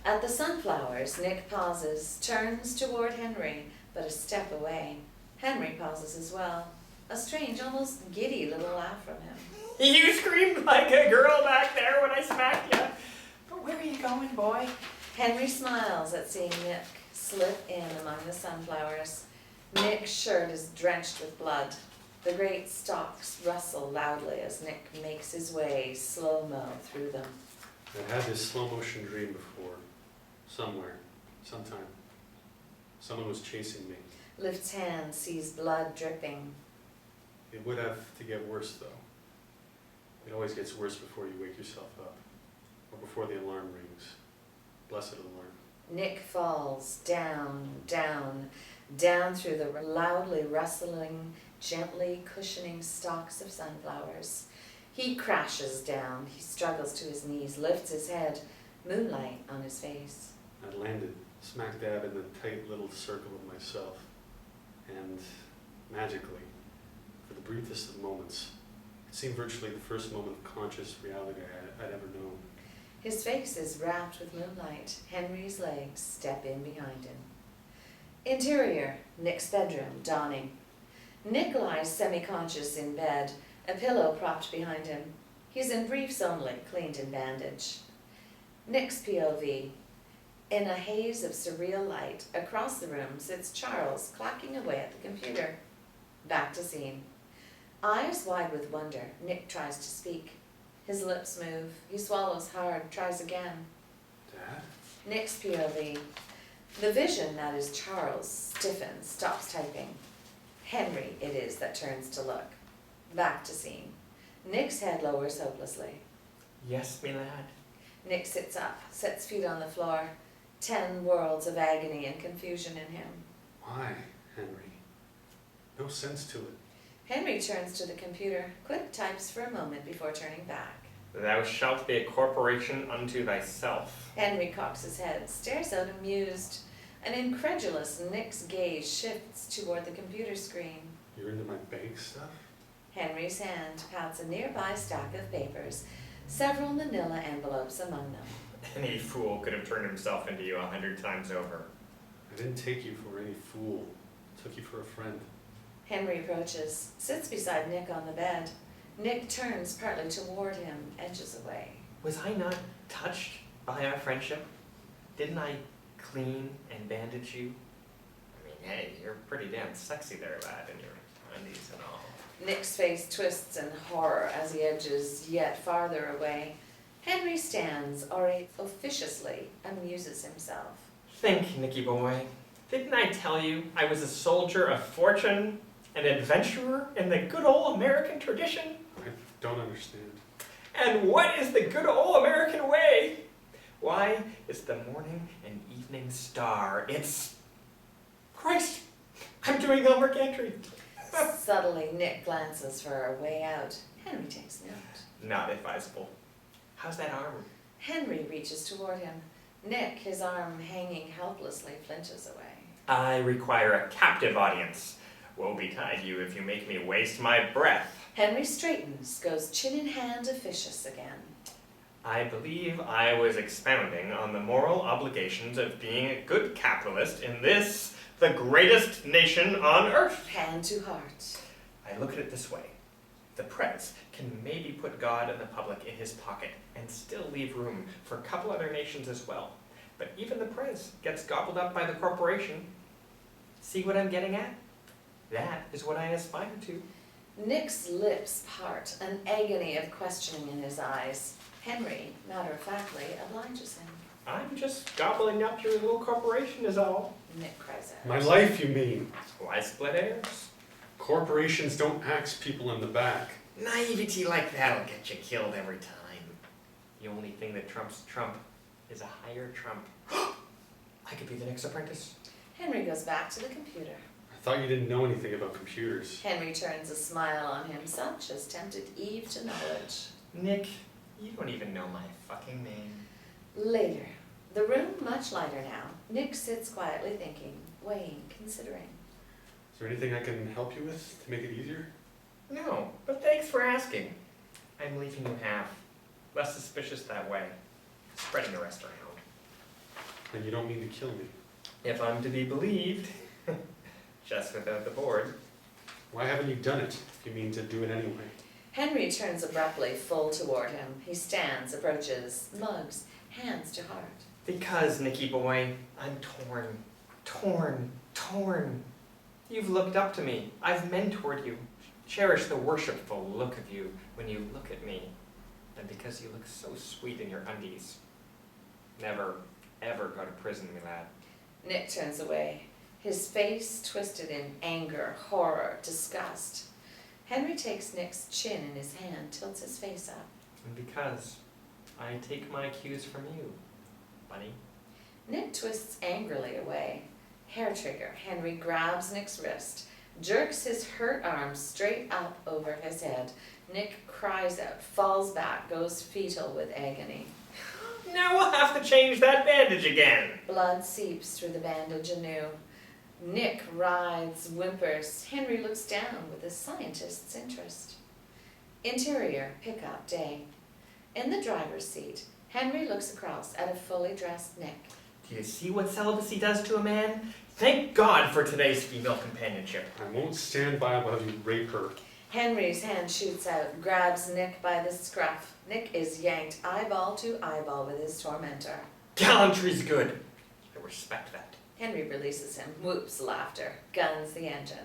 At the sunflowers, Nick pauses, turns toward Henry, but a step away. Henry pauses as well. A strange, almost giddy little laugh from him. You screamed like a girl back there when I smacked you. But where are you going, boy? Henry smiles at seeing Nick slip in among the sunflowers. Nick's shirt is drenched with blood. The great stalks rustle loudly as Nick makes his way slow-mo through them. I've had this slow-motion dream before. Somewhere. Sometime. Someone was chasing me. Lifts hand, sees blood dripping. It would have to get worse, though. It always gets worse before you wake yourself up. Or before the alarm rings. Blessed alarm. Nick falls down, down, down through the loudly rustling, gently cushioning stalks of sunflowers. He crashes down. He struggles to his knees, lifts his head, moonlight on his face. I landed smack dab in the tight little circle of myself. And magically, for the briefest of moments, it seemed virtually the first moment of conscious reality I'd ever known. His face is wrapped with moonlight. Henry's legs step in behind him. Interior, Nick's bedroom, dawning. Nick lies semi-conscious in bed, a pillow propped behind him. He's in briefs only, cleaned and bandaged. Nick's POV. In a haze of surreal light, across the room sits Charles, clacking away at the computer. Back to scene. Eyes wide with wonder, Nick tries to speak. His lips move. He swallows hard, tries again. Dad? Nick's POV. The vision, that is Charles, stiffens, stops typing. Henry it is that turns to look. Back to scene. Nick's head lowers hopelessly. Yes, me lad. Nick sits up, sets feet on the floor. 10 worlds of agony and confusion in him. Why, Henry? No sense to it. Henry turns to the computer, quick types for a moment before turning back. Thou shalt be a corporation unto thyself. Henry cocks his head, stares out amused. An incredulous Nick's gaze shifts toward the computer screen. You're into my bank stuff? Henry's hand pats a nearby stack of papers, several manila envelopes among them. Any fool could have turned himself into you 100 times over. I didn't take you for any fool. I took you for a friend. Henry approaches, sits beside Nick on the bed. Nick turns partly toward him, edges away. Was I not touched by our friendship? Didn't I clean and bandage you? I mean, hey, you're pretty damn sexy there, lad, in your undies and all. Nick's face twists in horror as he edges yet farther away. Henry stands, or officiously amuses himself. Think, Nicky boy. Didn't I tell you I was a soldier of fortune, an adventurer in the good old American tradition? I don't understand. And what is the good old American way? Why, it's the morning and evening star. It's... Christ! I'm doing homework entry. Subtly, Nick glances for a way out. Henry takes note. Not advisable. How's that arm? Henry reaches toward him. Nick, his arm hanging helplessly, flinches away. I require a captive audience. Woe betide you if you make me waste my breath. Henry straightens, goes chin in hand officious again. I believe I was expounding on the moral obligations of being a good capitalist in this, the greatest nation on earth. Hand to heart. I look at it this way. The Prez can maybe put God and the public in his pocket and still leave room for a couple other nations as well. But even the Prez gets gobbled up by the corporation. See what I'm getting at? That is what I aspire to. Nick's lips part, an agony of questioning in his eyes. Henry, matter-of-factly, obliges him. I'm just gobbling up your little corporation is all. Nick cries out. My life, you mean? Why split hairs? Corporations don't axe people in the back. Naivety like that'll get you killed every time. The only thing that trumps Trump is a higher Trump. I could be the next apprentice. Henry goes back to the computer. I thought you didn't know anything about computers. Henry turns a smile on him, such as tempted Eve to knowledge. Nick, you don't even know my fucking name. Later. The room much lighter now. Nick sits quietly thinking, weighing, considering. Is there anything I can help you with to make it easier? No, but thanks for asking. I'm leaving you half. Less suspicious that way. Spreading the rest around. And you don't mean to kill me. If I'm to be believed. Just without the board. Why haven't you done it, if you mean to do it anyway? Henry turns abruptly, full toward him. He stands, approaches, mugs, hands to heart. Because, Nicky boy, I'm torn. You've looked up to me. I've mentored you. Cherish the worshipful look of you when you look at me. And because you look so sweet in your undies. Never, ever go to prison, me lad. Nick turns away, his face twisted in anger, horror, disgust. Henry takes Nick's chin in his hand, tilts his face up. And because I take my cues from you, bunny. Nick twists angrily away. Hair trigger, Henry grabs Nick's wrist, jerks his hurt arm straight up over his head. Nick cries out, falls back, goes fetal with agony. Now we'll have to change that bandage again. Blood seeps through the bandage anew. Nick writhes, whimpers. Henry looks down with a scientist's interest. Interior, pickup day. In the driver's seat, Henry looks across at a fully dressed Nick. Do you see what celibacy does to a man? Thank God for today's female companionship. I won't stand by while you rape her. Henry's hand shoots out, grabs Nick by the scruff. Nick is yanked eyeball to eyeball with his tormentor. Gallantry's good. I respect that. Henry releases him, whoops laughter, guns the engine.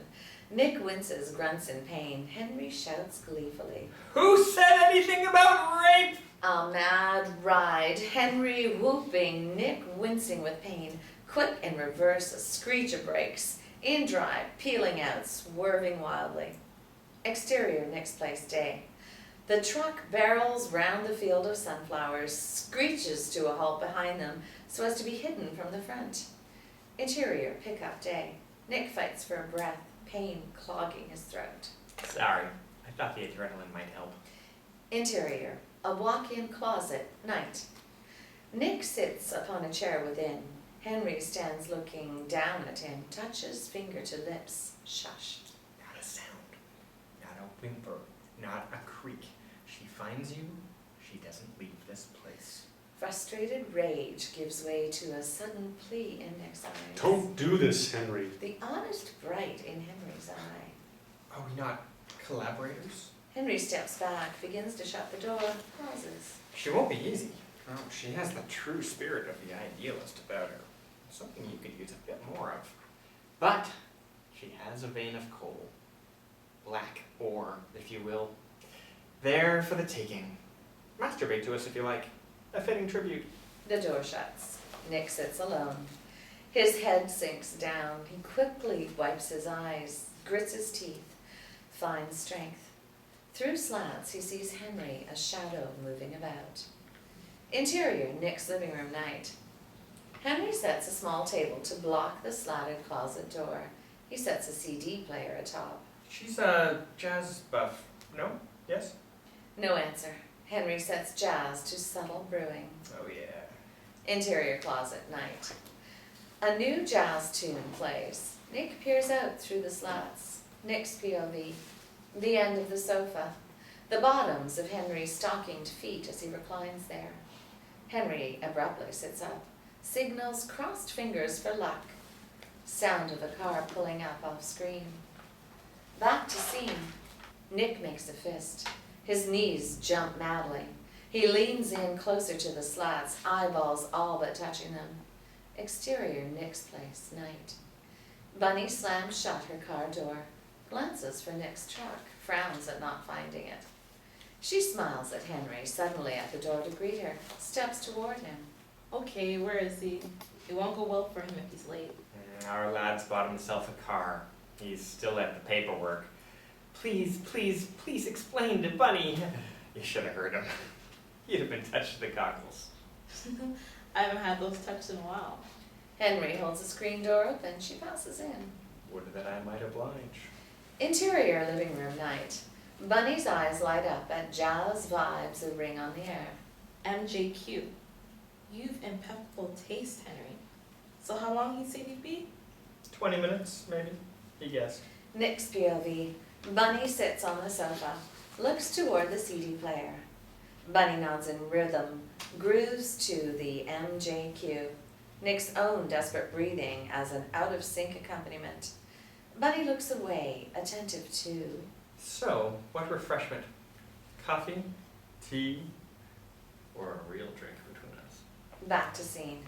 Nick winces, grunts in pain. Henry shouts gleefully. Who said anything about rape? A mad ride. Henry whooping, Nick wincing with pain. Quick in reverse, a screech of brakes. In drive, peeling out, swerving wildly. Exterior, Nick's place day. The truck barrels round the field of sunflowers, screeches to a halt behind them so as to be hidden from the front. Interior, pickup day. Nick fights for a breath, pain clogging his throat. Sorry, I thought the adrenaline might help. Interior, a walk-in closet, night. Nick sits upon a chair within. Henry stands looking down at him, touches finger to lips, shushed. Not a sound, not a whimper, not a creak. She finds you, she doesn't leave this place. Frustrated rage gives way to a sudden plea in Nick's eyes. Don't do this, Henry. The honest bright in Henry's eye. Are we not collaborators? Henry steps back, begins to shut the door, pauses. She won't be easy. Oh, she has the true spirit of the idealist about her. Something you could use a bit more of. But she has a vein of coal. Black ore, if you will. There for the taking. Masturbate to us if you like. A fitting tribute. The door shuts. Nick sits alone. His head sinks down. He quickly wipes his eyes, grits his teeth, finds strength. Through slats, he sees Henry, a shadow moving about. Interior, Nick's living room night. Henry sets a small table to block the slatted closet door. He sets a CD player atop. She's a jazz buff. No? Yes? No answer. Henry sets jazz to subtle brewing. Oh yeah. Interior closet, night. A new jazz tune plays. Nick peers out through the slats. Nick's POV. The end of the sofa. The bottoms of Henry's stockinged feet as he reclines there. Henry abruptly sits up. Signals crossed fingers for luck. Sound of a car pulling up off screen. Back to scene. Nick makes a fist. His knees jump madly. He leans in closer to the slats, eyeballs all but touching them. Exterior, Nick's place, night. Bunny slams shut her car door, glances for Nick's truck, frowns at not finding it. She smiles at Henry, suddenly at the door to greet her, steps toward him. Okay, where is he? It won't go well for him if he's late. Our lad's bought himself a car. He's still at the paperwork. Please, please, please explain to Bunny. You should have heard him. You'd have been touched to the cockles. I haven't had those touched in a while. Henry holds the screen door open, she passes in. Would that I might oblige. Interior living room night. Bunny's eyes light up at jazz vibes that ring on the air. MJQ. You've impeccable taste, Henry. So how long he say he'd be? 20 minutes, maybe. He guessed. Nick's POV. Bunny sits on the sofa, looks toward the CD player. Bunny nods in rhythm, grooves to the MJQ. Nick's own desperate breathing as an out-of-sync accompaniment. Bunny looks away, attentive too. So, what refreshment? Coffee? Tea? Or a real drink between us? Back to scene.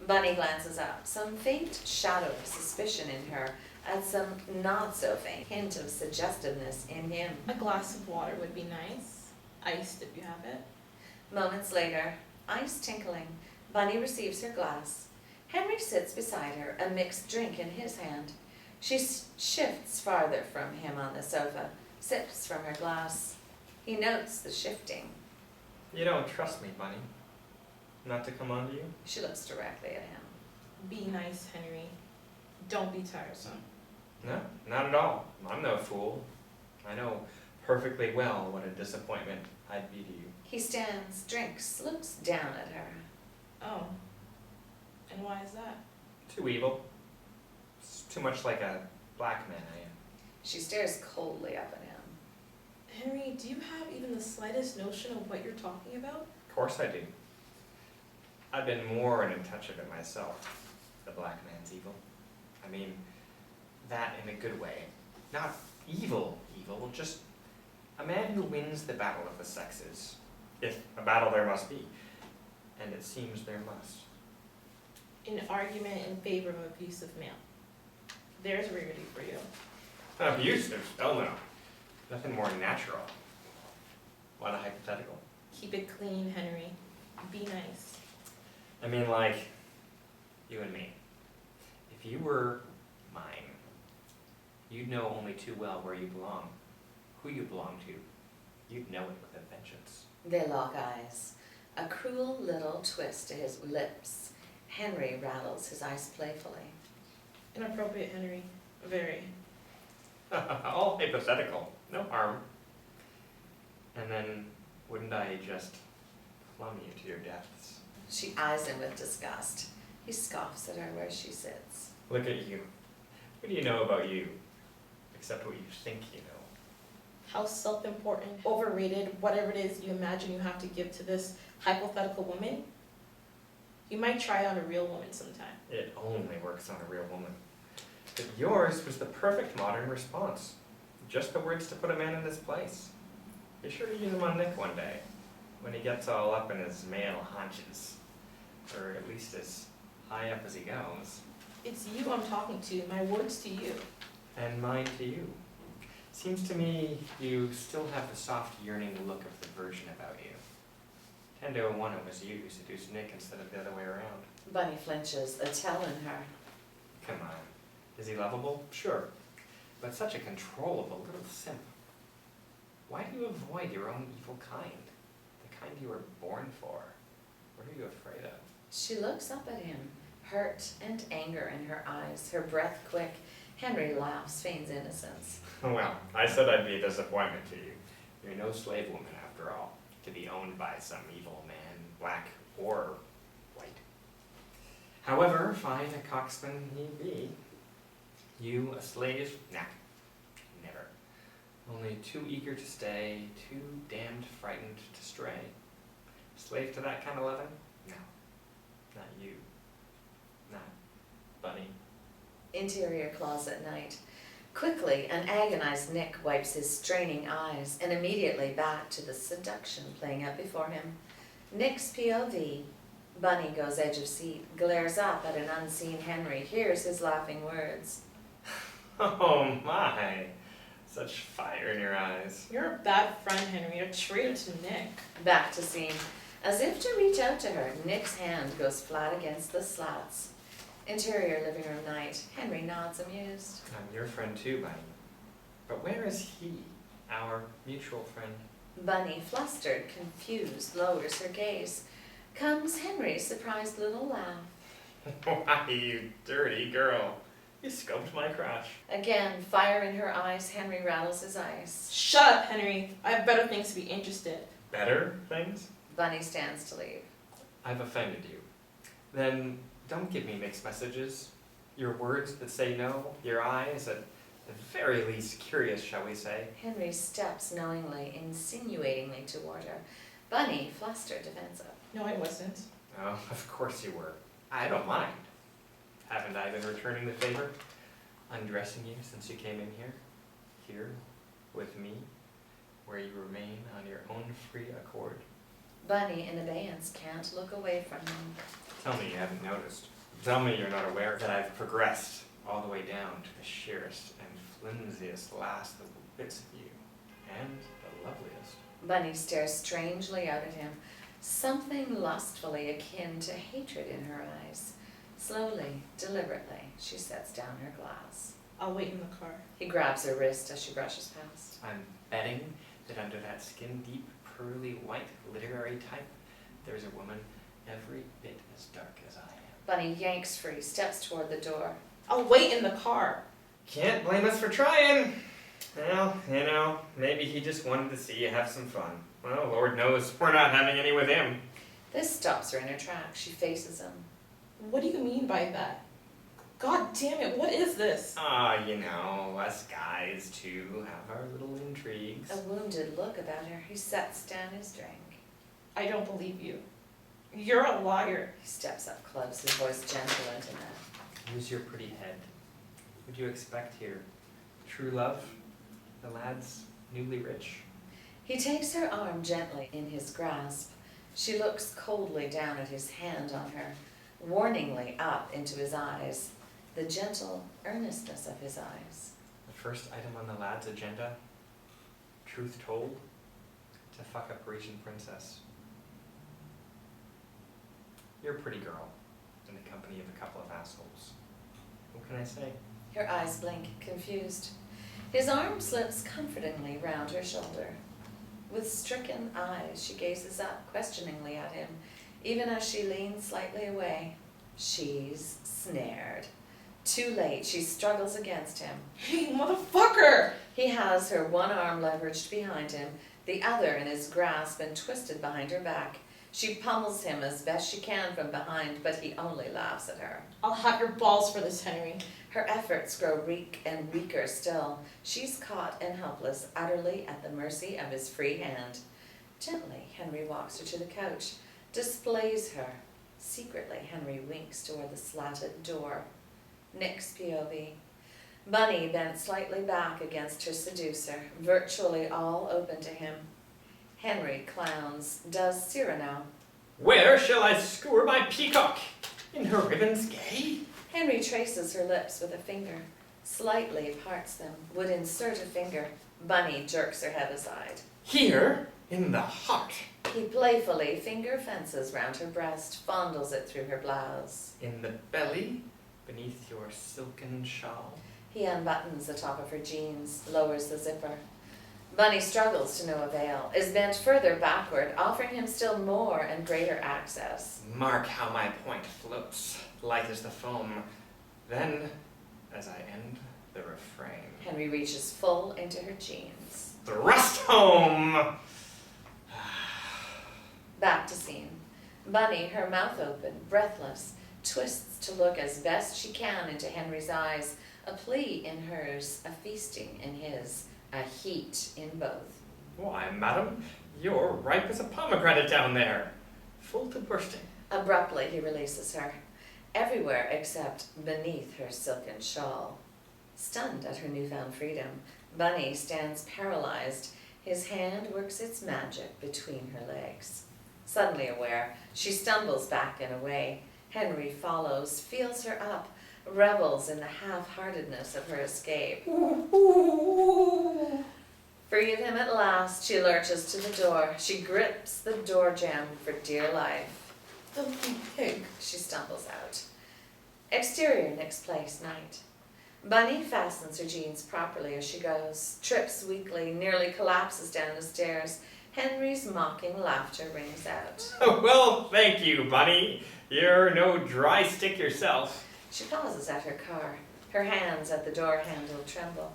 Bunny glances up, some faint shadow of suspicion in her, and some not-so-faint hint of suggestiveness in him. A glass of water would be nice. Iced if you have it. Moments later, ice tinkling, Bunny receives her glass. Henry sits beside her, a mixed drink in his hand. She shifts farther from him on the sofa, sips from her glass. He notes the shifting. You don't trust me, Bunny? Not to come on to you? She looks directly at him. Be nice, Henry. Don't be tiresome. No, not at all. I'm no fool. I know perfectly well what a disappointment I'd be to you. He stands, drinks, looks down at her. Oh. And why is that? Too evil. It's too much like a black man I am. She stares coldly up at him. Henry, do you have even the slightest notion of what you're talking about? Of course I do. I've been more in touch of it myself. The black man's evil. I mean, that in a good way. Not evil, just a man who wins the battle of the sexes. If a battle there must be. And it seems there must. An argument in favor of abusive male. There's rarity for you. Abusive? Oh no. Nothing more natural. What a hypothetical. Keep it clean, Henry. Be nice. I mean, like, you and me. If you were mine, You'd know only too well where you belong, who you belong to. You'd know it with a vengeance. They lock eyes. A cruel little twist to his lips. Henry rattles his eyes playfully. Inappropriate, Henry. Very. All hypothetical, no harm. And then, wouldn't I just plumb you to your depths? She eyes him with disgust. He scoffs at her where she sits. Look at you. What do you know about you? Except what you think you know. How self-important, overrated, whatever it is you imagine you have to give to this hypothetical woman. You might try on a real woman sometime. It only works on a real woman. But yours was the perfect modern response. Just the words to put a man in his place. Be sure to use them on Nick one day, when he gets all up in his male haunches. Or at least as high up as he goes. It's you I'm talking to, my words to you. And mine to you. Seems to me you still have the soft, yearning look of the virgin about you. 10 to 1 it was you who seduced Nick instead of the other way around. Bunny flinches, a tell in her. Come on. Is he lovable? Sure. But such a controllable little simp. Why do you avoid your own evil kind? The kind you were born for? What are you afraid of? She looks up at him, hurt and anger in her eyes, her breath quick. Henry laughs, feigns innocence. Well, I said I'd be a disappointment to you. You're no slave woman after all, to be owned by some evil man, black or white. However fine a coxswain he be, you a slave? Nah, never. Only too eager to stay, too damned frightened to stray. Slave to that kind of lovin'? No, not you. Not Bunny. Interior closet night. Quickly, an agonized Nick wipes his straining eyes and immediately back to the seduction playing out before him. Nick's POV. Bunny goes edge of seat, glares up at an unseen Henry, hears his laughing words. Oh my, such fire in your eyes. You're a bad friend, Henry, a traitor to Nick. Back to scene. As if to reach out to her, Nick's hand goes flat against the slats. Interior living room night. Henry nods amused. I'm your friend too, Bunny. But where is he, our mutual friend? Bunny, flustered, confused, lowers her gaze. Comes Henry's surprised little laugh. Why, you dirty girl. You scoped my crotch. Again, fire in her eyes, Henry rattles his eyes. Shut up, Henry. I have better things to be interested. Better things? Bunny stands to leave. I've offended you. Then don't give me mixed messages. Your words that say no, your eyes, at the very least curious, shall we say. Henry steps knowingly, insinuatingly toward her. Bunny, flustered, defensive. No, I wasn't. Oh, of course you were. I don't mind. Haven't I been returning the favor? Undressing you since you came in here? Here, with me, where you remain on your own free accord? Bunny, in abeyance, can't look away from him. Tell me you haven't noticed. Tell me you're not aware that I've progressed all the way down to the sheerest and flimsiest last little bits of you, and the loveliest. Bunny stares strangely out at him, something lustfully akin to hatred in her eyes. Slowly, deliberately, she sets down her glass. I'll wait in the car. He grabs her wrist as she brushes past. I'm betting that under that skin-deep, pearly white literary type, there's a woman every bit as dark as I am. Bunny yanks free, steps toward the door. I'll wait in the car. Can't blame us for trying. Well, you know, maybe he just wanted to see you have some fun. Well, Lord knows we're not having any with him. This stops her in her tracks. She faces him. What do you mean by that? God damn it, what is this? You know, us guys too have our little intrigues. A wounded look about her. He sets down his drink. I don't believe you. You're a liar. He steps up close, his voice gentle and intimate. Use your pretty head. What do you expect here? True love? The lad's newly rich? He takes her arm gently in his grasp. She looks coldly down at his hand on her, warningly up into his eyes, the gentle earnestness of his eyes. The first item on the lad's agenda? Truth told? To fuck a Parisian princess. You're a pretty girl, in the company of a couple of assholes. What can I say? Her eyes blink, confused. His arm slips comfortingly round her shoulder. With stricken eyes, she gazes up questioningly at him, even as she leans slightly away. She's snared. Too late, she struggles against him. Hey, motherfucker! He has her one arm leveraged behind him, the other in his grasp and twisted behind her back. She pummels him as best she can from behind, but he only laughs at her. I'll have your balls for this, Henry. Her efforts grow weak and weaker still. She's caught and helpless, utterly at the mercy of his free hand. Gently, Henry walks her to the couch, displays her. Secretly, Henry winks toward the slatted door. Nick's POV. Bunny bent slightly back against her seducer, virtually all open to him. Henry clowns. Does Cyrano. Where shall I skewer my peacock? In her ribbons gay? Henry traces her lips with a finger, slightly parts them, would insert a finger. Bunny jerks her head aside. Here, in the heart. He playfully finger fences round her breast, fondles it through her blouse. In the belly, beneath your silken shawl. He unbuttons the top of her jeans, lowers the zipper. Bunny struggles to no avail, is bent further backward, offering him still more and greater access. Mark how my point floats, light as the foam. Then, as I end the refrain, Henry reaches full into her jeans. thrust home! Back to scene. Bunny, her mouth open, breathless, twists to look as best she can into Henry's eyes, a plea in hers, a feasting in his, a heat in both. Why, madam, you're ripe as a pomegranate down there, full to bursting. Abruptly he releases her, everywhere except beneath her silken shawl. Stunned at her newfound freedom, Bunny stands paralyzed. His hand works its magic between her legs. Suddenly aware, she stumbles back and away. Henry follows, feels her up, revels in the half-heartedness of her escape. Free of him at last, she lurches to the door. She grips the door jamb for dear life. Filthy pig. She stumbles out. Exterior, Nick's place, night. Bunny fastens her jeans properly as she goes, trips weakly, nearly collapses down the stairs. Henry's mocking laughter rings out. Oh, well, thank you, Bunny. You're no dry stick yourself. She pauses at her car. Her hands at the door handle tremble.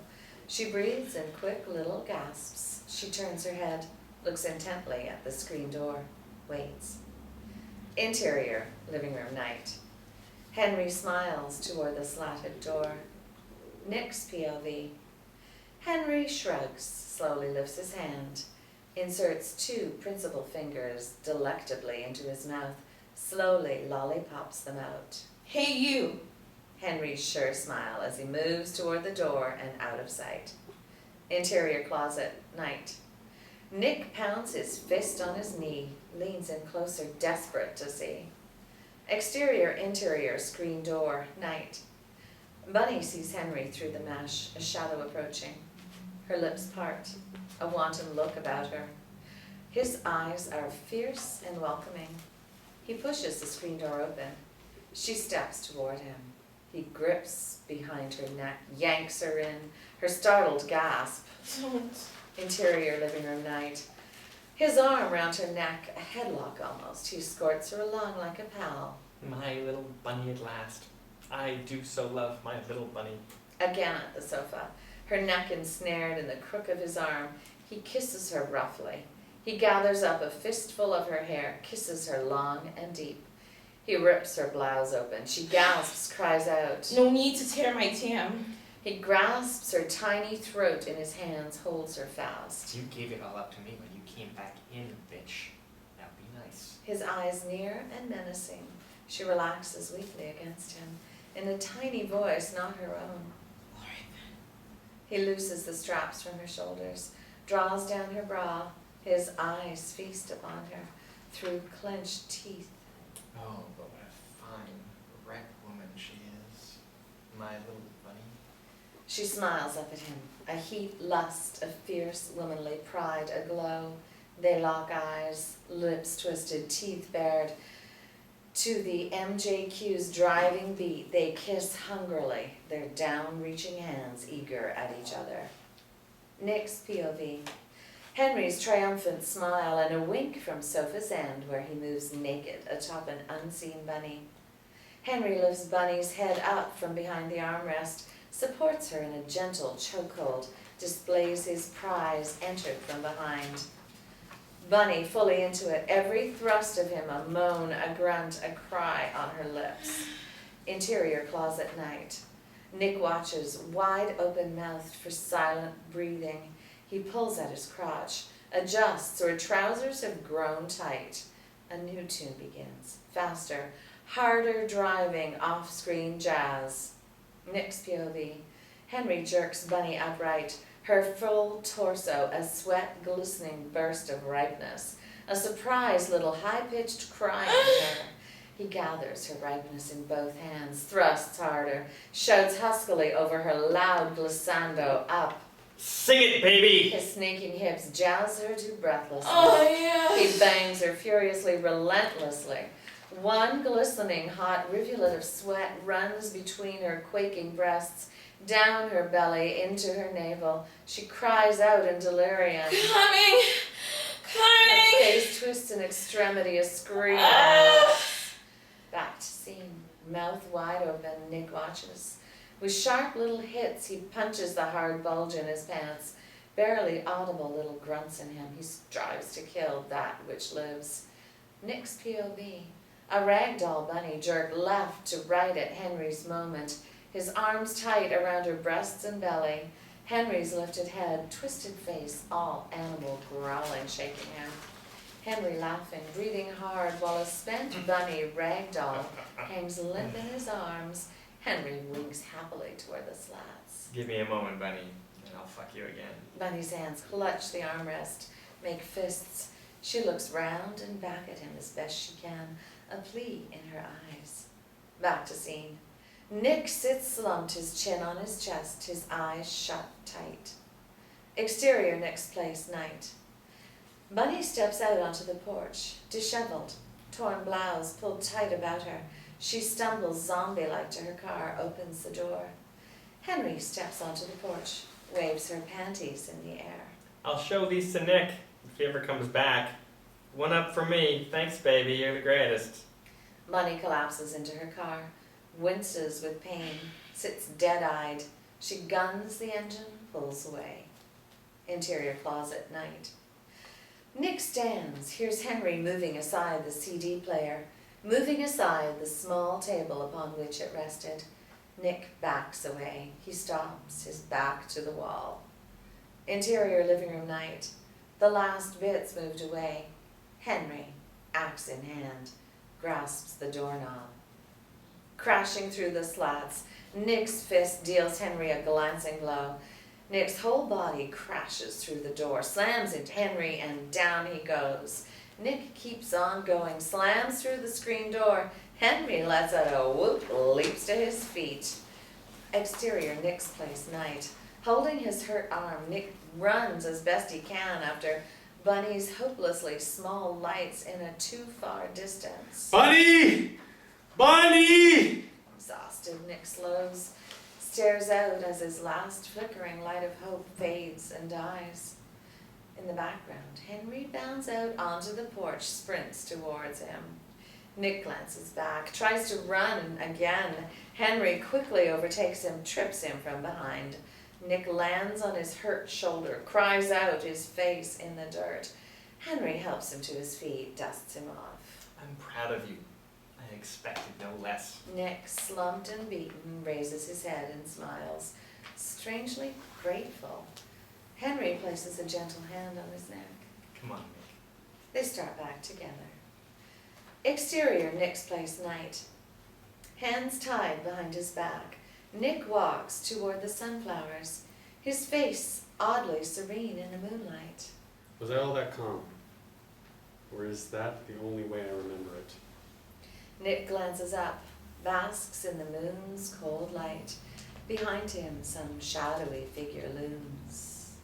She breathes in quick little gasps. She turns her head, looks intently at the screen door, waits. Interior, living room night. Henry smiles toward the slatted door. Nick's POV. Henry shrugs, slowly lifts his hand, inserts two principal fingers delectably into his mouth, slowly lollipops them out. Hey, you. Henry's sure smile as he moves toward the door and out of sight. Interior closet, night. Nick pounds his fist on his knee, leans in closer, desperate to see. Exterior, interior, screen door, night. Bunny sees Henry through the mesh, a shadow approaching. Her lips part, a wanton look about her. His eyes are fierce and welcoming. He pushes the screen door open. She steps toward him. He grips behind her neck, yanks her in, her startled gasp. Don't. Interior living room night. His arm round her neck, a headlock almost. He escorts her along like a pal. My little bunny at last. I do so love my little bunny. Again at the sofa, her neck ensnared in the crook of his arm. He kisses her roughly. He gathers up a fistful of her hair, kisses her long and deep. He rips her blouse open. She gasps, cries out. No need to tear my tam. He grasps her tiny throat in his hands, holds her fast. You gave it all up to me when you came back in, bitch. Now be nice. His eyes near and menacing. She relaxes weakly against him, in a tiny voice not her own. All right, He looses the straps from her shoulders, draws down her bra. His eyes feast upon her through clenched teeth. Oh, but what a fine, wreck woman she is. My little bunny. She smiles up at him, a heat lust, a fierce womanly pride aglow. They lock eyes, lips twisted, teeth bared. To the MJQ's driving beat, they kiss hungrily, their down-reaching hands eager at each other. Nick's POV. Henry's triumphant smile and a wink from sofa's end where he moves naked atop an unseen bunny. Henry lifts Bunny's head up from behind the armrest, supports her in a gentle chokehold, displays his prize entered from behind. Bunny fully into it, every thrust of him a moan, a grunt, a cry on her lips. Interior closet night. Nick watches, wide open mouthed for silent breathing. He pulls at his crotch, adjusts, or trousers have grown tight. A new tune begins, faster, harder driving off-screen jazz. Nick's POV. Henry jerks Bunny upright, her full torso a sweat-glistening burst of ripeness, a surprised little high-pitched cry in her. He gathers her ripeness in both hands, thrusts harder, shouts huskily over her loud glissando up. Sing it, baby! His snaking hips jazz her to breathlessness. Oh, yeah. He bangs her furiously, relentlessly. One glistening hot rivulet of sweat runs between her quaking breasts, down her belly, into her navel. She cries out in delirium. Coming! Her face twists in extremity, a scream. Back to scene. Mouth wide open, Nick watches. With sharp little hits, he punches the hard bulge in his pants. Barely audible little grunts in him. He strives to kill that which lives. Nick's POV. A ragdoll bunny jerked left to right at Henry's moment, his arms tight around her breasts and belly. Henry's lifted head, twisted face, all animal growling, shaking him. Henry laughing, breathing hard, while a spent bunny ragdoll hangs limp in his arms. Henry winks happily toward the slats. Give me a moment, Bunny, and I'll fuck you again. Bunny's hands clutch the armrest, make fists. She looks round and back at him as best she can, a plea in her eyes. Back to scene. Nick sits slumped, his chin on his chest, his eyes shut tight. Exterior Nick's place, night. Bunny steps out onto the porch, disheveled, torn blouse pulled tight about her. She stumbles zombie-like to her car, opens the door. Henry steps onto the porch, waves her panties in the air. I'll show these to Nick if he ever comes back. One up for me. Thanks, baby. You're the greatest. Bunny collapses into her car, winces with pain, sits dead-eyed. She guns the engine, pulls away. Interior closet, night. Nick stands, hears Henry moving aside the CD player, moving aside the small table upon which it rested. Nick backs away. He stops, his back to the wall. Interior living room night. The last bits moved away. Henry, axe in hand, grasps the doorknob. Crashing through the slats, Nick's fist deals Henry a glancing blow. Nick's whole body crashes through the door, slams into Henry, and down he goes. Nick keeps on going, slams through the screen door. Henry lets out a whoop, leaps to his feet. Exterior Nick's place, night. Holding his hurt arm, Nick runs as best he can after Bunny's hopelessly small lights in a too far distance. Bunny! Bunny! Exhausted, Nick slows, stares out as his last flickering light of hope fades and dies. In the background, Henry bounds out onto the porch, sprints towards him. Nick glances back, tries to run again. Henry quickly overtakes him, trips him from behind. Nick lands on his hurt shoulder, cries out, his face in the dirt. Henry helps him to his feet, dusts him off. I'm proud of you. I expected no less. Nick, slumped and beaten, raises his head and smiles, strangely grateful. Henry places a gentle hand on his neck. Come on, Nick. They start back together. Exterior Nick's place, night. Hands tied behind his back, Nick walks toward the sunflowers, his face oddly serene in the moonlight. Was I all that calm? Or is that the only way I remember it? Nick glances up, basks in the moon's cold light. Behind him, some shadowy figure looms.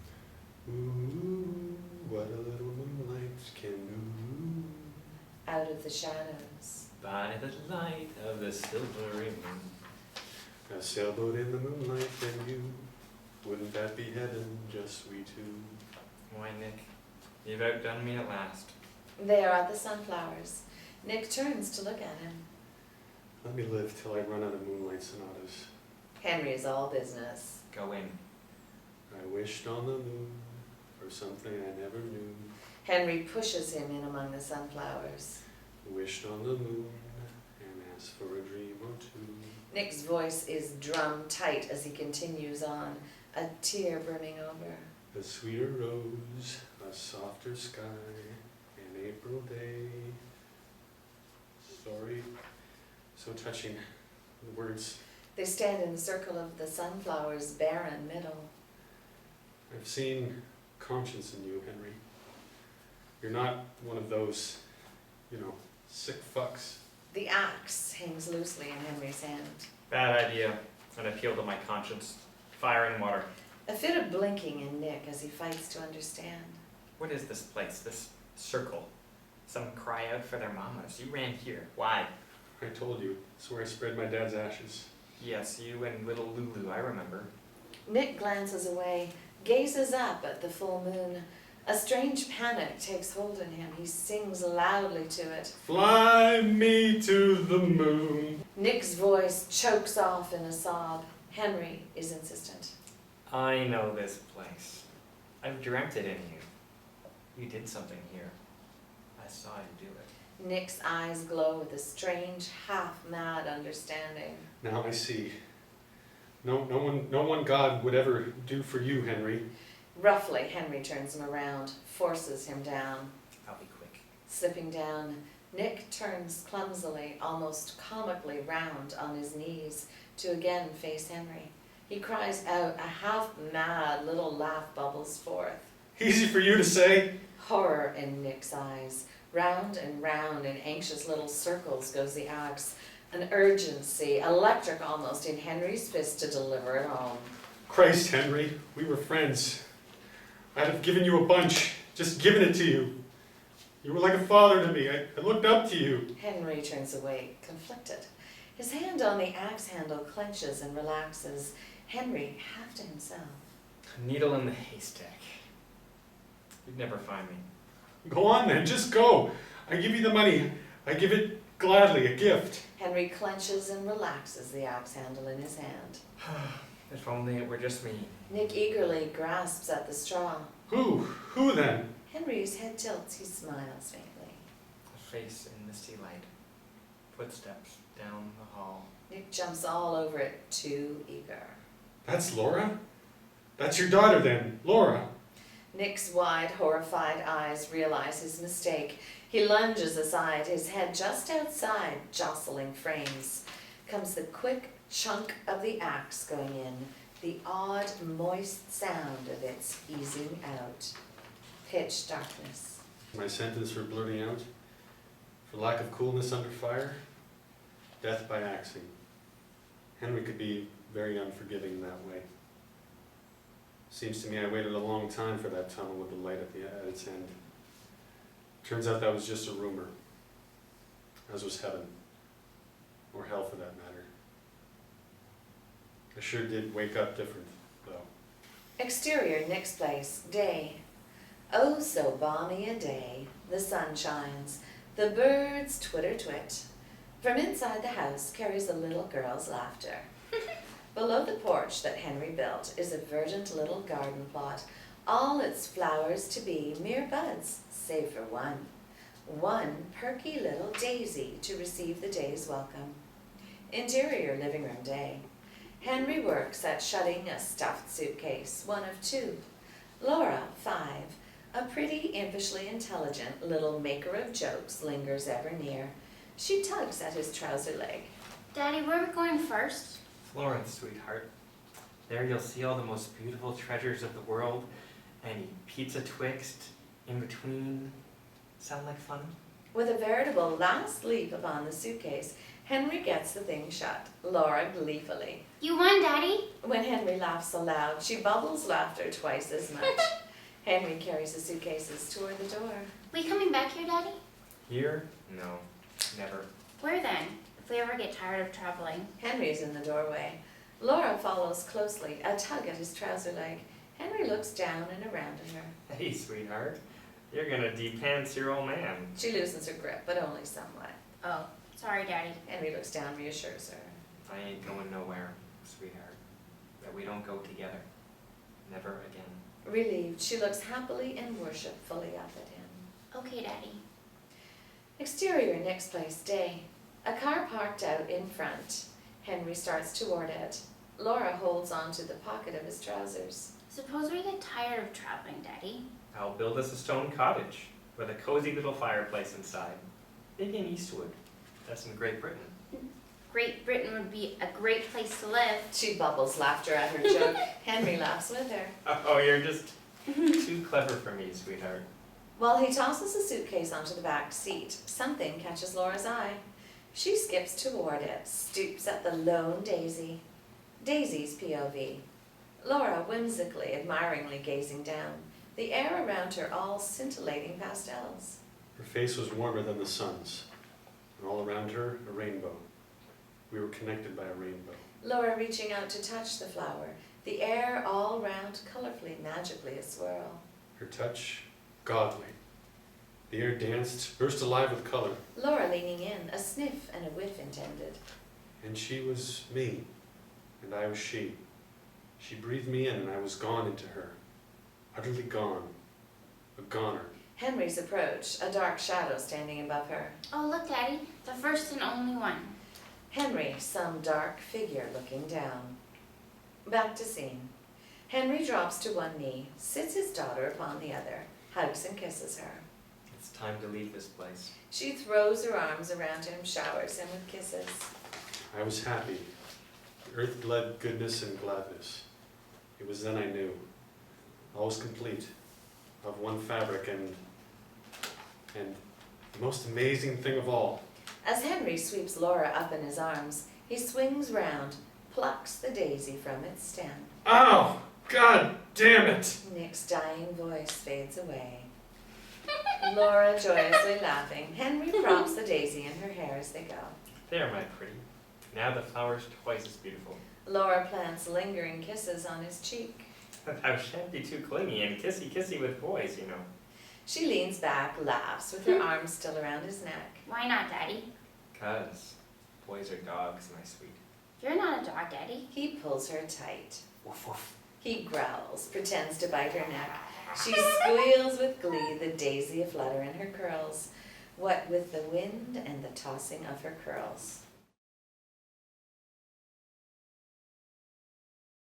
Ooh, what a little moonlight can do. Out of the shadows, By the light of the silvery moon. A sailboat in the moonlight and you. Wouldn't that be heaven, just we two? Why, Nick, you've outdone me at last. They are at the sunflowers. Nick turns to look at him. Let me live till I run out of moonlight sonatas. Henry is all business. Go in. I wished on the moon for something I never knew. Henry pushes him in among the sunflowers. Wished on the moon and asked for a dream or two. Nick's voice is drum tight as he continues on, a tear brimming over. A sweeter rose, a softer sky, an April day. Sorry, so touching, the words. They stand in the circle of the sunflower's barren middle. I've seen conscience in you, Henry. You're not one of those, sick fucks. The axe hangs loosely in Henry's hand. Bad idea. An appeal to my conscience. Fire and water. A fit of blinking in Nick as he fights to understand. What is this place? This circle? Some cry out for their mamas. You ran here. Why? I told you, it's where I spread my dad's ashes. Yes, you and little Lulu, I remember. Nick glances away, gazes up at the full moon. A strange panic takes hold in him. He sings loudly to it. Fly me to the moon. Nick's voice chokes off in a sob. Henry is insistent. I know this place. I've dreamt it in you. You did something here. I saw you do it. Nick's eyes glow with a strange, half-mad understanding. Now I see. No one God would ever do for you, Henry. Roughly, Henry turns him around, forces him down. I'll be quick. Slipping down, Nick turns clumsily, almost comically round on his knees to again face Henry. He cries out, a half-mad little laugh bubbles forth. Easy for you to say. Horror in Nick's eyes. Round and round in anxious little circles goes the axe. An urgency, electric almost, in Henry's fist to deliver it home. Christ, Henry, we were friends. I'd have given you a bunch, just given it to you. You were like a father to me. I looked up to you. Henry turns away, conflicted. His hand on the axe handle clenches and relaxes. Henry, half to himself. A needle in the haystack. You'd never find me. Go on then, just go. I give you the money. I give it gladly, a gift. Henry clenches and relaxes the axe handle in his hand. If only it were just me. Nick eagerly grasps at the straw. Who then? Henry's head tilts, he smiles faintly. A face in misty light. Footsteps down the hall. Nick jumps all over it, too eager. That's Laura? That's your daughter then, Laura. Nick's wide, horrified eyes realize his mistake. He lunges aside, his head just outside, jostling frames. Comes the quick chunk of the axe going in, the odd, moist sound of its easing out. Pitch darkness. My sentence for blurting out? For lack of coolness under fire? Death by axing. Henry could be very unforgiving that way. Seems to me I waited a long time for that tunnel with the light at its end. Turns out that was just a rumor, as was heaven, or hell for that matter. I sure did wake up different, though. Exterior, Nick's place, day. Oh, so balmy a day. The sun shines. The birds twitter-twit. From inside the house carries a little girl's laughter. Below the porch that Henry built is a verdant little garden plot, all its flowers to be mere buds, save for one. One perky little daisy to receive the day's welcome. Interior living room day. Henry works at shutting a stuffed suitcase, one of two. Laura, 5, a pretty, impishly intelligent little maker of jokes, lingers ever near. She tugs at his trouser leg. Daddy, where are we going first? Florence, sweetheart. There you'll see all the most beautiful treasures of the world and eat pizza twixt in between. Sound like fun? With a veritable last leap upon the suitcase, Henry gets the thing shut, Laura gleefully. You won, Daddy. When Henry laughs so loud, she bubbles laughter twice as much. Henry carries the suitcases toward the door. We coming back here, Daddy? Here? No, never. Where then? If we ever get tired of traveling. Henry's in the doorway. Laura follows closely, a tug at his trouser leg. Henry looks down and around at her. Hey, sweetheart. You're gonna de-pants your old man. She loosens her grip, but only somewhat. Oh, sorry, Daddy. Henry looks down, reassures her. I ain't going nowhere, sweetheart. That we don't go together. Never again. Relieved, she looks happily and worshipfully up at him. Okay, Daddy. Exterior, Nick's place, day. A car parked out in front. Henry starts toward it. Laura holds on to the pocket of his trousers. Suppose we get tired of traveling, Daddy. I'll build us a stone cottage with a cozy little fireplace inside. Maybe in Eastwood. That's in Great Britain. Great Britain would be a great place to live. She bubbles laughter at her joke. Henry laughs with her. Oh, you're just too clever for me, sweetheart. While he tosses a suitcase onto the back seat, something catches Laura's eye. She skips toward it, stoops at the lone daisy. Daisy's POV. Laura whimsically, admiringly gazing down, the air around her all scintillating pastels. Her face was warmer than the sun's, and all around her, a rainbow. We were connected by a rainbow. Laura reaching out to touch the flower, the air all round colorfully, magically aswirl. Her touch, godly. The air danced, burst alive with color. Laura leaning in, a sniff and a whiff intended. And she was me, and I was she. She breathed me in, and I was gone into her. Utterly gone. A goner. Henry's approach, a dark shadow standing above her. Oh, look, Daddy. The first and only one. Henry, some dark figure looking down. Back to scene. Henry drops to one knee, sits his daughter upon the other, hugs and kisses her. It's time to leave this place. She throws her arms around him, showers him with kisses. I was happy. The earth bled goodness and gladness. It was then I knew. All was complete, of one fabric, and the most amazing thing of all. As Henry sweeps Laura up in his arms, he swings round, plucks the daisy from its stem. Ow! God damn it! Nick's dying voice fades away. Laura joyously laughing. Henry props the daisy in her hair as they go. There, my pretty. Now the flower's twice as beautiful. Laura plants lingering kisses on his cheek. Thou shan't be too clingy and kissy-kissy with boys, you know. She leans back, laughs, with her arms still around his neck. Why not, Daddy? 'Cause boys are dogs, my sweet. You're not a dog, Daddy. He pulls her tight. Woof woof. He growls, pretends to bite her neck. She squeals with glee, the daisy aflutter in her curls, what with the wind and the tossing of her curls.